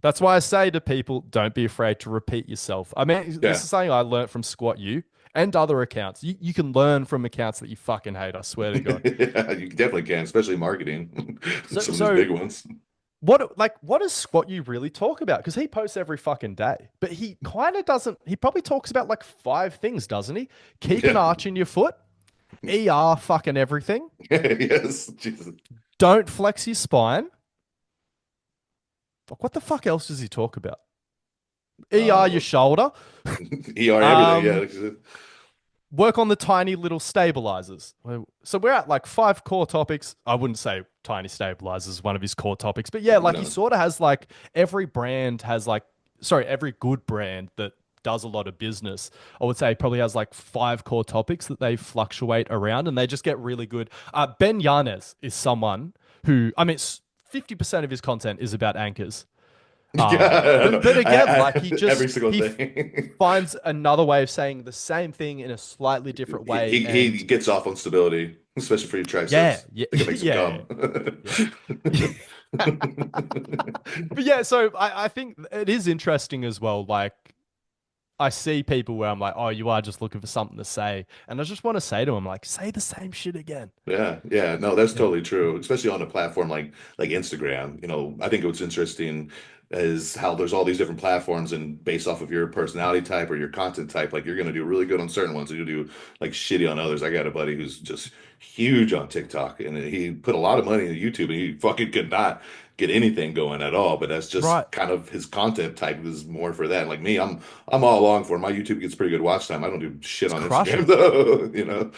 That's why I say to people, don't be afraid to repeat yourself. I mean, this Yeah, is something I learned from Squat U and other accounts. You can learn from accounts that you fucking hate, I swear to God. yeah, you definitely can, especially marketing. So, Some of these so big ones. what does Squat U really talk about? Because he posts every fucking day, but he kind of doesn't. He probably talks about like five things, doesn't he? Keep an Yeah. arch in your foot, ER fucking everything, Yes. Jesus. don't flex your spine. Fuck, what the fuck else does he talk about? ER your Uh, shoulder. ER everything. Yeah. Um, Like I said. work on the tiny little stabilizers. So we're at like 5 core topics. I wouldn't say tiny stabilizers is one of his core topics, but yeah, like he No. sort of has like every brand has like, sorry, every good brand that does a lot of business, I would say probably has like 5 core topics that they fluctuate around and they just get really good. Ben Yanez is someone who, I mean, 50% of his content is about anchors. Yeah, I know. But again, like Every single thing. finds another way of saying the same thing in a slightly different way. He And gets off on stability, especially for your yeah, triceps. yeah, I think it makes them yeah, come. yeah. But yeah, so I think it is interesting as well. Like I see people where I'm like, oh, you are just looking for something to say. And I just want to say to them, like, say the same shit again. Yeah, yeah, no, that's Yeah. totally true. Especially on a platform like Instagram. I think what's interesting is how there's all these different platforms, and based off of your personality type or your content type, like you're gonna do really good on certain ones, and you'll do like shitty on others. I got a buddy who's just huge on TikTok, and he put a lot of money into YouTube, and he fucking could not get anything going at all. But that's Right. just kind of his content type is more for that. Like me, I'm all along for it. My YouTube gets pretty good watch time. I don't do shit It's on Instagram crushing. though.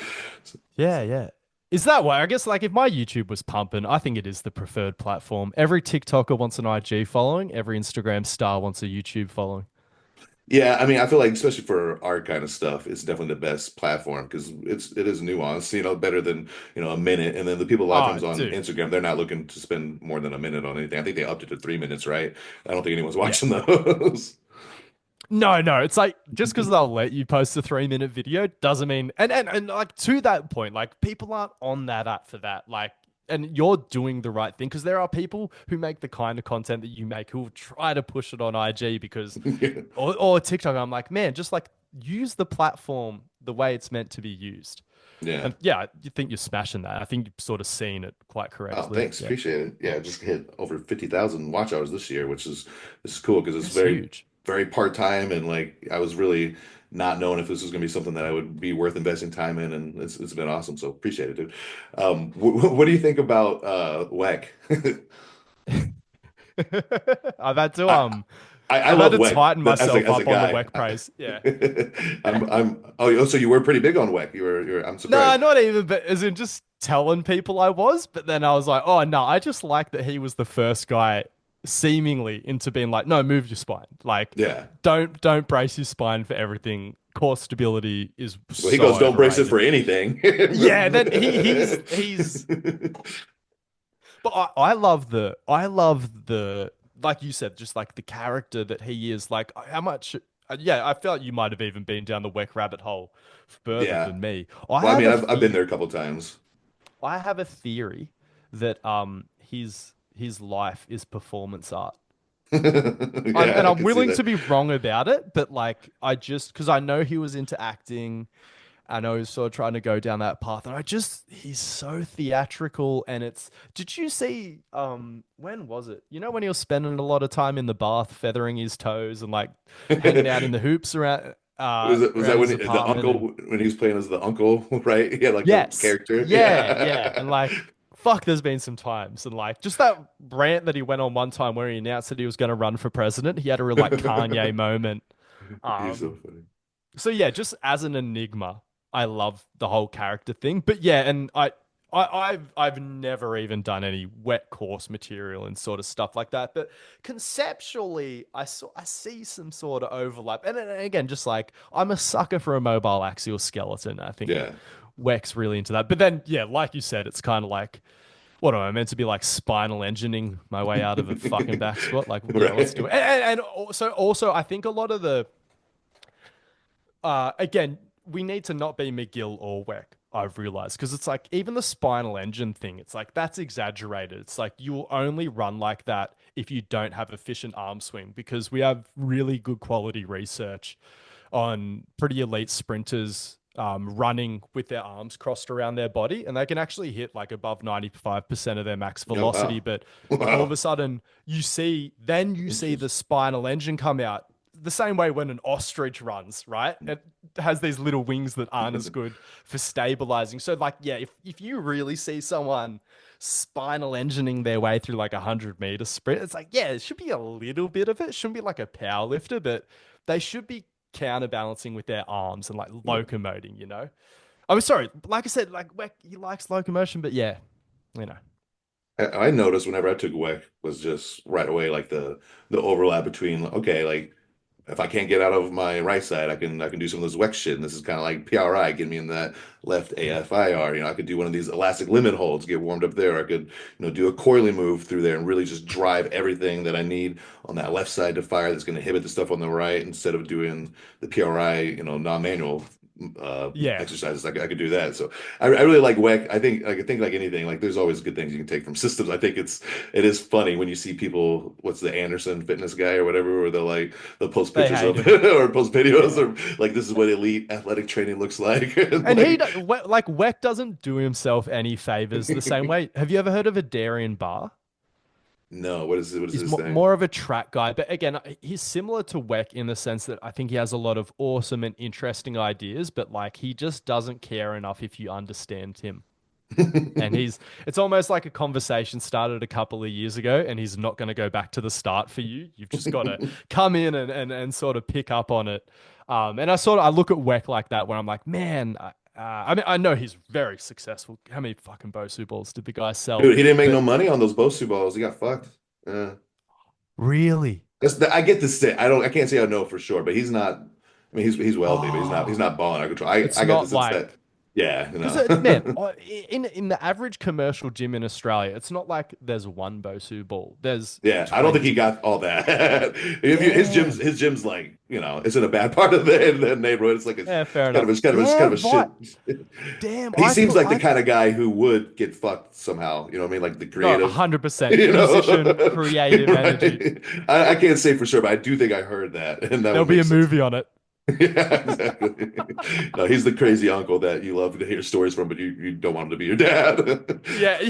Yeah, yeah. Is that why? I guess like if my YouTube was pumping, I think it is the preferred platform. Every TikToker wants an IG following, every Instagram star wants a YouTube following. Yeah, I mean, I feel like especially for art kind of stuff, it's definitely the best platform because it is nuanced, better than, a minute. And then the people a lot of Oh, times on dude. Instagram, they're not looking to spend more than a minute on anything. I think they upped it to 3 minutes, right? I don't think anyone's Yeah. watching those. No, no. It's like just because they'll let you post a 3 minute video doesn't mean and like to that point, like people aren't on that app for that. Like and you're doing the right thing because there are people who make the kind of content that you make who will try to push it on IG because or TikTok. I'm like, man, just like use the platform the way it's meant to be used. Yeah. And yeah, you think you're smashing that. I think you've sort of seen it quite Oh, correctly. thanks. Yeah. Appreciate it. Yeah, just hit over 50,000 watch hours this year, which is this is cool because it's That's very, huge. very part-time, and like I was really not knowing if this was gonna be something that I would be worth investing time in, and it's been awesome. So appreciate it, dude. What do you think about Weck? I've had to I, I I've had love to Weck tighten as a myself as a up on the guy. WEC price. Yeah. So you were pretty big on Weck. I'm No, surprised. not even, but as in just telling people I was. But then I was like, oh no, I just like that he was the first guy seemingly into being like, no, move your spine. Like, Yeah. don't brace your spine for everything. Core stability is Well, he so goes, don't brace it for overrated. anything. Yeah, then he's but I love the like you said, just like the character that he is. Like how much yeah, I felt you might have even been down the Weck rabbit hole further Yeah. than me. Well, I mean, I've been there a couple times. I have a theory that his life is performance art. Yeah, I I'm can see willing that. to be wrong about it, but like I just because I know he was into acting. I know he's sort of trying to go down that path, and he's so theatrical. And it's did you see when was it? You know when he was spending a lot of time in the bath, feathering his toes and like hanging out in the hoops Was that around when his the apartment uncle and when he was playing as the uncle, right? Yeah, like the yes, character. yeah, yeah, Yeah. and like fuck, there's been some times and like just that rant that he went on one time where he announced that he was going to run for president. He had a real like Kanye moment. He's Um, so funny. So yeah, just as an enigma, I love the whole character thing. But yeah, and I've never even done any wet course material and sort of stuff like that. But conceptually, I see some sort of overlap. And then again, just like I'm a sucker for a mobile axial skeleton. I think Yeah. Weck's really into that. But then yeah, like you said, it's kind of like what am I meant to be like spinal engineering my way out of a fucking back squat? Like, yeah, let's do Right. it. And also, I think a lot of the again, we need to not be McGill or Weck. I've realized because it's like even the spinal engine thing, it's like that's exaggerated. It's like you will only run like that if you don't have efficient arm swing because we have really good quality research on pretty elite sprinters running with their arms crossed around their body and they can actually hit like above 95% of their max Oh, velocity. wow. But all of Wow. a sudden you see the Interesting. spinal engine come out the same way when an ostrich runs, right? It has these little wings that aren't as good for stabilizing. So, like, yeah, if you really see someone spinal engineering their way through like a 100 meter sprint, it's like, yeah, it should be a little bit of it. It shouldn't be like a power lifter, but they should be counterbalancing with their arms and like locomoting, you know? I was sorry, like I said, like Weck, he likes locomotion, but yeah, you know. I noticed whenever I took Weck was just right away like the overlap between okay, like if I can't get out of my right side, I can do some of this Weck shit. And this is kind of like PRI, get me in that left AFIR. I could do one of these elastic limit holds, get warmed up there. I could, do a coiling move through there and really just drive everything that I need on that left side to fire that's going to inhibit the stuff on the right instead of doing the PRI, non-manual Yeah, exercises. I could do that. So I really like Weck. I think like anything, like there's always good things you can take from systems. I think it is funny when you see people, what's the Anderson fitness guy or whatever, where they'll post they pictures hate of him. it or post videos Yeah. or like this is what elite athletic training looks like. And And like like Weck doesn't do himself any favors the same way. Have you ever heard of a Darian Bar? no, what is He's this thing? more of a track guy, but again, he's similar to Weck in the sense that I think he has a lot of awesome and interesting ideas, but like he just doesn't care enough if you understand him. And it's almost like a conversation started a couple of years ago, and he's not going to go back to the start for you. You've just got to come in and sort of pick up on it. And I look at Weck like that, where I'm like, man, I mean, I know he's very successful. How many fucking Bosu balls did the guy sell? Dude, he didn't make no But money on those Bosu balls. He got fucked. Yeah. really, I get to say I can't say I know for sure, but he's not. I mean, he's wealthy, but he's oh, not balling out of control. I it's I got not this sense like that yeah, because man, in the average commercial gym in Australia, it's not like there's one Bosu ball. There's yeah. I don't think he 20. got all that. If you, Damn. his gym's like it's in a bad part of the neighborhood. It's like Yeah, fair kind of enough. it's kind of Yeah, a right. shit. Damn, He I seems thought like the I kind of guy who would get fucked somehow. You know what I mean? Like the no, creative, 100% you know. musician, creative energy. Right? I can't say for sure, but I do think I heard that, and that There'll would be make a sense. movie on it. Yeah, exactly. No, he's the crazy uncle that you love to hear stories from, but you don't want him to be your dad. Yeah,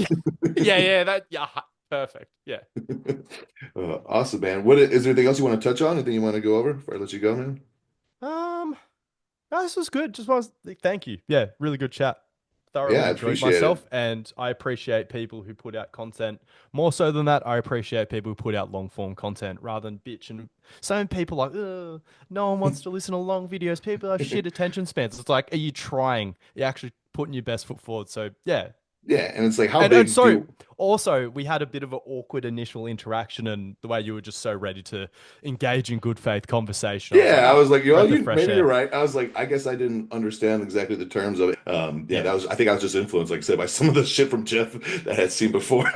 yeah, yeah. That yeah, perfect. Yeah. Awesome, man. What is there anything else you want to touch on? Anything you want to go over before I let you go, man? Um, no, this was good. Just want to thank you. Yeah, really good chat. Yeah, Thoroughly I enjoyed appreciate it. myself, and I appreciate people who put out content. More so than that, I appreciate people who put out long form content rather than bitch and some people like, ugh, no one wants to listen to long videos. People have shit attention spans. It's like, are you trying? You're actually putting your best foot forward. So yeah, Yeah, and it's like, how and big sorry, do also we had a bit of an awkward initial interaction, and the way you were just so ready to engage in good faith conversation, I was like, Yeah, I ah, was like, breath of you fresh maybe you're air. right. I was like, I guess I didn't understand exactly the terms of it. Yeah, Yeah, I think I was just influenced, like I said, by some of the shit from Jeff that I had seen before.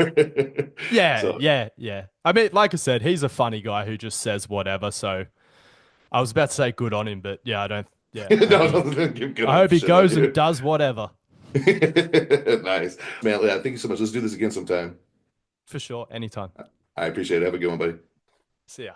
yeah, So yeah, yeah. I mean, like I said, he's a funny guy who just says whatever. So I was about to say good on him, but yeah, I don't. Yeah, no, don't give good I on hope he shit on goes and you. does whatever Nice. Man, yeah, thank you so much. Let's do this again sometime. for sure, anytime. I appreciate it. Have a good one, buddy. See ya.